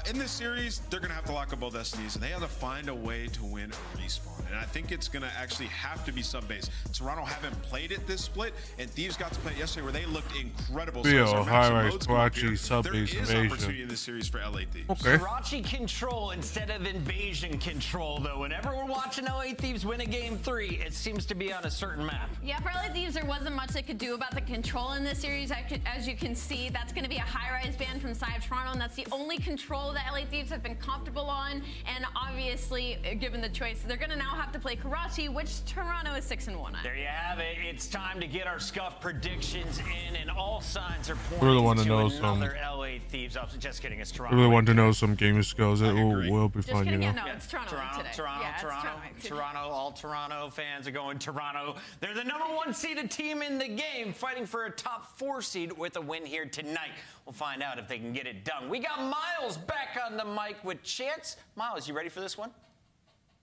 in this series, they're gonna have to lock up both SNEs, and they have to find a way to win a respawn. And I think it's gonna actually have to be sub-base. Toronto haven't played it this split, and Thieves got to play it yesterday where they looked incredible. So as Real our matchup high-rise modes come up Karachi here, sub-base there is invasion. opportunity in this series for LA Thieves. Okay. Karachi control instead of invasion control, though. Whenever we're watching LA Thieves win a game 3, it seems to be on a certain map. Yeah, for LA Thieves, there wasn't much they could do about the control in this series. As you can see, that's going to be a high-rise ban from side of Toronto, and that's the only control that LA Thieves have been comfortable on. And obviously, given the choice, they're going to now have to play Karachi, which Toronto is 6-1 at. There you have it. It's time to get our scuff predictions in, and all signs are Really pointing want to to know some. another LA Thieves. Oh, just kidding, it's Toronto. Really want to know some gaming skills. It will be fun, you know. No, it's Toronto today. Toronto. All Toronto fans are going Toronto. They're the #1 seeded team in the game, fighting for a top 4 seed with a win here tonight. We'll find out if they can get it done. We got Miles back on the mic with Chance. Miles, you ready for this one?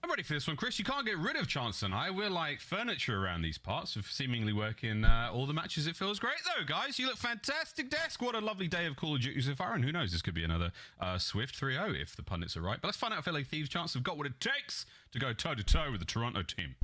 I'm ready for this one, Chris. You can't get rid of Chance and I. We're like furniture around these parts of seemingly working all the matches. It feels great, though, guys. You look fantastic, Desk. What a lovely day of Call of Duty so far. And who knows, this could be another Swift 3-0 if the pundits are right. But let's find out if LA Thieves Chance have got what it takes to go toe-to-toe with the Toronto team.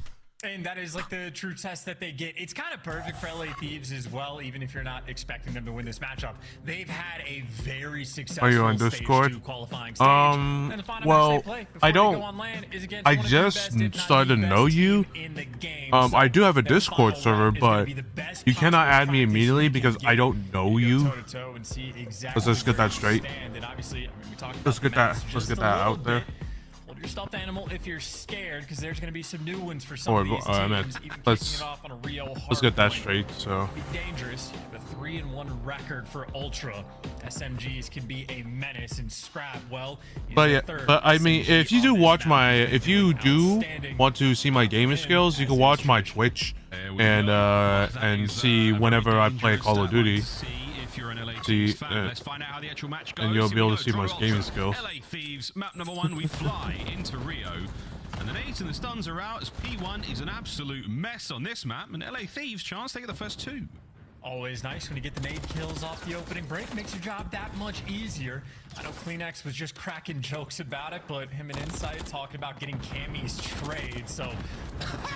And that is like the true test that they get. It's kind of perfect for LA Thieves as well, even if you're not expecting them to win this matchup. They've had a very successful Are you on Discord? qualifying stage. And the final well, match they play before I they don't. go on land is against I one of the just best, if not started to the know best you. team in the game. I do have a their Discord final server, round is gonna but be the best you cannot possible add me practice immediately you can because I don't know you. toe-to-toe and see exactly Let's just get where that you straight. stand. And obviously, I mean, we talked about Let's the get that. maps Let's just get a that little out there. bit. Hold your stuffed animal if you're scared, because there's going to be some new ones for some Or of these teams. Even let's kicking it off on a real let's get that hard straight. point. So Be dangerous. The 3-1 record for Ultra. SMGs can be a menace and Scrap. Well, but yeah, but I mean, if you do watch my, if you do want to see my gaming skills, you can watch my Twitch and see whenever I play Call of Duty. See, Let's find out how the actual match goes. and you'll be able to see my Toronto, gaming skills. LA Thieves, map #1, we fly into Rio. And the nades and the stuns are out as P1 is an absolute mess on this map. And LA Thieves, Chance, they get the first 2. Always nice when you get the nade kills off the opening break. Makes your job that much easier. I know Kleenex was just cracking jokes about it, but him and Insight talking about getting Cammy's trade. So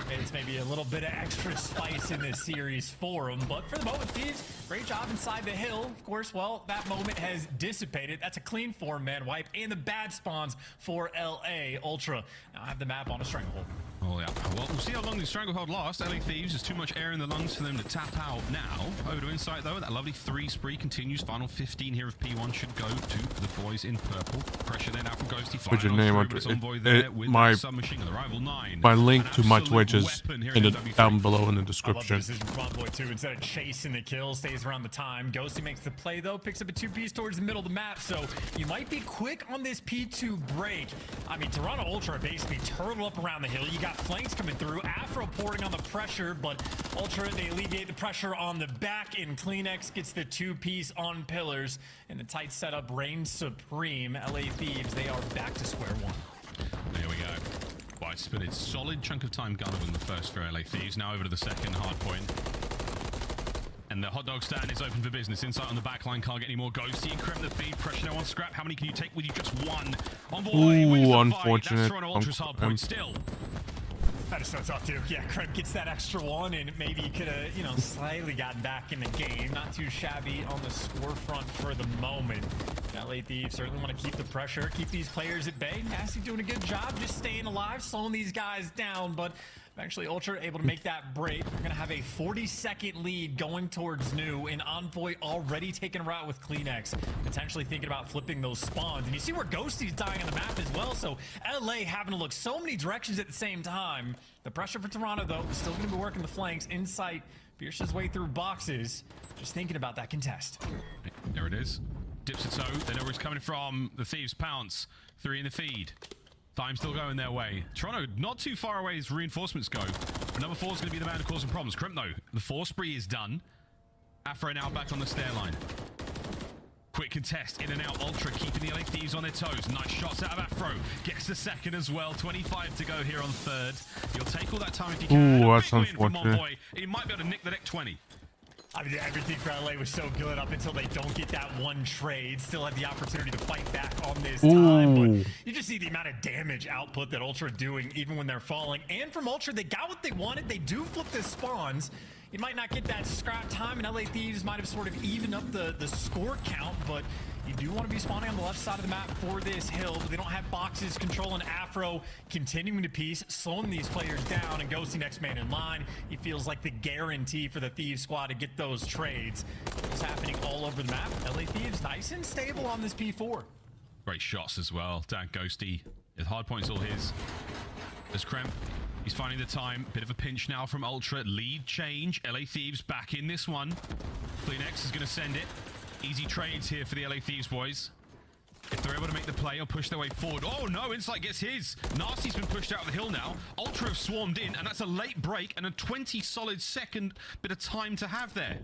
teammates maybe a little bit of extra spice in this series for him. But for the moment, Thieves, great job inside the hill. Of course, well, that moment has dissipated. That's a clean 4-man wipe and the bad spawns for LA Ultra. Now I have the map on a stranglehold. Oh, yeah. Well, we'll see how long the stranglehold lasts. LA Thieves, there's too much air in the lungs for them to tap out now. Over to Insight, though. That lovely 3 spree continues. Final 15 here of P1 should go to the boys in purple. Pressure then out from Ghosty. Put your name on my submachine and the rival 9. my link to my Twitch is in the down below in the I love the description. decision from Envoy too. Instead of chasing the kill, stays around the time. Ghosty makes the play though, picks up a 2-piece towards the middle of the map. So you might be quick on this P2 break. I mean, Toronto Ultra basically turtle up around the hill. You got flanks coming through. Afro porting on the pressure, but Ultra, they alleviate the pressure on the back, and Kleenex gets the 2-piece on pillars. And the tight setup reigns supreme. LA Thieves, they are back to square one. There we go. White spinning solid chunk of time gunner in the first for LA Thieves. Now over to the second hard point. And the hot dog stand is open for business. Insight on the back line, can't get any more Ghosty. Encrypt the feed, pressure now on Scrap. How many can you take with you? Just one. Envoy wins the unfortunate. fight. That's Toronto Ultra's hard point still. That is so tough too. Yeah, Kremp gets that extra one, and maybe he could have, slightly gotten back in the game. Not too shabby on the score front for the moment. LA Thieves certainly want to keep the pressure, keep these players at bay. Nasty doing a good job just staying alive, slowing these guys down, but eventually Ultra able to make that break. We're going to have a 40-second lead going towards New, and Envoy already taking a route with Kleenex, potentially thinking about flipping those spawns. And you see where Ghosty's dying on the map as well, so LA having to look so many directions at the same time. The pressure for Toronto, though, is still going to be working the flanks. Insight pierces his way through boxes, just thinking about that contest. There it is. Dips a toe. They know where he's coming from. The Thieves pounce. 3 in the feed. Time still going their way. Toronto not too far away as reinforcements go. But number 4 is going to be the man who causing problems. Crimp though. The 4 spree is done. Afro now back on the stair line. Quick contest in and out. Ultra keeping the LA Thieves on their toes. Nice shots out of Afro. Gets the second as well. 25 to go here on third. You'll take all that time if you can. Ooh, that's Big win from unfortunate. Envoy. He might be able to nick the deck 20. I mean, everything for LA was so good up until they don't get that one trade. Still had the opportunity to fight back on this time, but you just see the amount of damage output that Ultra are doing even when they're falling. And from Ultra, they got what they wanted. They do flip the spawns. You might not get that scrap time, and LA Thieves might have sort of evened up the score count, but you do want to be spawning on the left side of the map for this hill. They don't have boxes controlling Afro, continuing to piece, slowing these players down, and Ghosty next man in line. He feels like the guarantee for the Thieves squad to get those trades. It's happening all over the map. LA Thieves nice and stable on this P4. Great shots as well. Dan Ghosty. The hard point's all his. There's Kremp. He's finding the time. Bit of a pinch now from Ultra. Lead change. LA Thieves back in this one. Kleenex is going to send it. Easy trades here for the LA Thieves boys. If they're able to make the play or push their way forward. Oh no, Insight gets his. Nasty's been pushed out of the hill now. Ultra have swarmed in, and that's a late break and a 20 solid second bit of time to have there.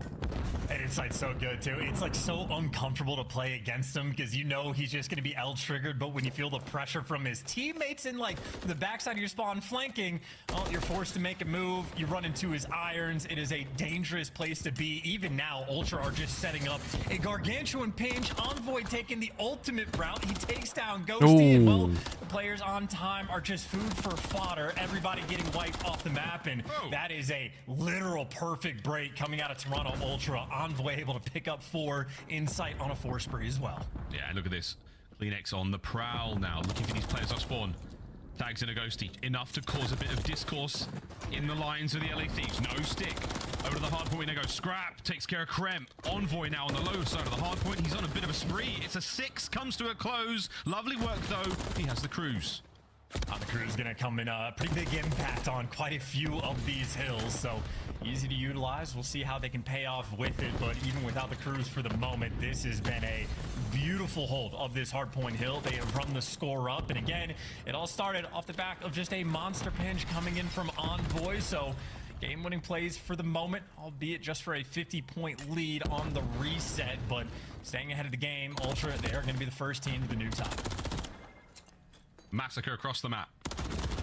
And Insight's so good too. It's like so uncomfortable to play against him because you know he's just going to be L-triggered, but when you feel the pressure from his teammates in like the backside of your spawn flanking, oh, you're forced to make a move. You run into his irons. It is a dangerous place to be. Even now, Ultra are just setting up a gargantuan pinch. Envoy taking the ultimate route. He takes down Ghosty, and well, the players on time are just food for fodder. Everybody getting wiped off the map, and that is a literal perfect break coming out of Toronto Ultra. Envoy able to pick up 4. Insight on a 4 spree as well. Yeah, look at this. Kleenex on the prowl now, looking for these players off spawn. Tags in a Ghosty. Enough to cause a bit of discourse in the lines of the LA Thieves. No stick. Over to the hard point. They go. Scrap takes care of Kremp. Envoy now on the low side of the hard point. He's on a bit of a spree. It's a 6. Comes to a close. Lovely work, though. He has the cruise. The crew's gonna come in a pretty big impact on quite a few of these hills, so easy to utilize. We'll see how they can pay off with it, but even without the crews for the moment, this has been a beautiful hold of this hardpoint hill. They have run the score up, and again, it all started off the back of just a monster pinch coming in from Envoy, so game-winning plays for the moment, albeit just for a 50-point lead on the reset, but staying ahead of the game, Ultra, they are going to be the first team to the new top. Massacre across the map.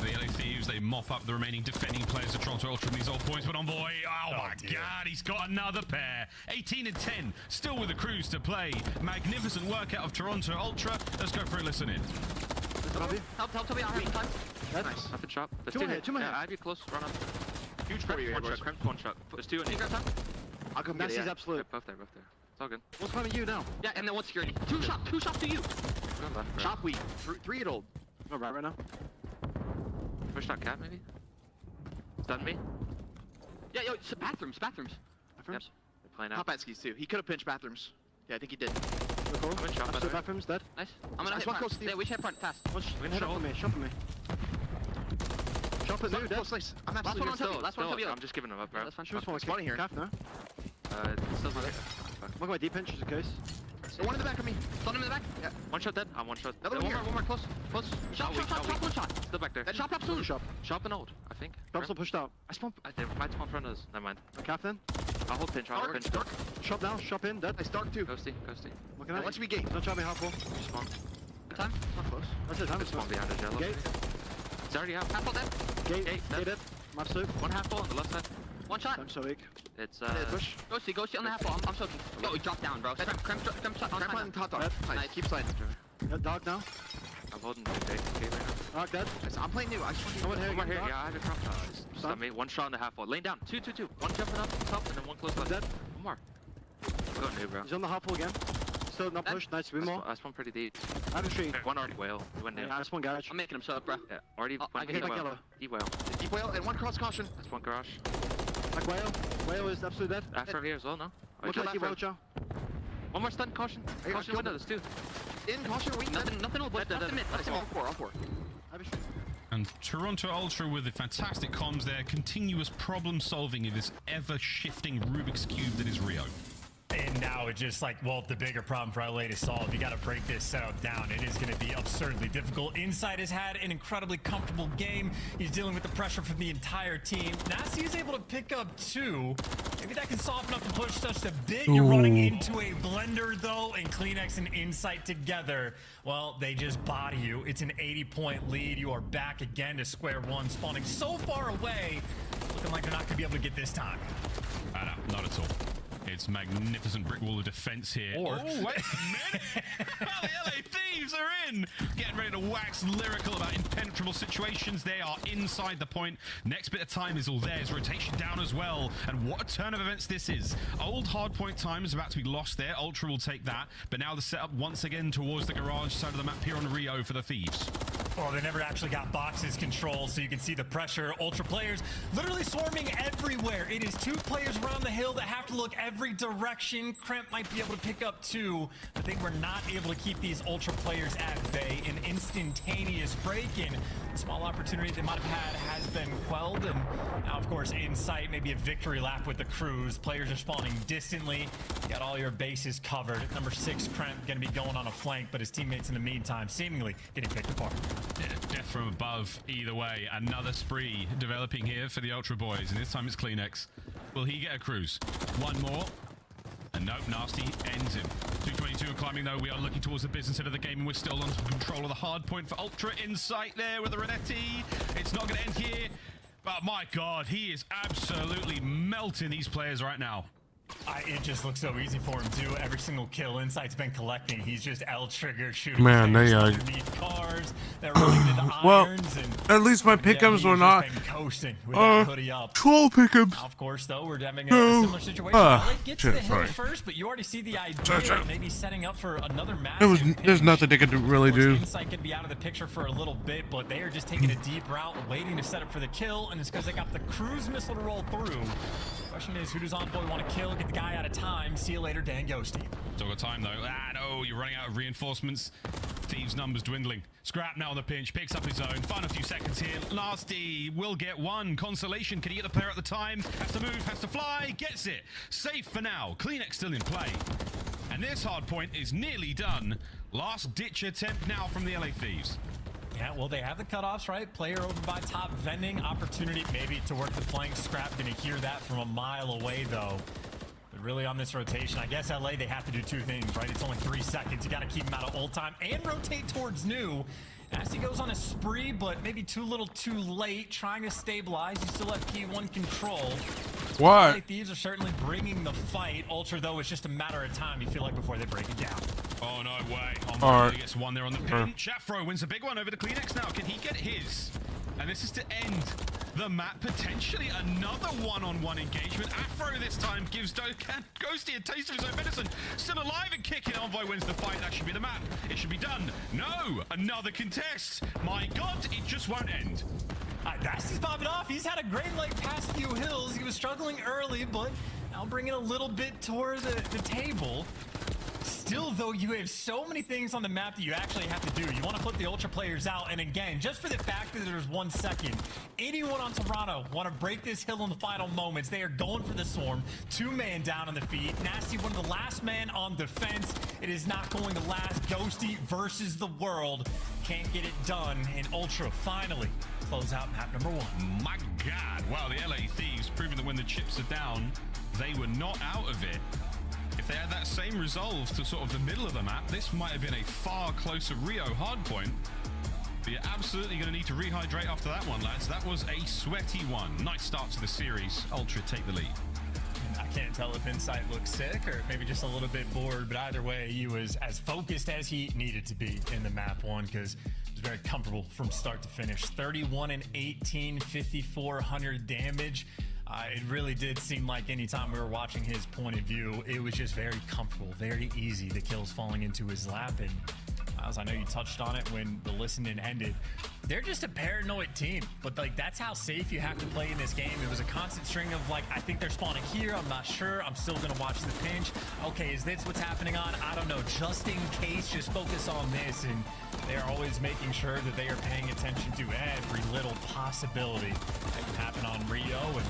The LA Thieves, they mop up the remaining defending players of Toronto Ultra in these old points, but Envoy, oh my god, he's got another pair. 18 and 10, still with the crews to play. Magnificent work out of Toronto Ultra. Let's go for a listen in. Help me out here time. Nice. Up and shot. There's 2 hit. Yeah, I have you close. Run up. Huge for you, one shot. Crimp, one shot. There's 2 in here. I'll come get it. That's absolute. Both there, both there. It's all good. What's coming to you now? Yeah, and then one security. 2 shot to you. Chop weak. 3 at old. No right now. Push that cat maybe. Stun me. Yeah, yo, bathrooms. Yep. They're playing out. Top at skis too. He could have pinched bathrooms. Yeah, I think he did. Cool. Shot by the way. Bathrooms dead. Nice. I'm gonna hit front. Yeah, we should hit front fast. Shot at me. Shot at me. Close, nice. I'm absolutely Last one on top of you. I'm just giving him up, bro. That's fine. Shoot spawning here. Calf now. Still not. Look at my deep pinch, just in case. One in the back of me. Stun him in the back. Yeah. One shot dead. I'm one shot. One more. Close. Shop, one shot. Still back there. Shop up soon. Shop and hold, I think. Shop still pushed out. They might spawn front of us. Never mind. Calf then. I'll hold pinch. I'll hold pinch. Shop now. Shop in. Dead. I start too. Ghosty. Looking at it. Let's be gate. Don't chop me half full. Spawn. Time. Not close. That's it. Time. Spawn behind the yellow. Gate. It's already out. Half full dead. Gate dead. Map soup. One half full on the left side. One shot. I'm so weak. It's push. Ghosty on the half full. I'm soaking. Yo, he dropped down, bro. Crimp shot. Crimp on top. Nice. Keep sliding. Dog now. I'm holding the gate right now. Dog dead. I'm playing new. I just want to one more here. Yeah, I have a crop shot. Stun me. One shot in the half wall. Laying down. 2. One jumping up top and then one close left. Dead. One more. Go new, bro. He's on the half wall again. Still not pushed. Nice. We more. I spawned pretty deep. I have a tree. One already whale. He went new. Yeah, I spawned garage. I'm making him sub, bro. Yeah. Already. I can hit like yellow. Deep whale. Deep whale and one cross caution. That's one garage. Like whale. Whale is absolutely dead. After here as well, no? Look like you, Rocha. One more stun, caution. Caution window, there's 2. In, caution, weak. Nothing will blitz. Nothing mid. On 4. And Toronto Ultra with the fantastic comms there, continuous problem solving in this ever-shifting Rubik's Cube that is Rio. And now it's just like, well, the bigger problem for LA to solve. You got to break this setup down. It is going to be absurdly difficult. Inside has had an incredibly comfortable game. He's dealing with the pressure from the entire team. Nasty is able to pick up 2. Maybe that can soften up the push just a bit. You're running into a blender, though, and Kleenex and Insight together. Well, they just body you. It's an 80-point lead. You are back again to square one, spawning so far away. Looking like they're not going to be able to get this time. No, not at all. It's magnificent brick wall of defense here. Or wait a minute. The LA Thieves are in. Getting ready to wax lyrical about impenetrable situations. They are inside the point. Next bit of time is all theirs. Rotation down as well. And what a turn of events this is. Old hard point time is about to be lost there. Ultra will take that. But now the setup once again towards the garage side of the map here on Rio for the Thieves. Well, they never actually got boxes control, so you can see the pressure. Ultra players literally swarming everywhere. It is 2 players around the hill that have to look every direction. Kremp might be able to pick up 2, but they were not able to keep these Ultra players at bay. An instantaneous break-in. The small opportunity they might have had has been quelled, and now, of course, Insight, maybe a victory lap with the crews. Players are spawning distantly. You got all your bases covered. Number 6, Kremp, going to be going on a flank, but his teammates in the meantime seemingly getting picked apart. Death from above, either way. Another spree developing here for the Ultra Boys, and this time it's Kleenex. Will he get a cruise? One more. And nope, Nasty ends him. 222 climbing, though. We are looking towards the business end of the game, and we're still on control of the hard point for Ultra. Insight there with the Renetti. It's not going to end here, but my God, he is absolutely melting these players right now. It just looks so easy for him too. Every single kill Insight's been collecting. He's just L-trigger shooting. Man, they underneath cars. They're running into well, irons and at least my pickups were not coasting with that hoodie up. troll pickups. Now, of course, though, we're having a similar situation. LA gets to the hill sorry. first, but you already see the idea of maybe setting up for another match. There's nothing they could really do. Insight could be out of the picture for a little bit, but they are just taking a deep route, waiting to set up for the kill, and it's because they got the cruise missile to roll through. Question is, who does Envoy want to kill? Get the guy out of time. See you later, Dan Ghosty. Still got time, though. No, you're running out of reinforcements. Thieves' numbers dwindling. Scrap now on the pinch, picks up his own. Final few seconds here. Nasty will get 1. Consolation. Can he get the player at the time? Has to move, has to fly. Gets it. Safe for now. Kleenex still in play. And this hard point is nearly done. Last ditch attempt now from the LA Thieves. Yeah, well, they have the cutoffs, right? Player over by top, vending opportunity maybe to work the flank. Scrap gonna hear that from a mile away, though. But really on this rotation, I guess LA, they have to do 2 things, right? It's only 3 seconds. You got to keep him out of ult time and rotate towards new. As he goes on a spree, but maybe too little too late, trying to stabilize. You still have P1 control. What? LA Thieves are certainly bringing the fight. Ultra, though, it's just a matter of time, you feel like, before they break it down. Oh, no way. Alright. He gets 1 there on the pinch. Afro wins a big one over the Kleenex now. Can he get his? And this is to end the map. Potentially another one-on-one engagement. Afro this time gives Ghosty a taste of his own medicine. Still alive and kicking. Envoy wins the fight. That should be the map. It should be done. No! Another contest. My God, it just won't end. Nasty's popping off. He's had a great past few hills. He was struggling early, but now bringing a little bit toward the table. Still, though, you have so many things on the map that you actually have to do. You want to put the Ultra players out, and again, just for the fact that there's 1 second, anyone on Toronto want to break this hill in the final moments. They are going for the swarm. 2-man down on the feet. Nasty, one of the last men on defense. It is not going to last. Ghosty versus the world. Can't get it done, and Ultra finally close out map number 1. My God. Wow, the LA Thieves proving that when the chips are down, they were not out of it. If they had that same resolve to sort of the middle of the map, this might have been a far closer Rio hardpoint. But you're absolutely going to need to rehydrate after that one, lads. That was a sweaty one. Nice start to the series. Ultra take the lead. I can't tell if Insight looks sick or maybe just a little bit bored, but either way, he was as focused as he needed to be in the map 1 because it was very comfortable from start to finish. 31 and 18, 5,400 damage. It really did seem like anytime we were watching his point of view, it was just very comfortable, very easy. The kills falling into his lap. And Miles, I know you touched on it when the listening ended. They're just a paranoid team, but that's how safe you have to play in this game. It was a constant string of I think they're spawning here. I'm not sure. I'm still going to watch the pinch. Okay, is this what's happening on? I don't know. Just in case, just focus on this. And they're always making sure that they are paying attention to every little possibility that can happen on Rio. And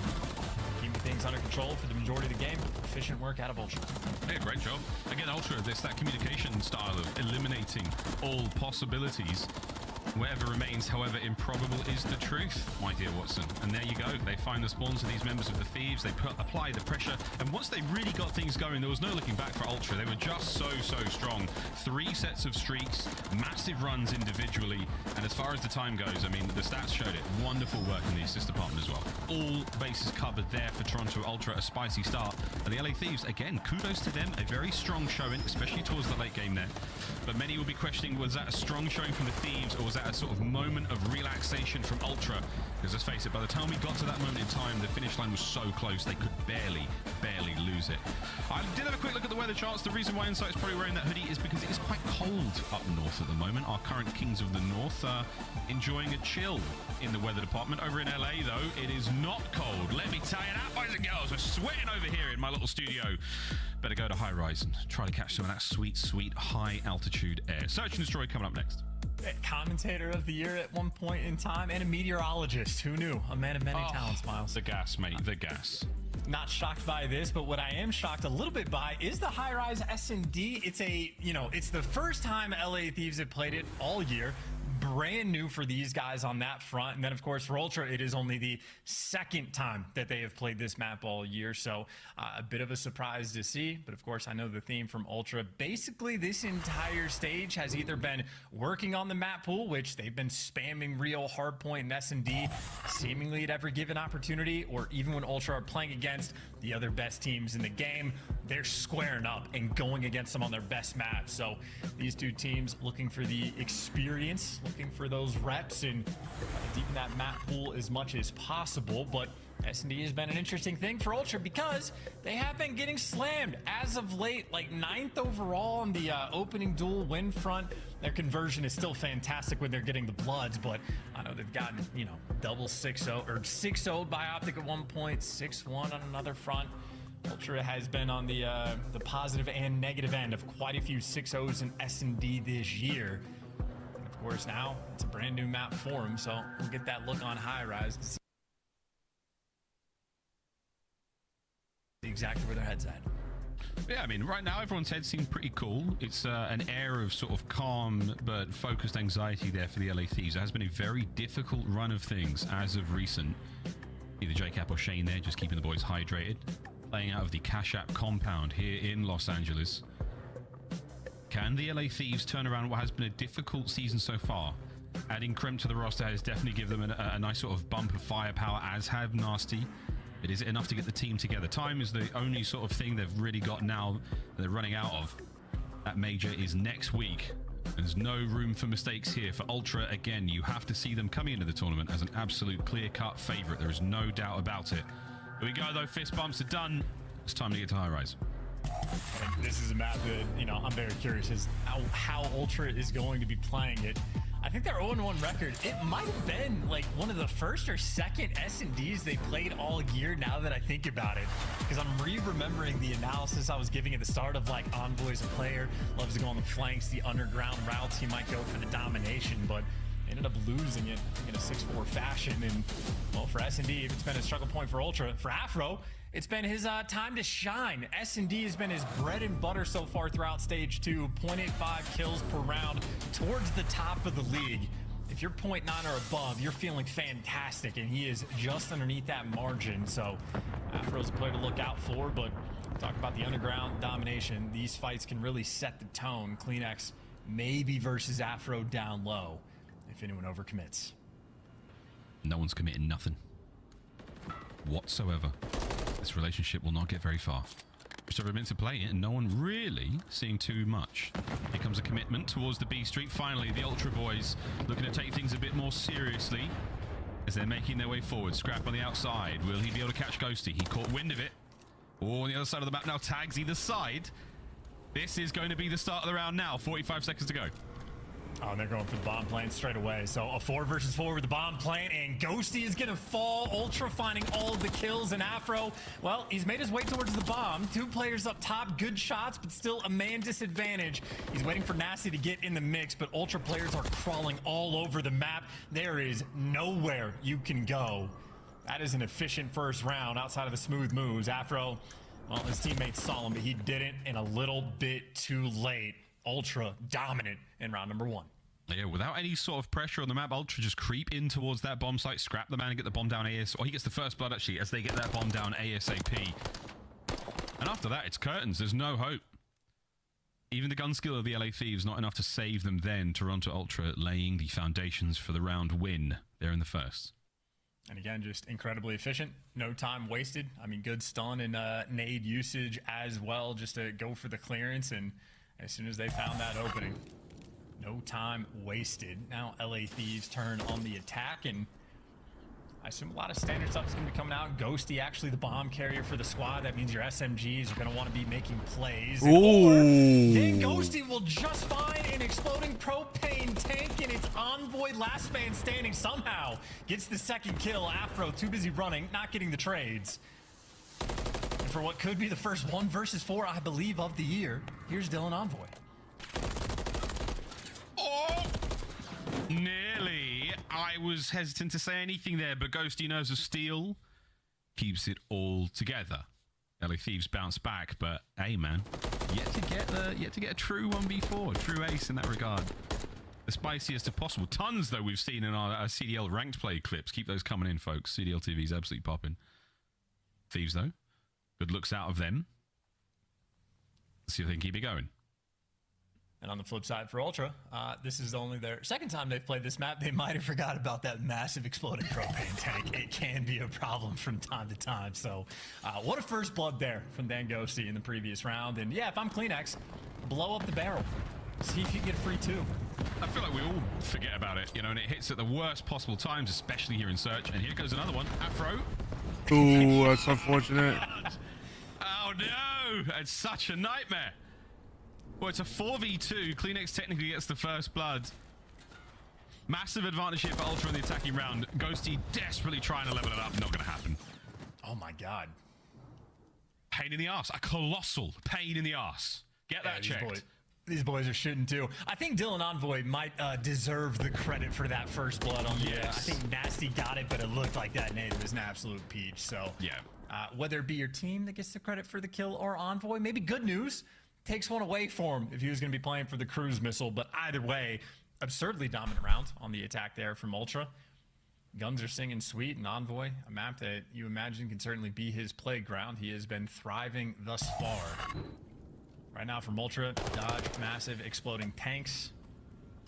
keeping things under control for the majority of the game. Efficient work out of Ultra. Yeah, great job. Again, Ultra, there's that communication style of eliminating all possibilities. Whatever remains, however improbable, is the truth, my dear Watson. And there you go. They find the spawns of these members of the Thieves. They apply the pressure. And once they really got things going, there was no looking back for Ultra. They were just so strong. 3 sets of streaks, massive runs individually. And as far as the time goes, I mean, the stats showed it. Wonderful work in the assist department as well. All bases covered there for Toronto Ultra. A spicy start. And the LA Thieves, again, kudos to them. A very strong showing, especially towards the late game there. But many will be questioning, was that a strong showing from the Thieves, or was that a sort of moment of relaxation from Ultra? Because let's face it, by the time we got to that moment in time, the finish line was so close, they could barely lose it. I did have a quick look at the weather charts. The reason why Insight's probably wearing that hoodie is because it is quite cold up north at the moment. Our current Kings of the North are enjoying a chill in the weather department. Over in LA, though, it is not cold. Let me tell you that, boys and girls. We're sweating over here in my little studio. Better go to high rise and try to catch some of that sweet high altitude air. Search and Destroy coming up next. Commentator of the year at one point in time, and a meteorologist. Who knew? A man of many talents, Miles. The gas, mate. The gas. Not shocked by this, but what I am shocked a little bit by is the high-rise S&D. It's it's the first time LA Thieves have played it all year. Brand new for these guys on that front. And then, of course, for Ultra, it is only the second time that they have played this map all year. So a bit of a surprise to see. But, of course, I know the theme from Ultra. Basically, this entire stage has either been working on the map pool, which they've been spamming Rio, Hardpoint, and S&D seemingly at every given opportunity, or even when Ultra are playing against the other best teams in the game, they're squaring up and going against them on their best maps. So these two teams looking for the experience, looking for those reps, and deepen that map pool as much as possible. But S&D has been an interesting thing for Ultra because they have been getting slammed as of late, like 9th overall on the opening duel win front. Their conversion is still fantastic when they're getting the Bloods, but I know they've gotten, double 6-0 or 6-0'd by Optic at one point, 6-1 on another front. Ultra has been on the positive and negative end of quite a few 6-0s in S&D this year. And of course, now it's a brand new map for them, so we'll get that look on high rise to see exactly where their head's at. Yeah, I mean, right now everyone's head seems pretty cool. It's an air of sort of calm but focused anxiety there for the LA Thieves. It has been a very difficult run of things as of recent. Either JCap or Shane there, just keeping the boys hydrated. Playing out of the Cash App compound here in Los Angeles. Can the LA Thieves turn around what has been a difficult season so far? Adding Crimp to the roster has definitely given them a nice sort of bump of firepower, as have Nasty. But is it enough to get the team together? Time is the only sort of thing they've really got now that they're running out of. That major is next week. There's no room for mistakes here. For Ultra, again, you have to see them coming into the tournament as an absolute clear-cut favorite. There is no doubt about it. Here we go, though. Fist bumps are done. It's time to get to high rise. This is a map that, I'm very curious as how Ultra is going to be playing it. I think their 0-1 record, it might have been like one of the first or second S&Ds they played all year, now that I think about it. Because I'm re-remembering the analysis I was giving at the start of like Envoy's a player, loves to go on the flanks, the underground routes, he might go for the domination, but ended up losing it in a 6-4 fashion. And well, for S&D, it's been a struggle point for Ultra. For Afro, it's been his time to shine. S&D has been his bread and butter so far throughout stage 2. 0.85 kills per round, towards the top of the league. If you're 0.9 or above, you're feeling fantastic, and he is just underneath that margin. So Afro's a player to look out for, but talk about the underground domination. These fights can really set the tone. CleanX maybe versus Afro down low if anyone overcommits. No one's committing nothing whatsoever. This relationship will not get very far. Just over a minute to play it, and no one really seeing too much. Here comes a commitment towards the B Street. Finally, the Ultra boys looking to take things a bit more seriously as they're making their way forward. Scrap on the outside. Will he be able to catch Ghosty? He caught wind of it. Oh, on the other side of the map now, tags either side. This is going to be the start of the round now. 45 seconds to go. Oh, and they're going for the bomb plane straight away. So a 4 versus 4 with the bomb plane, and Ghosty is going to fall. Ultra finding all of the kills, and Afro, well, he's made his way towards the bomb. 2 players up top, good shots, but still a man disadvantage. He's waiting for Nasty to get in the mix, but Ultra players are crawling all over the map. There is nowhere you can go. That is an efficient first round outside of the smooth moves. Afro, well, his teammates saw him, but he didn't, and a little bit too late. Ultra dominant in round number 1. Yeah, without any sort of pressure on the map, Ultra just creep in towards that bomb site, scrap the man and get the bomb down or he gets the first blood actually as they get that bomb down ASAP. And after that, it's curtains. There's no hope. Even the gun skill of the LA Thieves not enough to save them then. Toronto Ultra laying the foundations for the round win there in the first. And again, just incredibly efficient. No time wasted. I mean, good stun and nade usage as well, just to go for the clearance. And as soon as they found that opening, no time wasted. Now LA Thieves turn on the attack, and I assume a lot of standard stuff is going to be coming out. Ghosty actually the bomb carrier for the squad. That means your SMGs are going to want to be making plays. Then Ghosty will just find an exploding propane tank, and it's Envoy last man standing somehow gets the second kill. Afro too busy running, not getting the trades. And for what could be the first 1 versus 4, I believe, of the year, here's Dylan Envoy. Oh! Nearly. I was hesitant to say anything there, but Ghosty knows of steel keeps it all together. LA Thieves bounce back, but hey, man, yet to get a true 1v4, a true ace in that regard. The spiciest of possible. Tons, though, we've seen in our CDL ranked play clips. Keep those coming in, folks. CDL TV's absolutely popping. Thieves, though, good looks out of them. Let's see if they can keep it going. And on the flip side for Ultra, this is only their second time they've played this map. They might have forgot about that massive exploding propane tank. It can be a problem from time to time. So what a first blood there from Dan Ghosty in the previous round. And yeah, if I'm Kleenex, blow up the barrel. See if you get a free 2. I feel like we all forget about it, you know, and it hits at the worst possible times, especially here in Search. And here goes another one. Afro. Ooh, that's unfortunate. Oh, no. It's such a nightmare. Well, it's a 4v2. Kleenex technically gets the first blood. Massive advantage here for Ultra in the attacking round. Ghosty desperately trying to level it up. Not going to happen. Oh, my God. Pain in the arse. A colossal pain in the arse. Get that checked. These boys are shooting too. I think Dylan Envoy might deserve the credit for that first blood on the. I think Nasty got it, but it looked like that nade was an absolute peach. So yeah, whether it be your team that gets the credit for the kill or Envoy, maybe good news takes one away for him if he was going to be playing for the cruise missile. But either way, absurdly dominant round on the attack there from Ultra. Guns are singing sweet, and Envoy, a map that you imagine can certainly be his playground. He has been thriving thus far. Right now from Ultra, dodge massive exploding tanks.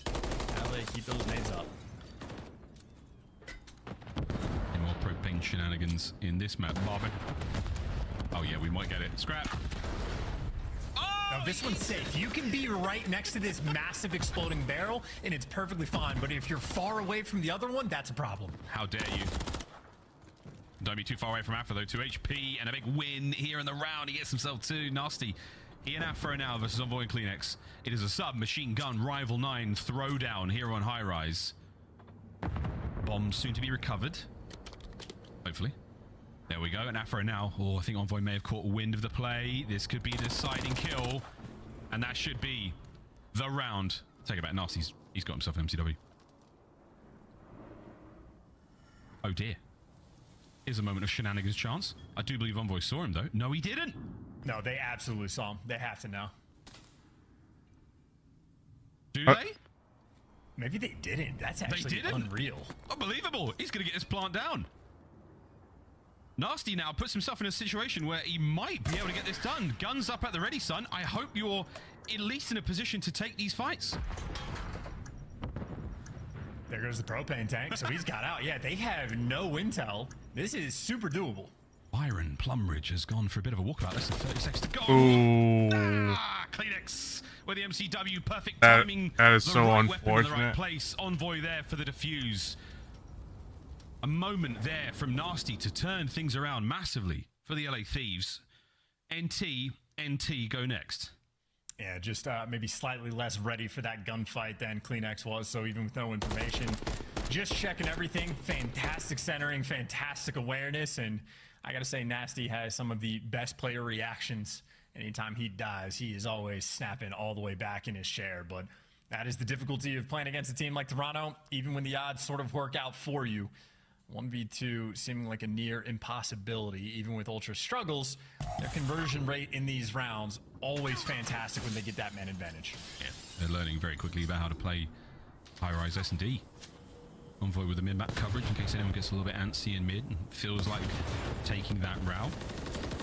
LA, keep those nades up. Any more propane shenanigans in this map, Marvin? Oh yeah, we might get it. Scrap. Now this one's safe. You can be right next to this massive exploding barrel, and it's perfectly fine. But if you're far away from the other one, that's a problem. How dare you? Don't be too far away from Afro, though. 2 HP and a big win here in the round. He gets himself 2. Nasty. He and Afro now versus Envoy and Kleenex. It is a submachine gun Rival 9 throwdown here on High Rise. Bombs soon to be recovered. Hopefully. There we go. And Afro now. Oh, I think Envoy may have caught wind of the play. This could be a deciding kill. And that should be the round. Take it back. Nasty's. He's got himself an MCW. Oh, dear. Here's a moment of shenanigans chance. I do believe Envoy saw him, though. No, he didn't. No, they absolutely saw him. They have to know. Do they? Maybe they didn't. That's actually unreal. Unbelievable. He's going to get his plant down. Nasty now puts himself in a situation where he might be able to get this done. Guns up at the ready, son. I hope you're at least in a position to take these fights. There goes the propane tank. So he's got out. Yeah, they have no intel. This is super doable. Byron Plumridge has gone for a bit of a walkabout. Less than 30 seconds to go. Kleenex with the MCW. Perfect timing. That is so right unfortunate. Weapon in the right place. Envoy there for the defuse. A moment there from Nasty to turn things around massively for the LA Thieves. NT go next. Yeah, just maybe slightly less ready for that gunfight than Kleenex was. So even with no information, just checking everything. Fantastic centering, fantastic awareness. And I got to say, Nasty has some of the best player reactions. Anytime he dies, he is always snapping all the way back in his chair. But that is the difficulty of playing against a team like Toronto. Even when the odds sort of work out for you, 1v2 seeming like a near impossibility, even with Ultra struggles. Their conversion rate in these rounds, always fantastic when they get that man advantage. Yeah, they're learning very quickly about how to play high-rise S&D. Envoy with the mid-map coverage in case anyone gets a little bit antsy in mid and feels like taking that route.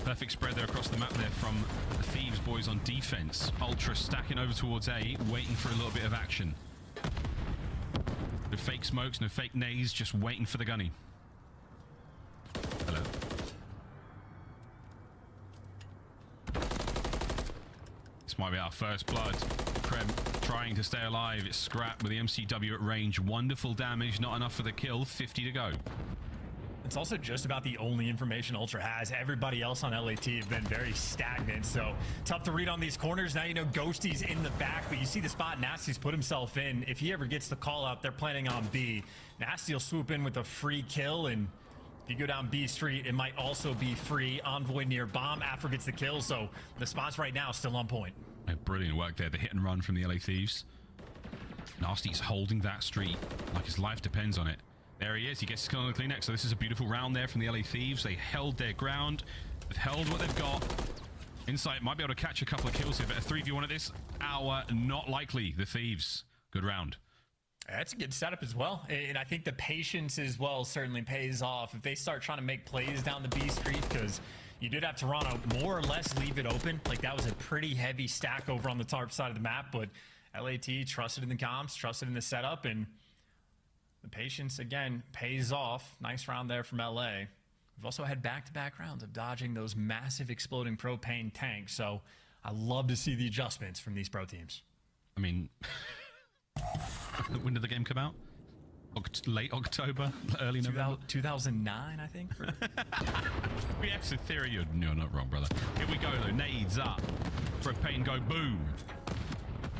Perfect spread there across the map there from the Thieves boys on defense. Ultra stacking over towards A, waiting for a little bit of action. No fake smokes, no fake nades, just waiting for the gunny. Hello. This might be our first blood. Krem trying to stay alive. It's Scrap with the MCW at range. Wonderful damage, not enough for the kill. 50 to go. It's also just about the only information Ultra has. Everybody else on LAT have been very stagnant, so tough to read on these corners. Now you know Ghosty's in the back, but you see the spot Nasty's put himself in. If he ever gets the call out, they're planning on B. Nasty will swoop in with a free kill, and if you go down B Street, it might also be free. Envoy near bomb. Afro gets the kill, so the spots right now still on point. Brilliant work there. The hit and run from the LA Thieves. Nasty's holding that street like his life depends on it. There he is. He gets his kill on the clean X. So this is a beautiful round there from the LA Thieves. They held their ground. They've held what they've got. Insight might be able to catch a couple of kills here, but a 3v1 at this hour, not likely. The Thieves. Good round. That's a good setup as well. And I think the patience as well certainly pays off. If they start trying to make plays down the B Street, because you did have Toronto more or less leave it open. Like, that was a pretty heavy stack over on the tarp side of the map, but LAT trusted in the comms, trusted in the setup, and the patience, again, pays off. Nice round there from LA. We've also had back-to-back rounds of dodging those massive exploding propane tanks, so I love to see the adjustments from these pro teams. I mean, when did the game come out? Late October, early November? 2009, I think. Yes, in theory, you're not wrong, brother. Here we go, though. Nades up. Propane go boom.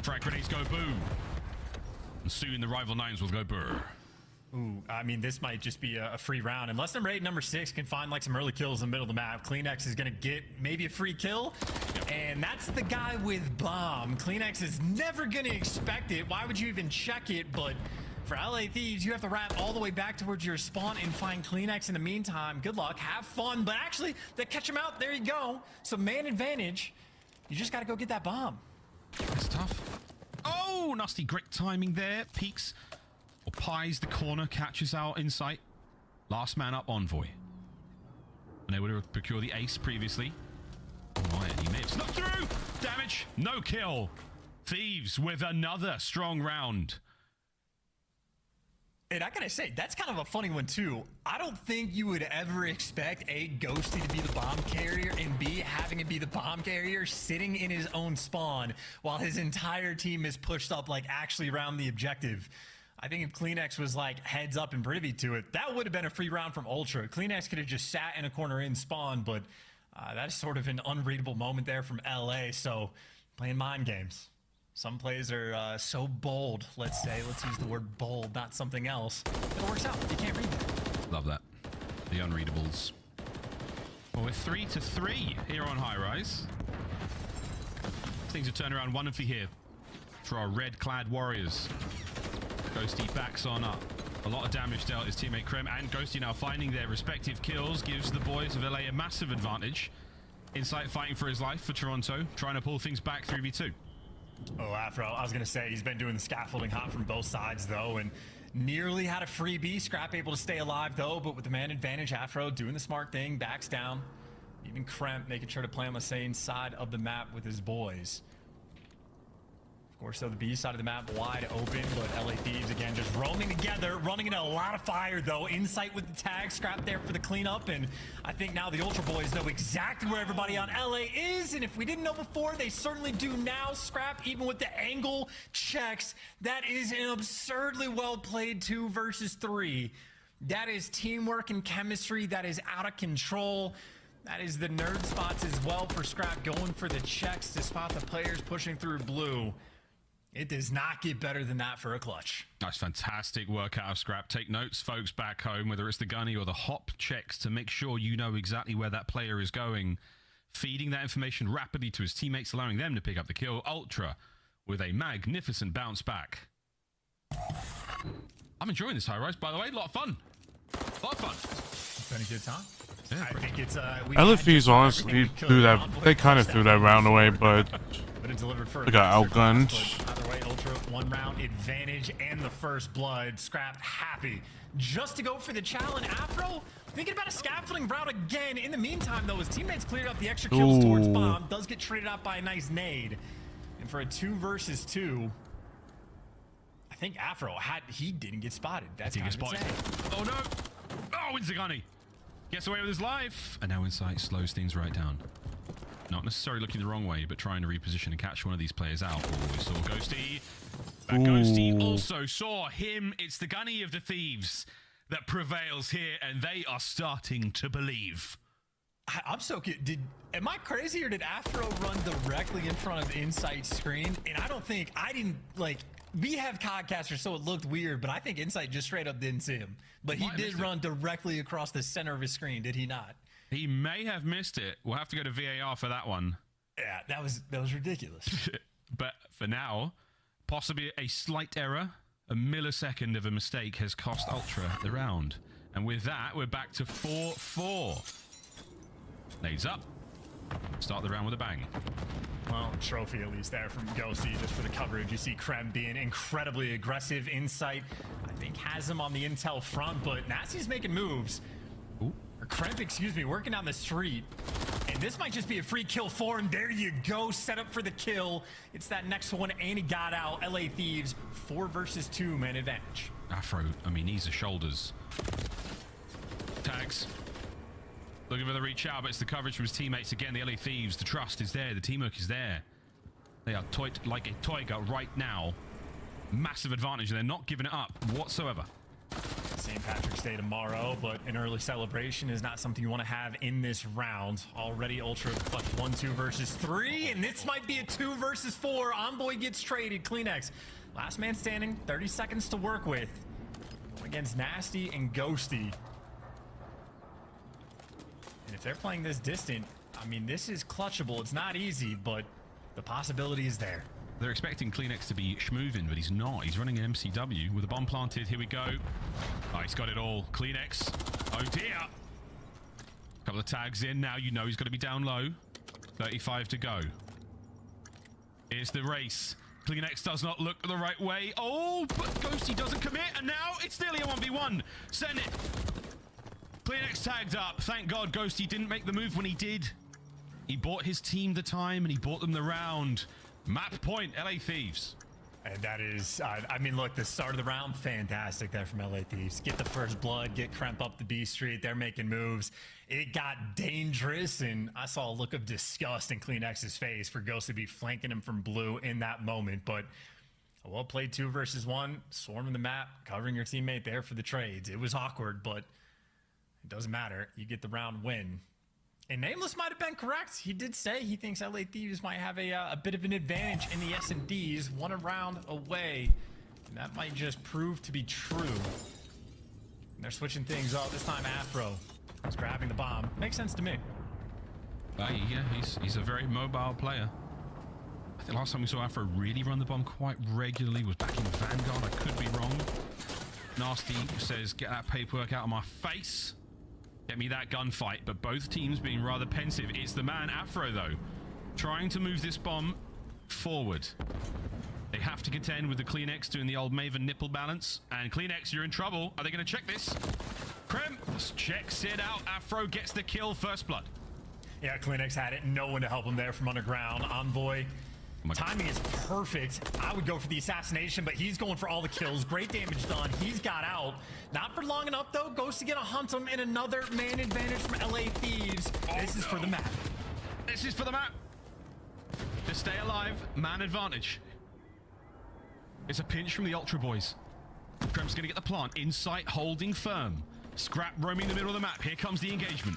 Frag grenades go boom. And soon the rival nines will go brr. Ooh, I mean, this might just be a free round. Unless number 8, number 6 can find like some early kills in the middle of the map, Kleenex is going to get maybe a free kill. Yep. And that's the guy with bomb. Kleenex is never going to expect it. Why would you even check it? But for LA Thieves, you have to wrap all the way back towards your spawn and find Kleenex in the meantime. Good luck. Have fun. But actually, they catch him out. There you go. So man advantage. You just got to go get that bomb. That's tough. Oh, nasty great timing there. Peeks or pies the corner, catches out Insight. Last man up, Envoy. And they would have procured the ace previously. Oh, right, he may have snuck through. Damage, no kill. Thieves with another strong round. And I gotta say, that's kind of a funny one too. I don't think you would ever expect A, Ghosty to be the bomb carrier, and B, having it be the bomb carrier sitting in his own spawn while his entire team is pushed up like actually around the objective. I think if Kleenex was like heads up and privy to it, that would have been a free round from Ultra. Kleenex could have just sat in a corner in spawn, but that's sort of an unreadable moment there from LA. So playing mind games. Some plays are so bold, let's say. Let's use the word bold, not something else. It works out. You can't read that. Love that. The unreadables. Well, we're 3-3 here on High Rise. Things have turned around wonderfully here for our red-clad warriors. Ghosty backs on up. A lot of damage dealt his teammate Krem, and Ghosty now finding their respective kills gives the boys of LA a massive advantage. Insight fighting for his life for Toronto, trying to pull things back 3v2. Oh, Afro, I was going to say, he's been doing the scaffolding hot from both sides, though, and nearly had a freebie. Scrap able to stay alive, though, but with the man advantage, Afro doing the smart thing, backs down. Even Kremp making sure to play on the same side of the map with his boys. Of course, though, the B side of the map wide open, but LA Thieves, again, just roaming together, running into a lot of fire, though. Insight with the tag, Scrap there for the cleanup, and I think now the Ultra Boys know exactly where everybody on LA is, and if we didn't know before, they certainly do now. Scrap, even with the angle checks, that is an absurdly well-played 2 versus 3. That is teamwork and chemistry that is out of control. That is the nerd spots as well for Scrap, going for the checks to spot the players pushing through blue. It does not get better than that for a clutch. That's fantastic work out of Scrap. Take notes, folks, back home, whether it's the gunny or the hop checks, to make sure you know exactly where that player is going. Feeding that information rapidly to his teammates, allowing them to pick up the kill. Ultra with a magnificent bounce back. I'm enjoying this High Rise, by the way. A lot of fun. A lot of fun. It's been a good time. Yeah, I think it's LA Thieves honestly threw that. They kind of threw that round away, but it delivered for they got outgunned. Either way, Ultra 1 round advantage and the first blood. Scrap happy just to go for the challenge. Afro thinking about a scaffolding route again. In the meantime, though, his teammates cleared up the extra kills towards bomb. Does get traded out by a nice nade, and for a 2 versus 2. I think Afro he didn't get spotted. That's kind of insane. Oh no! Oh, Inzagani gets away with his life, and now Insight slows things right down. Not necessarily looking the wrong way, but trying to reposition and catch one of these players out. Oh, we saw Ghosty. But Ghosty also saw him. It's the gunny of the Thieves that prevails here, and they are starting to believe. I'm so cute. Am I crazy, or did Afro run directly in front of the Insight screen? And I didn't we have Codcasters, so it looked weird, but I think Insight just straight up didn't see him. But he did run directly across the center of his screen, did he not? He may have missed it. We'll have to go to VAR for that one. Yeah, that was ridiculous. But for now, possibly a slight error, a millisecond of a mistake has cost Ultra the round. And with that, we're back to 4-4. Nades up. Start the round with a bang. Well, trophy at least there from Ghosty just for the coverage. You see Krem being incredibly aggressive. Insight, I think, has him on the intel front, but Nasty's making moves. Ooh. Or Kremp, excuse me, working down the street. And this might just be a free kill for him. There you go, set up for the kill. It's that next one, and he got out. LA Thieves, 4 versus 2 man advantage. Afro, knees or shoulders. Tags. Looking for the reach out, but it's the coverage from his teammates again. The LA Thieves, the trust is there, the teamwork is there. They are toyed like a tiger right now. Massive advantage, and they're not giving it up whatsoever. St. Patrick's Day tomorrow, but an early celebration is not something you want to have in this round. Already Ultra clutch 1-2 versus 3, and this might be a 2 versus 4. Envoy gets traded. Kleenex, last man standing, 30 seconds to work with. Against Nasty and Ghosty. And if they're playing this distant, this is clutchable. It's not easy, but the possibility is there. They're expecting Kleenex to be schmoving, but he's not. He's running an MCW with a bomb planted. Here we go. Oh, he's got it all. Kleenex. Oh, dear. Couple of tags in. Now you know he's got to be down low. 35 to go. Here's the race. Kleenex does not look the right way. Oh, but Ghosty doesn't commit, and now it's nearly a 1v1. Send it. Kleenex tagged up. Thank God Ghosty didn't make the move when he did. He bought his team the time, and he bought them the round. Map point, LA Thieves. And that is, look, the start of the round, fantastic there from LA Thieves. Get the first blood, get Kremp up the B Street. They're making moves. It got dangerous, and I saw a look of disgust in Kleenex's face for Ghost to be flanking him from blue in that moment. But a well-played 2 versus 1, swarming the map, covering your teammate there for the trades. It was awkward, but it doesn't matter. You get the round win. And Nameless might have been correct. He did say he thinks LA Thieves might have a bit of an advantage in the S&Ds, 1 round away. And that might just prove to be true. And they're switching things up. This time Afro is grabbing the bomb. Makes sense to me. Yeah, he's a very mobile player. I think last time we saw Afro really run the bomb quite regularly was back in Vanguard. I could be wrong. Nasty says, get that paperwork out of my face. Get me that gunfight, but both teams being rather pensive. It's the man Afro, though, trying to move this bomb forward. They have to contend with the Kleenex doing the old Maven nipple balance. And Kleenex, you're in trouble. Are they going to check this? Krem checks it out. Afro gets the kill. First blood. Yeah, Kleenex had it. No one to help him there from underground. Envoy. Timing is perfect. I would go for the assassination, but he's going for all the kills. Great damage done. He's got out. Not for long enough, though. Goes to get a hunt him, and another man advantage from LA Thieves. This is for the map. This is for the map. To stay alive, man advantage. It's a pinch from the Ultra boys. Krem's going to get the plant. Insight holding firm. Scrap roaming the middle of the map. Here comes the engagement.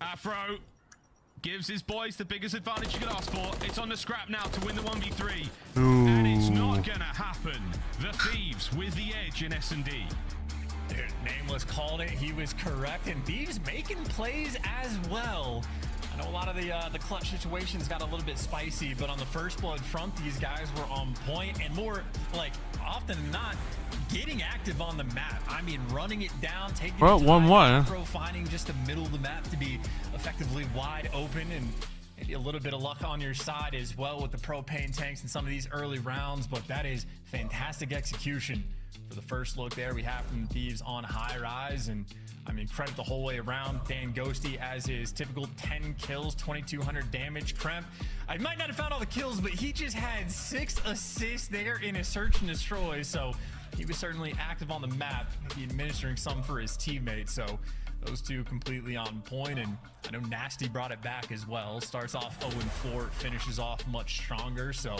Afro gives his boys the biggest advantage you could ask for. It's on the Scrap now to win the 1v3. Ooh. And it's not gonna happen. The Thieves with the edge in S&D. Dude, Nameless called it. He was correct. And Thieves making plays as well. I know a lot of the clutch situations got a little bit spicy, but on the first blood front, these guys were on point and more like often than not getting active on the map. I mean, running it down, taking Well, it 1-1. pro, finding just the middle of the map to be effectively wide open, and maybe a little bit of luck on your side as well with the propane tanks in some of these early rounds. But that is fantastic execution for the first look there we have from Thieves on high rise. And I mean, credit the whole way around Dan Ghosty as his typical 10 kills, 2,200 damage. Kremp, I might not have found all the kills, but he just had 6 assists there in a search and destroy. So he was certainly active on the map, maybe administering some for his teammates. So those two completely on point, and I know Nasty brought it back as well. Starts off 0-4, finishes off much stronger. So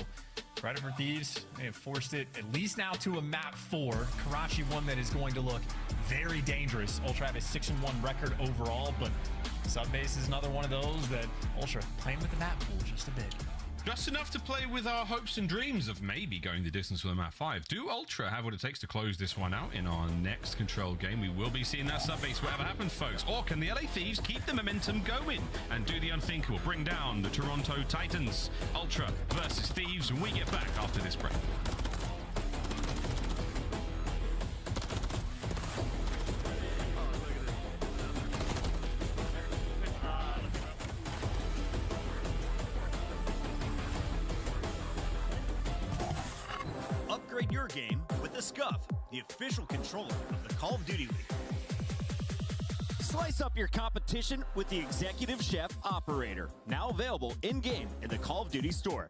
credit for Thieves. They have forced it at least now to a map 4. Karachi, one that is going to look very dangerous. Ultra have a 6-1 record overall, but Subbase is another one of those that Ultra playing with the map pool just a bit. Just enough to play with our hopes and dreams of maybe going the distance with a map 5. Do Ultra have what it takes to close this one out in our next control game? We will be seeing that Subbase whatever happens, folks. Or can the LA Thieves keep the momentum going and do the unthinkable? Bring down the Toronto Titans. Ultra versus Thieves when we get back after this break. Upgrade your game with the Scuff, the official controller of the Call of Duty League. Slice up your competition with the Executive Chef Operator, now available in-game in the Call of Duty store.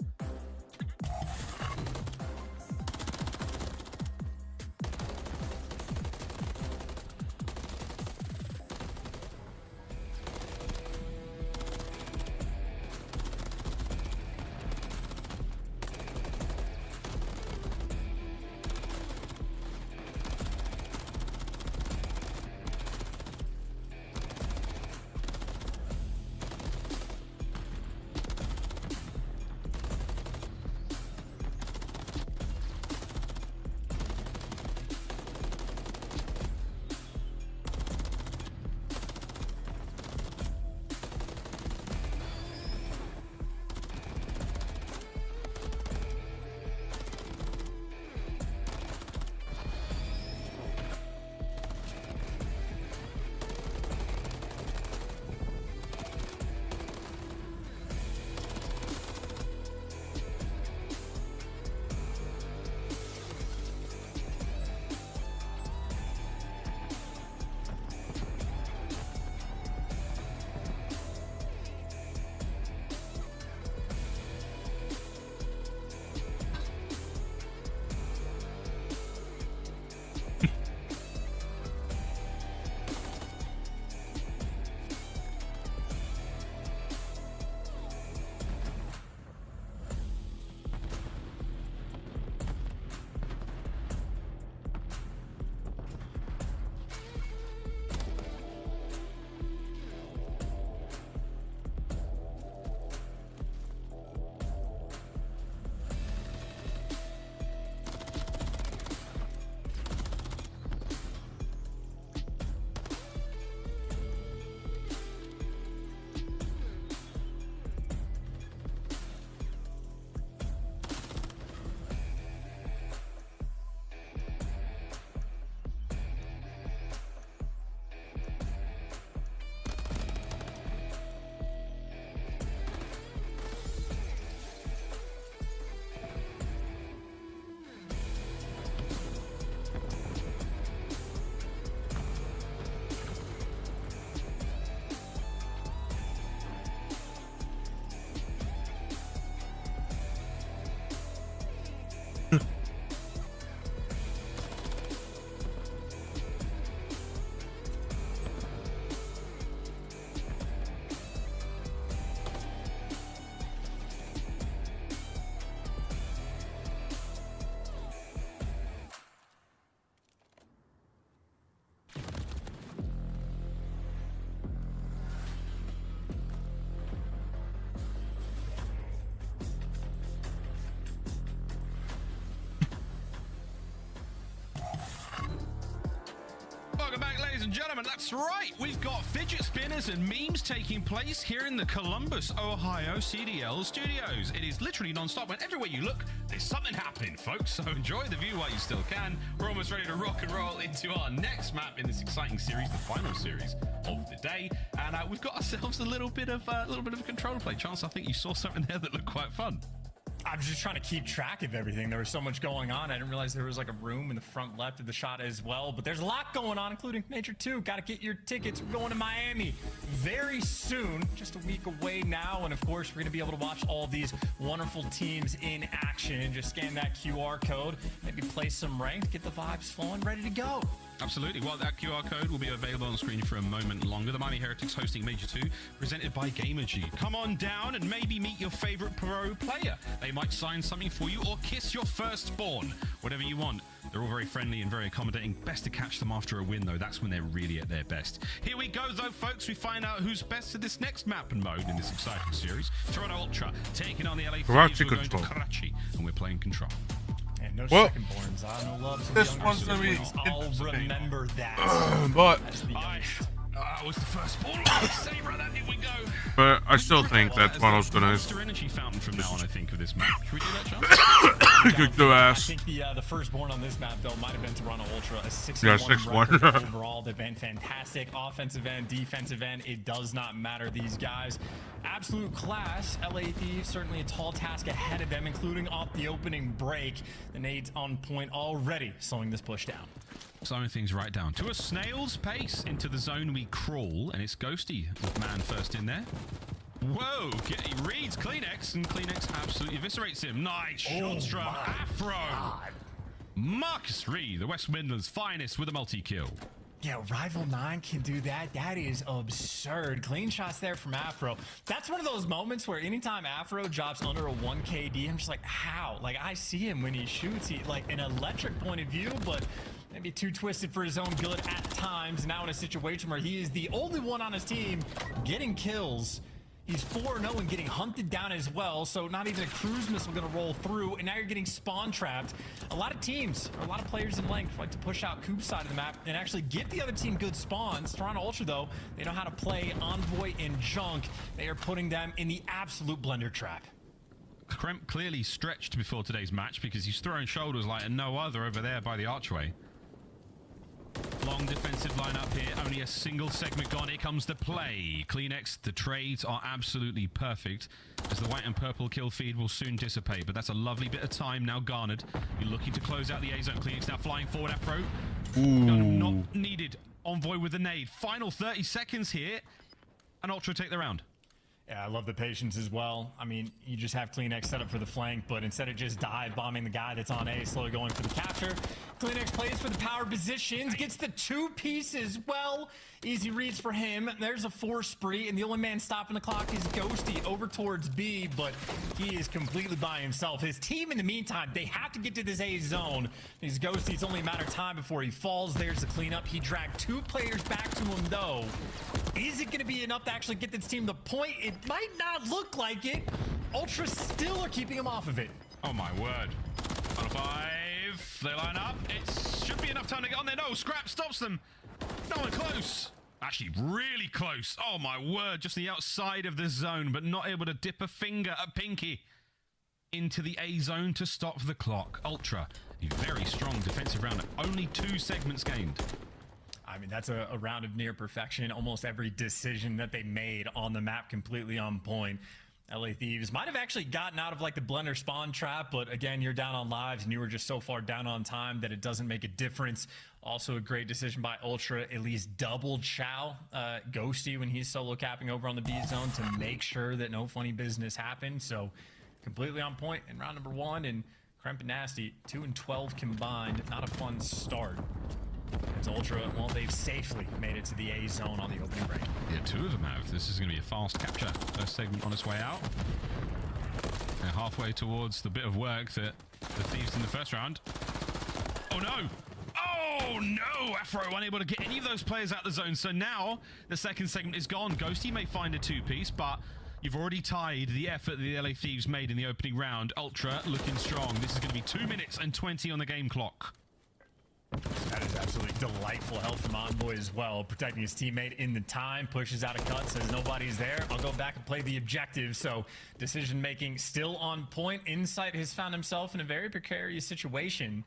gentlemen, that's right. We've got fidget spinners and memes taking place here in the Columbus, Ohio CDL studios. It is literally non-stop, and everywhere you look, there's something happening, folks. So enjoy the view while you still can. We're almost ready to rock and roll into our next map in this exciting series, the final series of the day. And we've got ourselves a little bit of a controller play. Chance, I think you saw something there that looked quite fun. I was just trying to keep track of everything. There was so much going on. I didn't realize there was like a room in the front left of the shot as well. But there's a lot going on, including Major 2. Got to get your tickets. We're going to Miami very soon, just a week away now. And of course, we're going to be able to watch all of these wonderful teams in action. Just scan that QR code, maybe play some ranked, get the vibes flowing, ready to go. Absolutely. Well, that QR code will be available on screen for a moment longer. The Miami Heretics hosting Major 2, presented by Gamergy. Come on down and maybe meet your favorite pro player. They might sign something for you or kiss your firstborn. Whatever you want. They're all very friendly and very accommodating. Best to catch them after a win, though. That's when they're really at their best. Here we go, though, folks. We find out who's best at this next map and mode in this exciting series. Toronto Ultra taking on the LA Thieves. We're going to Karachi, and we're playing Control. And no Well, second-borns. No love to this the one's younger gonna be siblings. I'll remember that. But I was the first ball. Say, brother, here we go. But I still think that Toronto's gonna Monster energy fountain from now on, I think, of this map. Should we do that, John? kick their ass. I think the firstborn on this map, though, might have been Toronto Ultra. A 6-1 Yeah, 6-1. record overall. They've been fantastic. Offensive end, defensive end, it does not matter. These guys, absolute class. LA Thieves, certainly a tall task ahead of them, including off the opening break. The nades on point already, slowing this push down. Slowing things right down to a snail's pace. Into the zone we crawl, and it's Ghosty with man first in there. Whoa, he reads Kleenex, and Kleenex absolutely eviscerates him. Nice shot from Afro. Marcus Reed, the West Midlands finest with a multi-kill. Yeah, Rival 9 can do that. That is absurd. Clean shots there from Afro. That's one of those moments where anytime Afro drops under a 1 KD, I'm just like, how? Like, I see him when he shoots. He, like, an electric point of view, but maybe too twisted for his own good at times. Now in a situation where he is the only one on his team getting kills. He's 4-0 and getting hunted down as well, so not even a cruise missile going to roll through, and now you're getting spawn trapped. A lot of teams, or a lot of players in length, like to push out Coop's side of the map and actually give the other team good spawns. Toronto Ultra, though, they know how to play Envoy and Junk. They are putting them in the absolute blender trap. Kremp clearly stretched before today's match because he's throwing shoulders like no other over there by the archway. Long defensive lineup here, only a single segment gone. Here comes the play. Kleenex, the trades are absolutely perfect as the white and purple kill feed will soon dissipate, but that's a lovely bit of time now garnered. You're looking to close out the A zone. Kleenex now flying forward, Afro. No, not needed. Envoy with the nade. Final 30 seconds here, and Ultra take the round. Yeah, I love the patience as well. I mean, you just have Kleenex set up for the flank, but instead of just dive bombing the guy that's on A, slowly going for the capture, Kleenex plays for the power positions, gets the 2 pieces. Well, easy reads for him. There's a 4 spree, and the only man stopping the clock is Ghosty over towards B, but he is completely by himself. His team, in the meantime, they have to get to this A zone. These Ghosty, it's only a matter of time before he falls. There's the cleanup. He dragged 2 players back to him, though. Is it going to be enough to actually get this team the point? It might not look like it. Ultra still are keeping him off of it. Oh my word. On a 5. They line up. It should be enough time to get on there. No, Scrap stops them. No one close. Actually, really close. Oh my word. Just the outside of the zone, but not able to dip a finger at Pinky into the A zone to stop the clock. Ultra, a very strong defensive round. Only 2 segments gained. I mean, that's a round of near perfection. Almost every decision that they made on the map completely on point. LA Thieves might have actually gotten out of like the blender spawn trap, but again, you're down on lives and you were just so far down on time that it doesn't make a difference. Also a great decision by Ultra, at least doubled Chow Ghosty when he's solo capping over on the B zone to make sure that no funny business happened. So completely on point in round number 1, and Kremp and Nasty 2 and 12 combined. Not a fun start. It's Ultra, well, they've safely made it to the A zone on the opening break. Yeah, 2 of them have. This is going to be a fast capture. First segment on its way out. They're halfway towards the bit of work that the Thieves in the first round. Oh no! Oh no! Afro unable to get any of those players out of the zone. So now the second segment is gone. Ghosty may find a 2-piece, but you've already tied the effort that the LA Thieves made in the opening round. Ultra looking strong. This is going to be 2 minutes and 20 on the game clock. That is absolutely delightful help from Envoy as well, protecting his teammate in the time, pushes out a cut, says nobody's there. I'll go back and play the objective. So decision making still on point. Insight has found himself in a very precarious situation,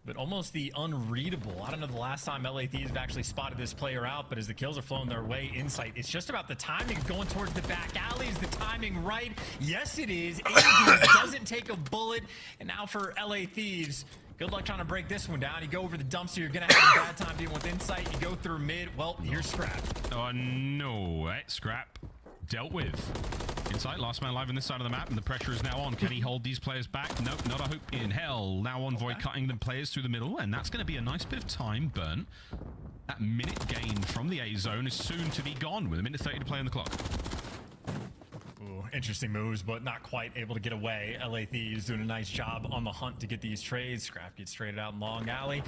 but almost the unreadable. I don't know the last time LA Thieves have actually spotted this player out, but as the kills are flowing their way, Insight, it's just about the timing going towards the back alley. Is the timing right? Yes, it is. AD doesn't take a bullet. And now for LA Thieves, good luck trying to break this one down. You go over the dumpster, you're going to have a bad time dealing with Insight. You go through mid. Well, here's Scrap. Oh, no. Right, Scrap dealt with. Insight, last man alive on this side of the map, and the pressure is now on. Can he hold these players back? Nope, not a hope in hell. Now Envoy cutting the players through the middle, and that's going to be a nice bit of time burnt. That minute gain from the A zone is soon to be gone with a minute 30 to play on the clock. Ooh, interesting moves, but not quite able to get away. LA Thieves doing a nice job on the hunt to get these trades. Scrap gets traded out in long alley.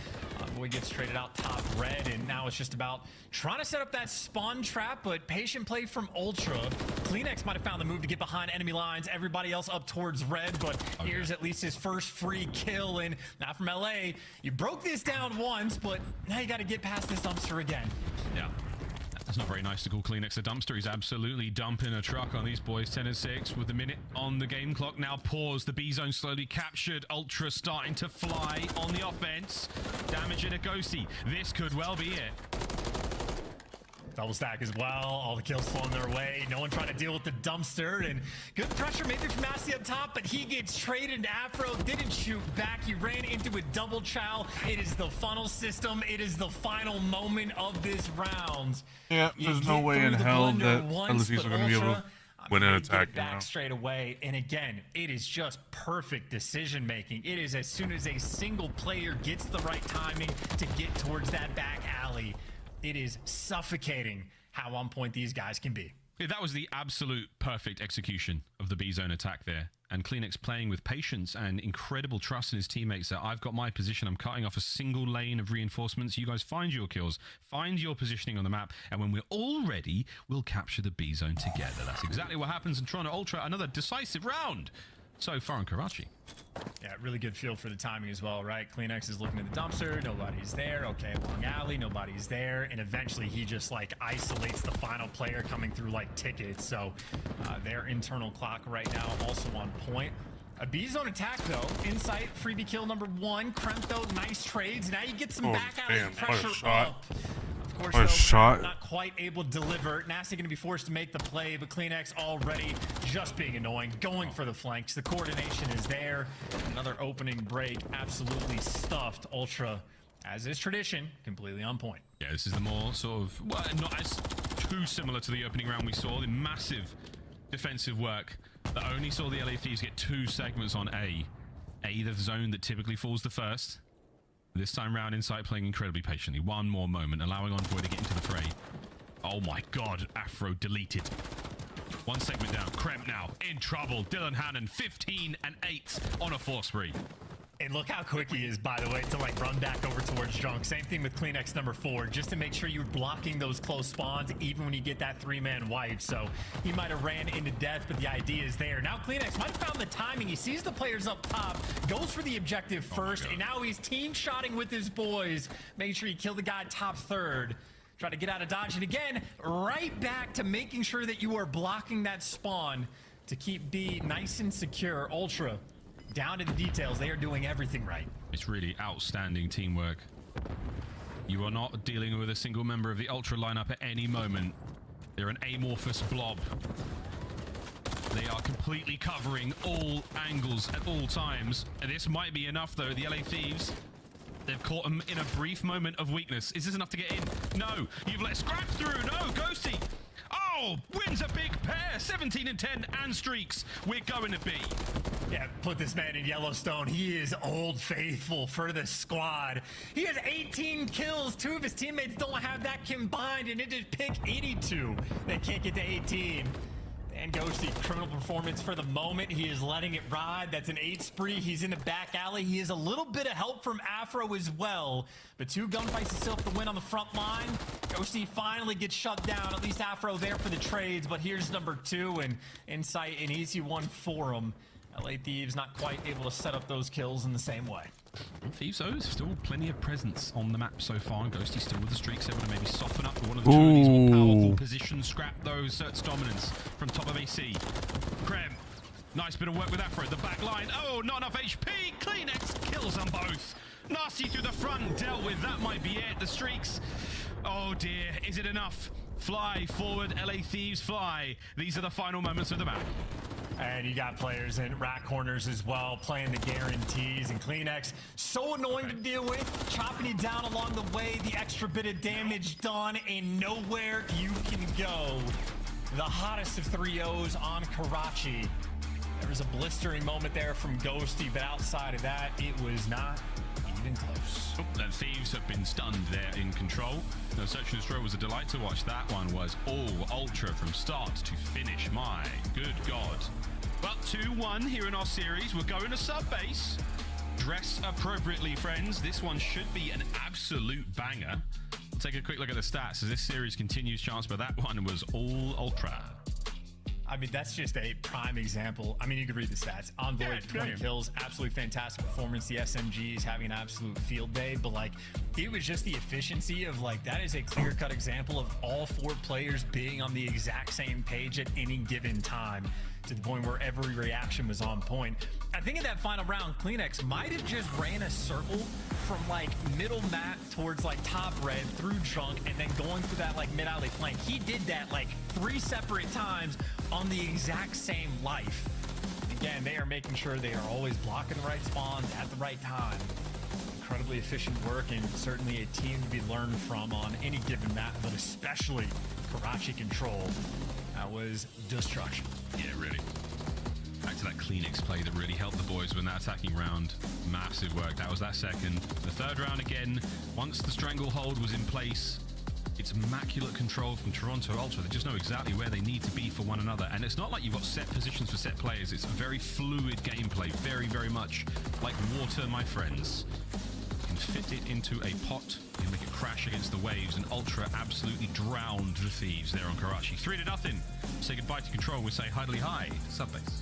Boy gets traded out top red, and now it's just about trying to set up that spawn trap, but patient play from Ultra. Kleenex might have found the move to get behind enemy lines. Everybody else up towards red, but here's at least his first free kill. And now from LA, you broke this down once, but now you got to get past this dumpster again. Yeah. That's not very nice to call Kleenex a dumpster. He's absolutely dumping a truck on these boys. 10-6 with the minute on the game clock. Now pause. The B zone slowly captured. Ultra starting to fly on the offense. Damaging a Ghosty. This could well be it. Double stack as well. All the kills flowing their way. No one trying to deal with the dumpster. And good pressure maybe from Massey up top, but he gets traded. Afro didn't shoot back. He ran into a double chow. It is the funnel system. It is the final moment of this round. Yeah, there's no way in hell that LSUs are going to be able to win an attack back straight away. And again, it is just perfect decision making. It is as soon as a single player gets the right timing to get towards that back alley, it is suffocating how on point these guys can be. Yeah, that was the absolute perfect execution of the B zone attack there. And Kleenex playing with patience and incredible trust in his teammates that I've got my position. I'm cutting off a single lane of reinforcements. You guys find your kills, find your positioning on the map. And when we're all ready, we'll capture the B zone together. That's exactly what happens in Toronto Ultra. Another decisive round so far in Karachi. Yeah, really good feel for the timing as well, right? Kleenex is looking at the dumpster. Nobody's there. Okay, long alley. Nobody's there. And eventually he just like isolates the final player coming through like tickets. So their internal clock right now also on point. A B zone attack though. Insight, freebie kill number 1. Kremtho, nice trades. Now you get some back alley pressure up. Of course, though, not quite able to deliver. Nasty going to be forced to make the play, but Kleenex already just being annoying, going for the flanks. The coordination is there. Another opening break, absolutely stuffed. Ultra, as is tradition, completely on point. Yeah, this is the more sort of, well, not as too similar to the opening round we saw. The massive defensive work that only saw the LA Thieves get 2 segments on A. A, the zone that typically falls the first. This time round, Insight playing incredibly patiently. One more moment, allowing Envoy to get into the fray. Oh my god, Afro deleted. 1 segment down. Kremp now in trouble. Dylan Hannon, 15 and 8 on a 4 spree. And look how quick he is, by the way, to like run back over towards Junk. Same thing with Kleenex number 4, just to make sure you're blocking those close spawns, even when you get that 3-man wipe. So he might have ran into death, but the idea is there. Now Kleenex might have found the timing. He sees the players up top, goes for the objective first, and now he's team shotting with his boys. Make sure you kill the guy top 3rd. Try to get out of dodge. And again, right back to making sure that you are blocking that spawn to keep B nice and secure. Ultra, down to the details. They are doing everything right. It's really outstanding teamwork. You are not dealing with a single member of the Ultra lineup at any moment. They're an amorphous blob. They are completely covering all angles at all times. And this might be enough, though. The LA Thieves, they've caught them in a brief moment of weakness. Is this enough to get in? No. You've let Scrap through. No. Ghosty. Oh, wins a big pair. 17 and 10 and streaks. We're going to B. Yeah, put this man in Yellowstone. He is old faithful for the squad. He has 18 kills. 2 of his teammates don't have that combined, and it did pick 82. They can't get to 18. And Ghosty, criminal performance for the moment. He is letting it ride. That's an 8 spree. He's in the back alley. He has a little bit of help from Afro as well. But 2 gunfights to still have to win on the front line. Ghosty finally gets shut down. At least Afro there for the trades. But here's number 2, and Insight, an easy one for him. LA Thieves not quite able to set up those kills in the same way. Thieves, though, still plenty of presence on the map so far. And Ghosty still with the streaks, able to maybe soften up one of the two of these more powerful positions. Scrap those, asserts dominance from top of AC. Krem, nice bit of work with Afro. The back line, oh, not enough HP. Kleenex kills them both. Nasty through the front, dealt with. That might be it. The streaks, oh dear, is it enough? Fly forward, LA Thieves, fly. These are the final moments of the map. And you got players in rack corners as well, playing the guarantees, and Kleenex, so annoying to deal with, chopping you down along the way, the extra bit of damage done, and nowhere you can go. The hottest of 3-0s on Karachi. There was a blistering moment there from Ghosty, but outside of that, it was not even close. Oh, the Thieves have been stunned there in control. The Search and Destroy was a delight to watch. That one was all ultra from start to finish. My good God. But 2-1 here in our series. We're going to sub-base. Dress appropriately, friends. This one should be an absolute banger. We'll take a quick look at the stats as this series continues, Chance, but that one was all ultra. I mean, that's just a prime example. I mean, you could read the stats. Envoy, 20 kills, absolutely fantastic performance. The SMG is having an absolute field day, but like, it was just the efficiency of like, that is a clear-cut example of all 4 players being on the exact same page at any given time, to the point where every reaction was on point. I think in that final round, Kleenex might have just ran a circle from like middle map towards like top red through junk and then going through that like mid alley flank. He did that like 3 separate times on the exact same life. Again, they are making sure they are always blocking the right spawns at the right time. Incredibly efficient work, and certainly a team to be learned from on any given map, but especially Karachi Control. That was destruction. Yeah, really. Back to that Kleenex play that really helped the boys win that attacking round. Massive work. That was that second. The third round again. Once the stranglehold was in place, it's immaculate control from Toronto Ultra. They just know exactly where they need to be for one another. And it's not like you've got set positions for set players. It's very fluid gameplay. Very, very much like water, my friends. You can fit it into a pot. You can make it crash against the waves. And Ultra absolutely drowned the Thieves there on Karachi. 3-0. Say goodbye to Control. We say highly high to Subbase.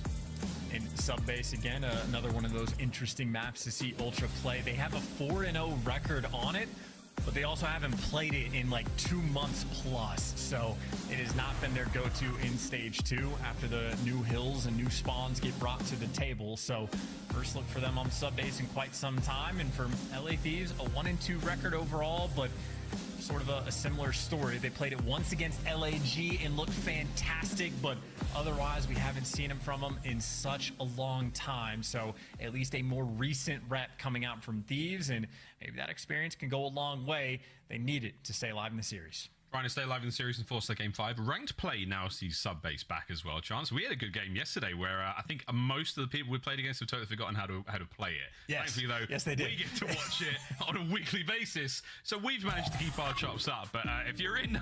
In Subbase, again, another one of those interesting maps to see Ultra play. They have a 4-0 record on it, but they also haven't played it in like 2 months plus. So it has not been their go-to in stage 2 after the new hills and new spawns get brought to the table. So first look for them on Subbase in quite some time. And for LA Thieves, a 1-2 record overall, but sort of a similar story. They played it once against LAG and looked fantastic, but otherwise we haven't seen them from them in such a long time. So at least a more recent rep coming out from Thieves, and maybe that experience can go a long way. They need it to stay alive in the series. Trying to stay alive in the series and force their game 5. Ranked play now sees Subbase back as well, Chance. We had a good game yesterday where I think most of the people we played against have totally forgotten how to play it. Yes. Thankfully, though, yes, they did. We get to watch it on a weekly basis, so we've managed to keep our chops up. But if you're in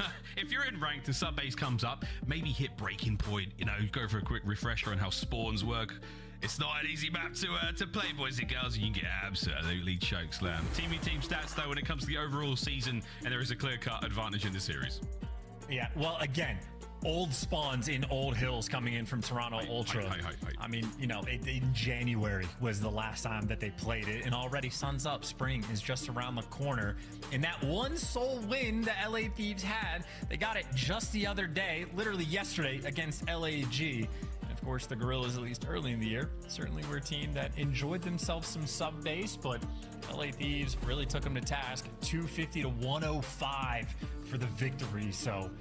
ranked and Subbase comes up, maybe hit breaking point. You know, go for a quick refresher on how spawns work. It's not an easy map to play, boys and girls. You can get absolutely chokeslammed. Team stats, though, when it comes to the overall season, and there is a clear-cut advantage in the series. Yeah, well, again, old spawns in old hills coming in from Toronto Ultra. I mean, you know, in January was the last time that they played it, and already sun's up. Spring is just around the corner. And that one sole win that LA Thieves had, they got it just the other day, literally yesterday, against LAG. Of course, the Gorillas, at least early in the year, certainly were a team that enjoyed themselves some Subbase, but LA Thieves really took them to task. 250 to 105 for the victory. So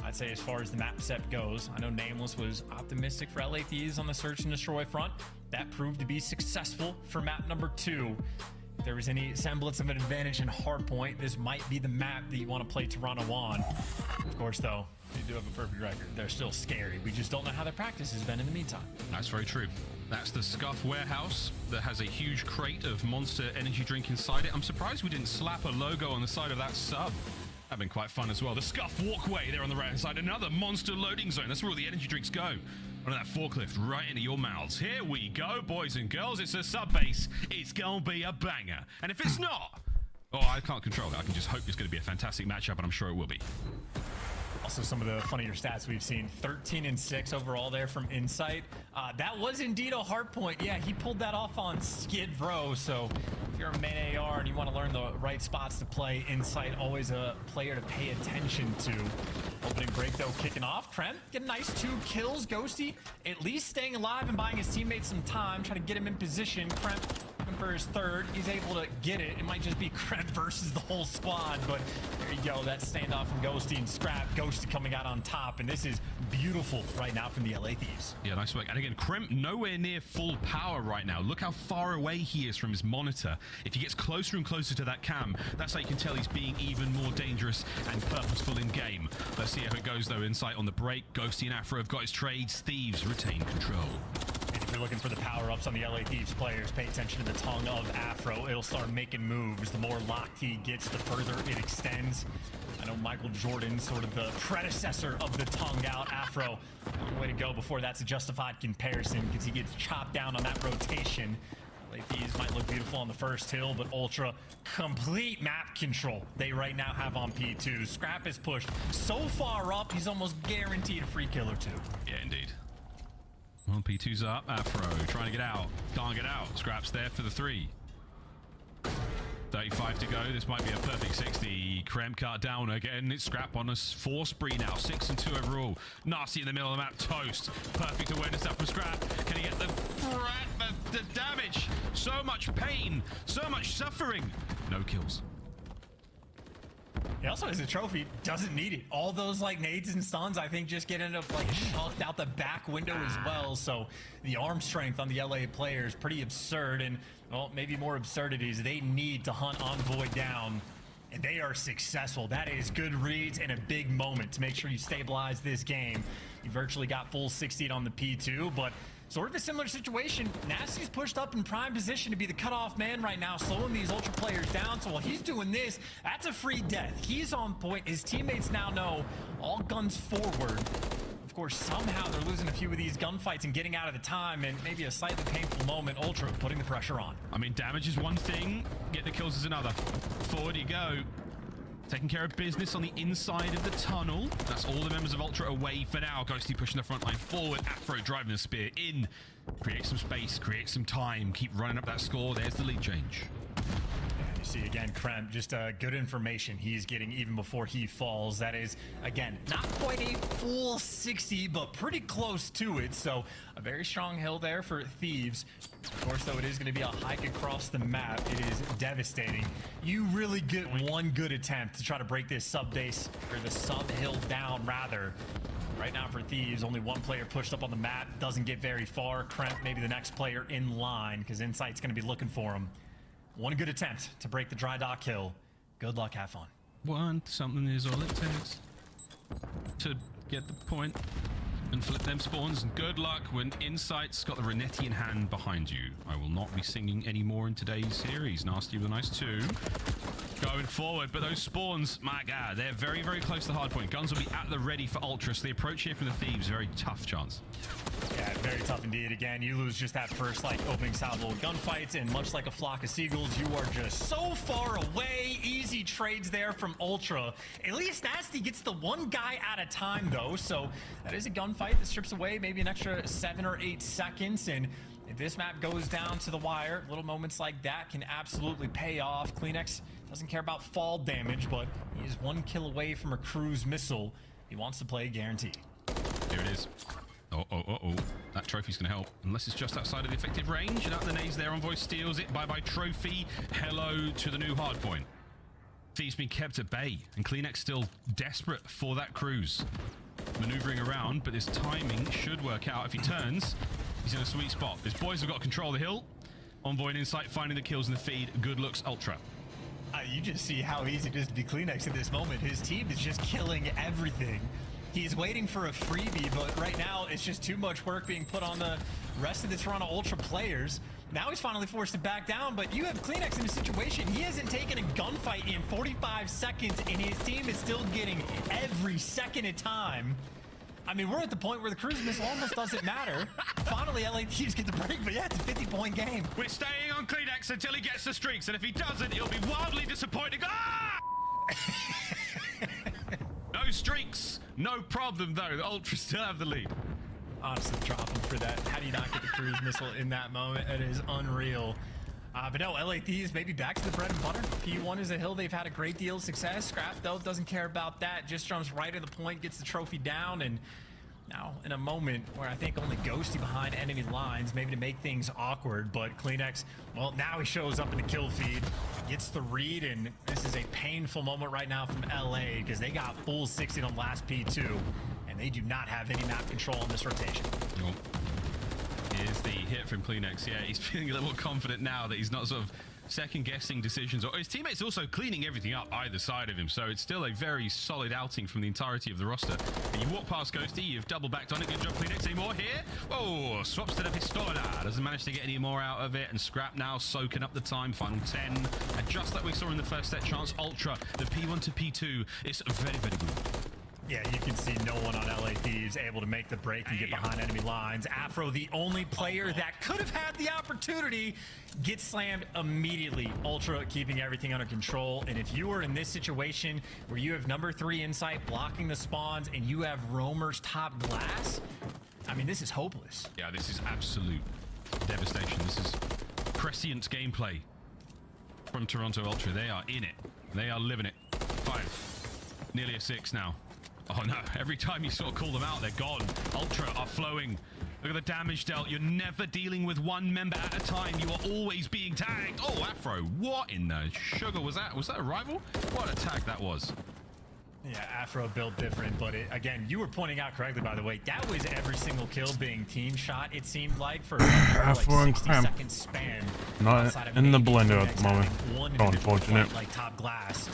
I'd say as far as the map set goes, I know Nameless was optimistic for LA Thieves on the search and destroy front. That proved to be successful for map number 2. If there was any semblance of an advantage in Hardpoint, this might be the map that you want to play Toronto on. Of course, though, they do have a perfect record. They're still scary. We just don't know how their practice has been in the meantime. That's very true. That's the Scuff warehouse that has a huge crate of Monster energy drink inside it. I'm surprised we didn't slap a logo on the side of that sub. That'd been quite fun as well. The Scuff walkway there on the right-hand side. Another Monster loading zone. That's where all the energy drinks go. Under that forklift right into your mouths. Here we go, boys and girls. It's a Subbase. It's going to be a banger. And if it's not, oh, I can't control it. I can just hope it's going to be a fantastic matchup, and I'm sure it will be. Also, some of the funnier stats we've seen, 13 and 6 overall there from Insight. That was indeed a hard point. Yeah, he pulled that off on Skid Row. So if you're a main AR and you want to learn the right spots to play, Insight always a player to pay attention to. Opening break though, kicking off. Krem get a nice 2 kills. Ghosty at least staying alive and buying his teammates some time, trying to get him in position. Krem for his third, he's able to get it. It might just be Krem versus the whole squad, but there you go. That standoff from Ghosty and Scrap. Ghosty coming out on top, and this is beautiful right now from the LA Thieves. Yeah, nice work. And again, Krem nowhere near full power right now. Look how far away he is from his monitor. If he gets closer and closer to that cam, that's how you can tell he's being even more dangerous and purposeful in game. Let's see how it goes though. Insight on the break. Ghosty and Afro have got his trades. Thieves retain control. And if you're looking for the power-ups on the LA Thieves players, pay attention to the tongue of Afro. It'll start making moves. The more locked he gets, the further it extends. I know Michael Jordan, sort of the predecessor of the tongue out. Afro, long way to go before that's a justified comparison, because he gets chopped down on that rotation. LA Thieves might look beautiful on the first hill, but Ultra, complete map control they right now have on P2. Scrap is pushed so far up, he's almost guaranteed a free kill or 2. Yeah, indeed. Well, P2's up. Afro trying to get out. Can't get out. Scrap's there for the 3. 35 to go. This might be a perfect 60. Krem cut down again. It's Scrap on a 4 spree now. 6 and 2 overall. Nasty in the middle of the map. Toast. Perfect awareness up from Scrap. Can he get the damage? So much pain. So much suffering. No kills. He also has a trophy, doesn't need it. All those like nades and stuns, I think, just get ended up like chucked out the back window as well. So the arm strength on the LA players, pretty absurd. And well, maybe more absurdities. They need to hunt Envoy down, and they are successful. That is good reads and a big moment to make sure you stabilize this game. You virtually got full 16 on the P2, but sort of a similar situation. Nasty's pushed up in prime position to be the cutoff man right now, slowing these Ultra players down. So while he's doing this, that's a free death. He's on point. His teammates now know all guns forward. Of course, somehow they're losing a few of these gunfights and getting out of the time, and maybe a slightly painful moment. Ultra putting the pressure on. I mean, damage is one thing, get the kills is another. Forward you go. Taking care of business on the inside of the tunnel. That's all the members of Ultra away for now. Ghosty pushing the front line forward. Afro driving the spear in. Create some space, create some time. Keep running up that score. There's the lead change. And you see again, Krem, just good information he's getting even before he falls. That is, again, not quite a full 60, but pretty close to it. So a very strong hill there for Thieves. Of course, though, it is going to be a hike across the map. It is devastating. You really get one good attempt to try to break this sub-base, or the sub-hill down, rather. Right now for Thieves, only one player pushed up on the map. Doesn't get very far. Kremp, maybe the next player in line, because Insight's going to be looking for him. One good attempt to break the dry dock hill. Good luck, have fun. Something is all it takes to get the point and flip them spawns. And good luck when Insight's got the Renetti in hand behind you. I will not be singing anymore in today's series. Nasty with a nice 2. Going forward, but those spawns, my God, they're very, very close to the hard point. Guns will be at the ready for Ultra, so the approach here from the Thieves, very tough chance. Yeah, very tough indeed. Again, you lose just that first, like, opening salvo gunfights, and much like a flock of seagulls, you are just so far away. Easy trades there from Ultra. At least Nasty gets the one guy at a time, though, so that is a gunfight that strips away maybe an extra 7 or 8 seconds, and if this map goes down to the wire, little moments like that can absolutely pay off. Kleenex doesn't care about fall damage, but he is 1 kill away from a cruise missile. He wants to play guaranteed. Here it is. Oh. That trophy's going to help. Unless it's just outside of the effective range. And out the nades there, Envoy steals it. Bye-bye trophy. Hello to the new hardpoint. Thieves being kept at bay. And Kleenex still desperate for that cruise. Maneuvering around, but this timing should work out. If he turns, he's in a sweet spot. His boys have got control of the hill. Envoy and Insight finding the kills in the feed. Good looks, Ultra. You just see how easy it is to be Kleenex at this moment. His team is just killing everything. He's waiting for a freebie, but right now it's just too much work being put on the rest of the Toronto Ultra players. Now he's finally forced to back down, but you have Kleenex in a situation. He hasn't taken a gunfight in 45 seconds, and his team is still getting every second of time. I mean, we're at the point where the cruise missile almost doesn't matter. Finally, LA Thieves get the break, but yeah, it's a 50-point game. We're staying on Kleenex until he gets the streaks, and if he doesn't, he'll be wildly disappointing. Ah! No those streaks. No problem, though. The Ultra still have the lead. Honestly, dropping for that. How do you not get the cruise missile in that moment? It is unreal. But no, LA Thieves maybe back to the bread and butter. P1 is a hill they've had a great deal of success. Scrap, though, doesn't care about that. Just jumps right to the point, gets the trophy down, and now in a moment where I think only Ghosty behind enemy lines, maybe to make things awkward, but Kleenex, well, now he shows up in the kill feed, gets the read, and this is a painful moment right now from LA because they got full 60 on last P2, and they do not have any map control in this rotation. Nope. Here's the hit from Kleenex. Yeah, he's feeling a little more confident now that he's not sort of second-guessing decisions. Or his teammates also cleaning everything up either side of him, so it's still a very solid outing from the entirety of the roster. And you walk past Ghosty, you've double backed on it. Good job, Kleenex. Any more here? Whoa, swaps to the Pistola. Doesn't manage to get any more out of it, and Scrap now soaking up the time. Final 10. And just like we saw in the first set, Chance Ultra, the P1 to P2 is very, very good. Yeah, you can see no one on LA Thieves able to make the break and get behind enemy lines. Afro, the only player that could have had the opportunity, gets slammed immediately. Ultra keeping everything under control. And if you are in this situation where you have number 3 Insight blocking the spawns and you have Roamer's top glass, I mean, this is hopeless. Yeah, this is absolute devastation. This is prescient gameplay from Toronto Ultra. They are in it. They are living it. 5. Nearly a 6 now. Oh no, every time you sort of call them out, they're gone. Ultra are flowing. Look at the damage dealt. You're never dealing with one member at a time. You are always being tagged. Oh, Afro, what in the sugar was that? Was that a rival? What a tag that was. Yeah, Afro built different, but again, you were pointing out correctly, by the way, that was every single kill being team shot, it seemed like, for Afro like and 60-second span. Not in the blender at the moment. So unfortunate. Like top glass.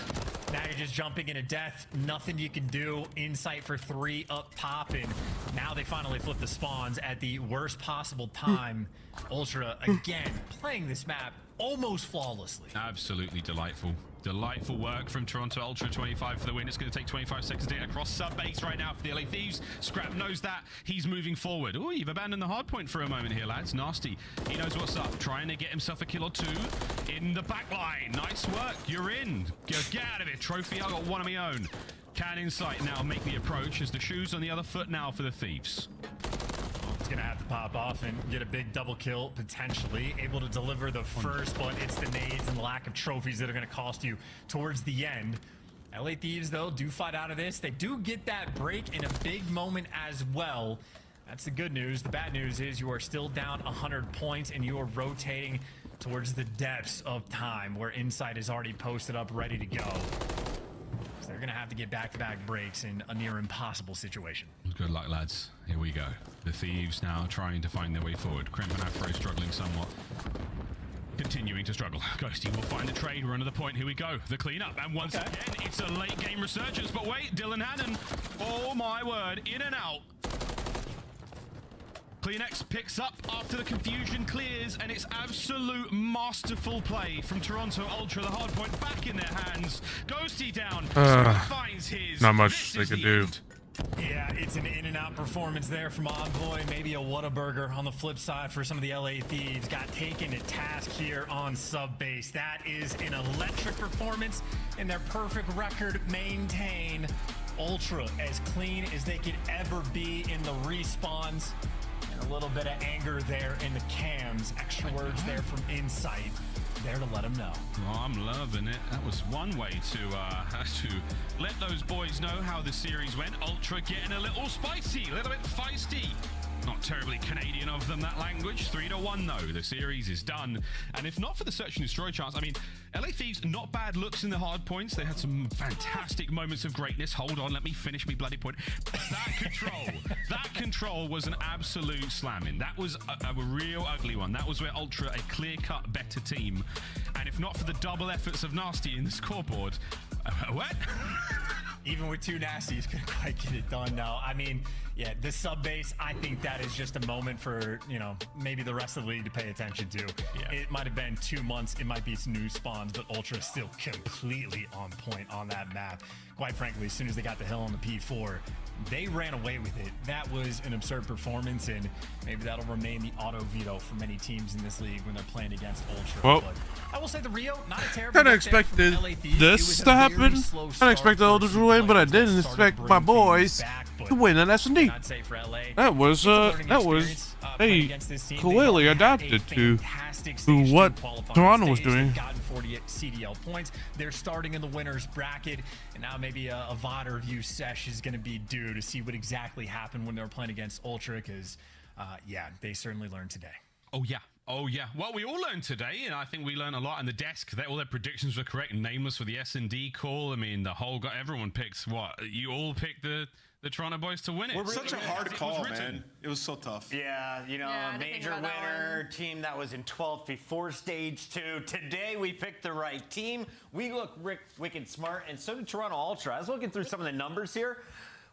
Now you're just jumping into death. Nothing you can do. Insight for 3 up top, and now they finally flip the spawns at the worst possible time. Ultra, again, playing this map almost flawlessly. Absolutely delightful. Delightful work from Toronto Ultra. 25 for the win. It's going to take 25 seconds to get across sub-base right now for the LA Thieves. Scrap knows that. He's moving forward. Oh, you've abandoned the hard point for a moment here, lads. Nasty. He knows what's up. Trying to get himself a kill or 2 in the back line. Nice work. You're in. Get out of it. Trophy. I got one of my own. Can Insight now make the approach as the shoe's on the other foot now for the Thieves. Gonna have to pop off and get a big double kill, potentially able to deliver the first, but it's the nades and the lack of trophies that are going to cost you towards the end. LA Thieves, though, do fight out of this. They do get that break in a big moment as well. That's the good news. The bad news is you are still down 100 points and you are rotating towards the depths of time where Insight is already posted up, ready to go. So they're going to have to get back-to-back breaks in a near impossible situation. Good luck, lads. Here we go. The Thieves now trying to find their way forward. Crimp and Afro struggling somewhat. Continuing to struggle. Ghosty will find the trade. We're under the point. Here we go. The cleanup. And once again, it's a late game resurgence. But wait, Dylan Hannon. Oh my word. In and out. Kleenex picks up after the confusion clears, and it's absolute masterful play from Toronto Ultra. The hard point back in their hands. Ghosty down. Finds his. Not much they could do. Yeah, it's an in-and-out performance there from Envoy. Maybe a Whataburger on the flip side for some of the LA Thieves. Got taken to task here on sub-base. That is an electric performance, and their perfect record maintain. Ultra as clean as they could ever be in the respawns. And a little bit of anger there in the cams. Extra words there from Insight. There to let them know. Oh, I'm loving it. That was one way to let those boys know how the series went. Ultra getting a little spicy, a little bit feisty. Not terribly Canadian of them, that language. 3-1 though. The series is done. And if not for the search and destroy chance, I mean, LA Thieves, not bad looks in the hard points. They had some fantastic moments of greatness. Hold on, let me finish me bloody point. That control was an absolute slamming. That was a real ugly one. That was where Ultra, a clear-cut better team. And if not for the double efforts of Nasty in the scoreboard, what? Even with 2 Nasties, couldn't quite get it done now. I mean, yeah, the sub-base, I think that is just a moment for, you know, maybe the rest of the league to pay attention to. Yeah. It might have been 2 months. It might be some new spawns, but Ultra is still completely on point on that map. quite frankly, as soon as they got the hill on the P4, they ran away with it. That was an absurd performance, and maybe that'll remain the auto veto for many teams in this league when they're playing against Ultra. Well, but I will say the Rio, not a terrible. Kind of expected this to happen. Kind of expected Elders to win, but I didn't expect my boys to win an S&D. That was they clearly adapted to what Toronto was doing. Gotten 48 CDL points. They're starting in the winners bracket, and now maybe a VOD review sesh is going to be due to see what exactly happened when they were playing against Ultra, because yeah, they certainly learned today. Oh yeah. Oh yeah. Well, we all learned today, and I think we learned a lot. And the desk, all their predictions were correct. Nameless for the S&D call. I mean, everyone picks what? You all picked the Toronto boys to win it. Such a hard call, man. It was so tough. Yeah, you know, major winner, team that was in 12th before stage 2. Today we picked the right team. We look wicked smart, and so did Toronto Ultra. I was looking through some of the numbers here.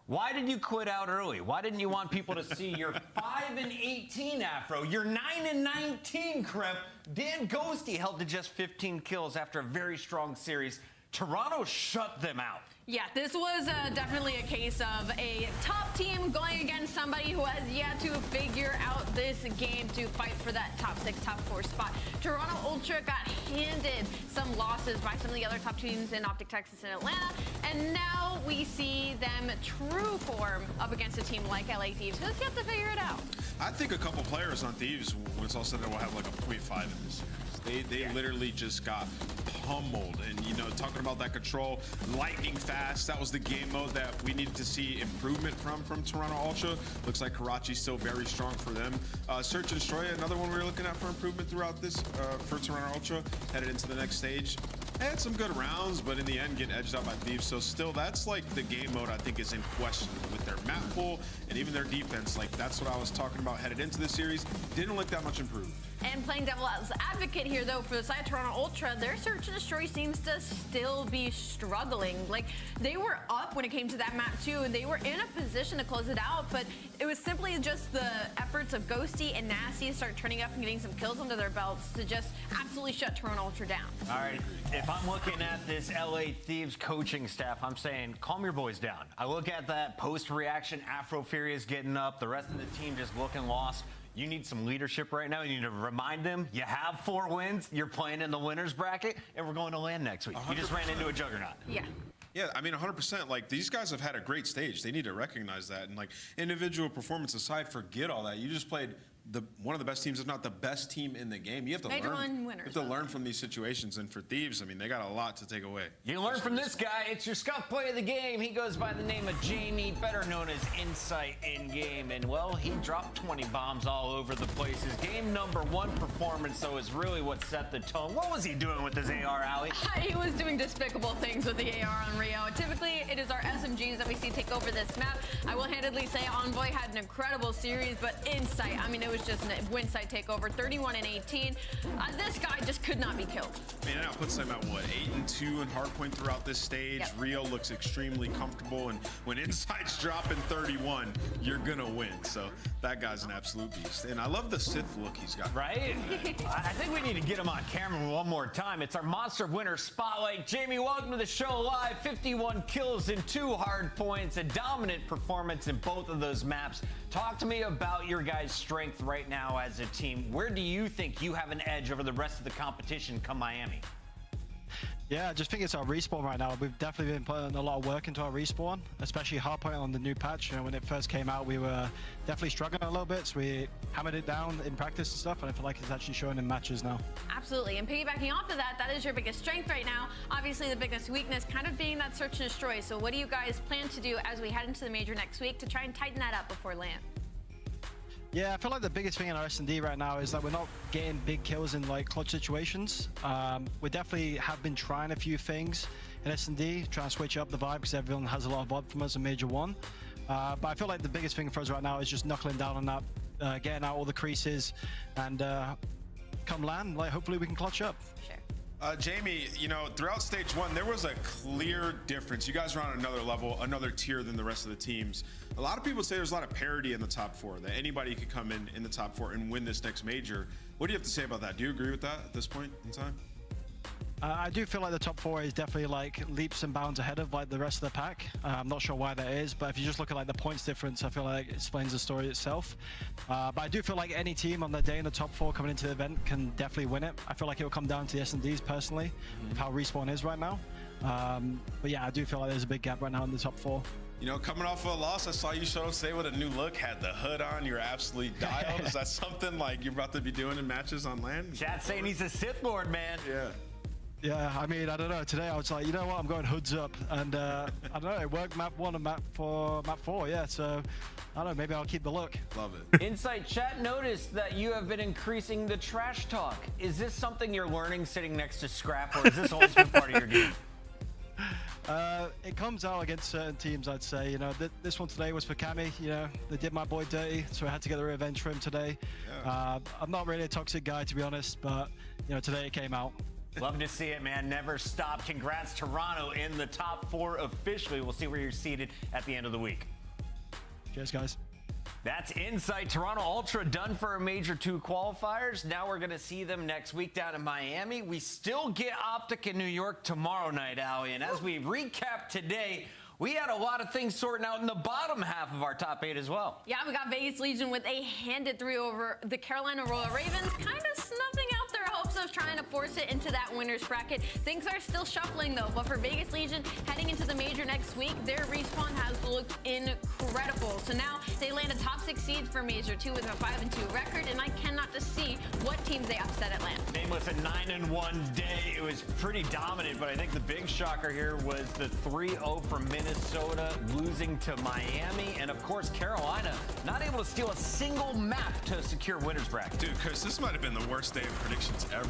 Why did you quit out early? Why didn't you want people to see your 5-18 Afro, your 9-19 Crep? Dan Ghosty held to just 15 kills after a very strong series. Toronto shut them out. Yeah, this was definitely a case of a top team going against somebody who has yet to figure out this game to fight for that top 6, top 4 spot. Toronto Ultra got handed some losses by some of the other top teams in Optic Texas and Atlanta, and now we see them true form up against a team like LA Thieves, who's yet to figure it out. I think a couple players on Thieves, when it's all said and done, will have like a 0.5 in this series. They literally just got pummeled, and you know, talking about that control, lightning fast, that was the game mode that we needed to see improvement from Toronto Ultra. Looks like Karachi's still very strong for them. Search and Destroy, another one we were looking at for improvement throughout this for Toronto Ultra, headed into the next stage. Had some good rounds, but in the end get edged out by Thieves. So still, that's like the game mode I think is in question with their map pool and even their defense. Like, that's what I was talking about headed into the series. Didn't look that much improved. And playing devil's advocate here, though, for the side of Toronto Ultra, their Search and Destroy seems to still be struggling. Like, they were up when it came to that map, too, and they were in a position to close it out, but it was simply just the efforts of Ghosty and Nasty to start turning up and getting some kills under their belts to just absolutely shut Toronto Ultra down. All right, if I'm looking at this LA Thieves coaching staff, I'm saying, calm your boys down. I look at that post-reaction, Afro Fury is getting up, the rest of the team just looking lost. You need some leadership right now. You need to remind them you have 4 wins, you're playing in the winners bracket, and we're going to land next week. 100%. You just ran into a juggernaut. Yeah. Yeah, I mean, 100%. Like, these guys have had a great stage. They need to recognize that. And, like, individual performance aside, forget all that. You just played one of the best teams, if not the best team in the game. You have to learn from these situations. And for Thieves, I mean, they got a lot to take away. You learn from this guy. It's your scuff play of the game. He goes by the name of Jamie, better known as Insight in game. And, well, he dropped 20 bombs all over the place. His game number 1 performance, though, is really what set the tone. What was he doing with his AR, Allie? He was doing despicable things with the AR on Rio. Typically, it is our SMGs that we see take over this map. I will handedly say Envoy had an incredible series, but Insight, I mean, it was just an Winsight takeover, 31-18. This guy just could not be killed. Man, that puts them at what, 8-2 in hardpoint throughout this stage. Yep. Rio looks extremely comfortable, and when Insight's dropping 31, you're gonna win. So that guy's an absolute beast, and I love the Sith look he's got. Right? I think we need to get him on camera one more time. It's our Monster Winner Spotlight. Jamie, welcome to the show live. 51 kills and 2 hard points, a dominant performance in both of those maps. Talk to me about your guys' strength right now as a team. Where do you think you have an edge over the rest of the competition come Miami? Yeah, I just think it's our respawn right now. We've definitely been putting a lot of work into our respawn, especially hardpoint on the new patch. You know, when it first came out, we were definitely struggling a little bit, so we hammered it down in practice and stuff, and I feel like it's actually showing in matches now. Absolutely, and piggybacking off of that, that is your biggest strength right now. Obviously, the biggest weakness kind of being that search and destroy. So what do you guys plan to do as we head into the major next week to try and tighten that up before land? Yeah, I feel like the biggest thing in our S&D right now is that we're not getting big kills in like clutch situations. We definitely have been trying a few things in S&D, trying to switch up the vibe because everyone has a lot of VOD from us in Major 1. But I feel like the biggest thing for us right now is just knuckling down on that, getting out all the creases, and come land, like hopefully we can clutch up. Sure. Jamie, you know, throughout stage 1, there was a clear difference. You guys are on another level, another tier than the rest of the teams. A lot of people say there's a lot of parity in the top 4, that anybody could come in the top 4 and win this next major. What do you have to say about that? Do you agree with that at this point in time? I do feel like the top 4 is definitely like leaps and bounds ahead of like the rest of the pack. I'm not sure why that is, but if you just look at like the points difference, I feel like it explains the story itself. But I do feel like any team on the day in the top 4 coming into the event can definitely win it. I feel like it will come down to the S&Ds personally, of how Respawn is right now. But yeah, I do feel like there's a big gap right now in the top 4. You know, coming off of a loss, I saw you show up today with a new look, had the hood on, you're absolutely dialed. Is that something like you're about to be doing in matches on LAN? Chat saying he's a Sith Lord, man. Yeah. Yeah, I mean, I don't know. Today I was like, you know what, I'm going hoods up. And I don't know, it worked map 1 and map 4, yeah. So, I don't know, maybe I'll keep the look. Love it. Insight Chat noticed that you have been increasing the trash talk. Is this something you're learning sitting next to Scrap, or is this always been part of your game? It comes out against certain teams, I'd say. You know, this one today was for Cammy. You know, they did my boy dirty, so I had to get the revenge for him today. Yeah. I'm not really a toxic guy, to be honest, but, you know, today it came out. Love to see it, man. Never stop. Congrats, Toronto, in the top 4 officially. We'll see where you're seated at the end of the week. Cheers, guys. That's Insight. Toronto Ultra done for Major 2 qualifiers. Now we're going to see them next week down in Miami. We still get Optic in New York tomorrow night, Allie. And as we recap today, we had a lot of things sorting out in the bottom half of our top 8 as well. Yeah, we got Vegas Legion with a handed 3 over the Carolina Royal Ravens, kind of snuffing out their hopes of trying to force it into that winner's bracket. Things are still shuffling though, but for Vegas Legion heading into the major next week, their respawn has looked incredible. So now they land a top 6 seed for Major 2 with a 5-2 record, and I cannot just see what teams they upset at land. Nameless, a 9-1 day. It was pretty dominant, but I think the big shocker here was the 3-0 from Minnesota losing to Miami, and of course Carolina not able to steal a single map to secure winner's bracket. Dude, Chris, this might have been the worst day of predictions ever.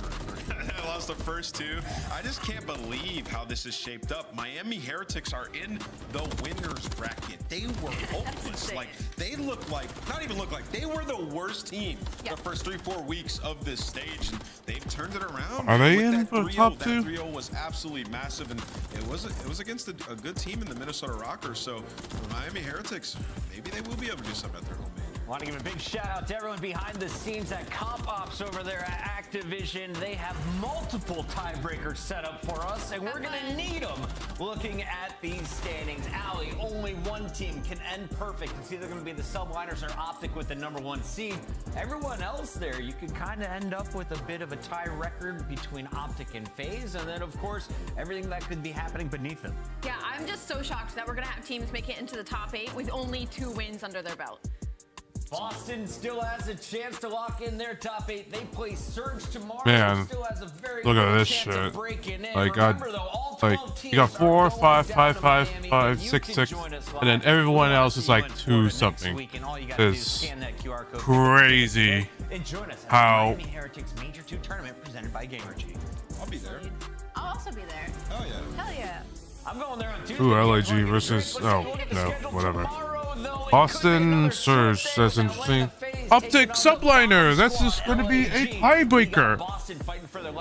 I lost the first 2. I just can't believe how this is shaped up. Miami Heretics are in the winner's bracket. They were hopeless. Like, they look like, not even look like, they were the worst team the first 3-4 weeks of this stage, and they've turned it around. Are they With in that for 3-0, top 2? That 3-0 was absolutely massive, and it was against a good team in the Minnesota Rockers. So the Miami Heretics, maybe they will be able to do something at their home. I want to give a big shout out to everyone behind the scenes at Comp Ops over there at Activision. They have multiple tiebreakers set up for us, and we're going to need them looking at these standings. Allie, only one team can end perfect. It's either going to be the Subliners or Optic with the #1 seed. Everyone else there, you could kind of end up with a bit of a tie record between Optic and FaZe, and then, of course, everything that could be happening beneath them. Yeah, I'm just so shocked that we're going to have teams make it into the top 8 with only 2 wins under their belt. Boston still has a chance to lock in their top 8. They play Surge tomorrow. Man, still has a very look at good this chance shit. of breaking in. Like, Remember, though, all 12 you got teams 4, are 5, going 5, down to 5, Miami, 5, and you 6, can 6, join us live. and then everyone We'll else is see you like in 2 Florida something. next week, and all you gotta do is It's scan that QR code. crazy And join us at how the Miami Heretics Major 2 tournament presented by Gamergy. I'll be there. I'll also be there. Oh yeah. Hell yeah. I'm going there on Tuesday. Ooh, LAG versus no, whatever. Boston Surge, that's interesting. Optic Subliner, that's just going to be a tiebreaker.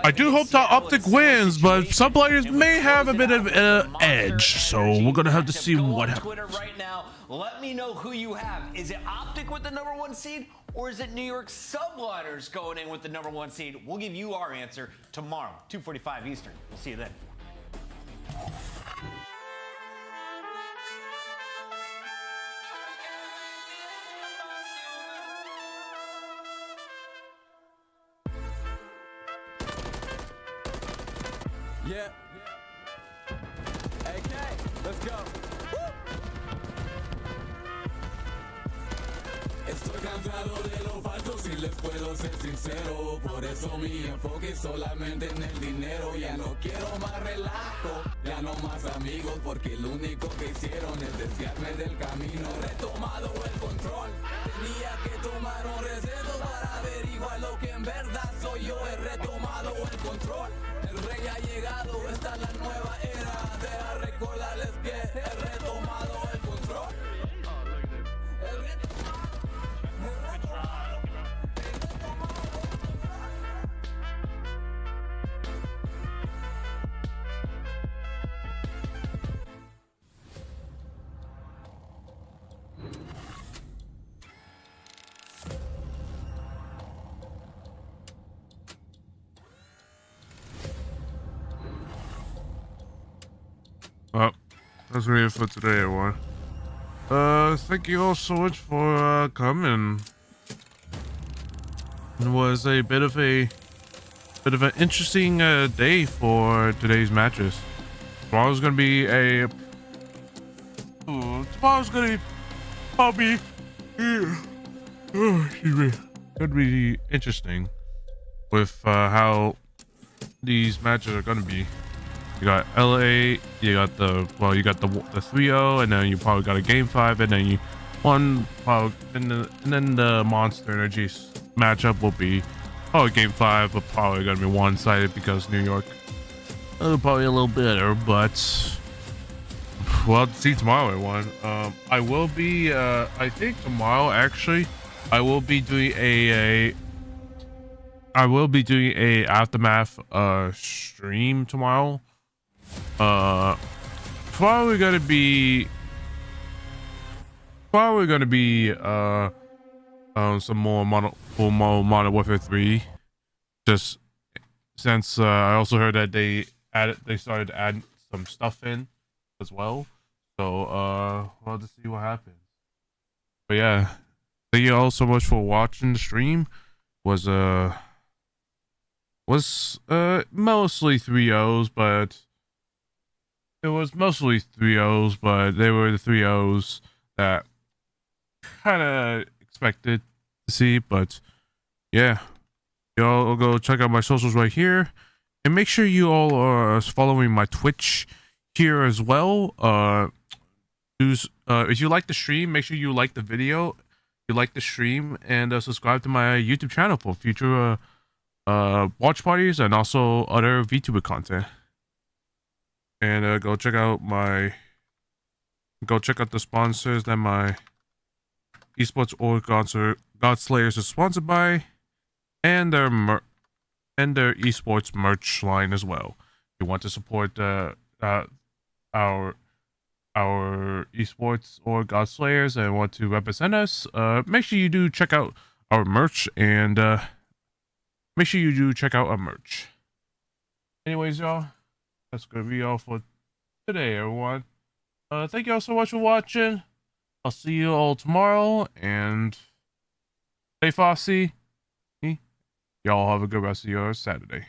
I do hope that Optic wins, but Subliners may have a bit of an edge, so we're going to have to see what happens. Twitter right now. Let me know who you have. Is it Optic with the #1 seed, or is it New York Subliners going in with the #1 seed? We'll give you our answer tomorrow, 2:45 Eastern. We'll see you then. Yeah. AK, let's go. Estoy cansado de los falsos y les puedo ser sincero. Por eso mi enfoque es solamente en el dinero. Ya no quiero más relajo, ya no más amigos, porque lo único que hicieron es desviarme del camino. He retomado el control, tenía que tomar un receso para averiguar lo que en verdad soy yo. He retomado el control, el rey ha llegado, esta es la nueva era. Deja recordarles que he retomado el control. that's gonna be it for today, everyone. Thank you all so much for coming. It was a bit of an interesting day for today's matches. Tomorrow's gonna be probably could be interesting with how these matches are gonna be. You got LA, you got the 3-0, and then you probably got a game 5, and then and then the Monster Energy matchup will be game 5, but probably gonna be one-sided because New York probably a little better, but we'll have to see tomorrow, everyone. I will be I think tomorrow actually I will be doing a Aftermath stream tomorrow. Probably gonna be some more Modern Warfare 3, just since I also heard that they started to add some stuff in as well, so we'll have to see what happens. But yeah, thank you all so much for watching the stream. Was mostly 3-0s, but it was mostly 3-0s, but they were the 3-0s that kind of expected to see. But yeah, y'all go check out my socials right here, and make sure you all are following my Twitch here as well. If you like the stream, make sure you like the video, you like the stream, and subscribe to my YouTube channel for future watch parties and also other VTuber content. And go check out the sponsors that my esports or God Slayers is sponsored by, and their esports merch line as well. If you want to support our esports or God Slayers and want to represent us, make sure you do check out our merch, and make sure you do check out our merch. Anyways, y'all, that's gonna be all for today, everyone. Thank you all so much for watching. I'll see you all tomorrow, and stay Fossy. Y'all have a good rest of your Saturday.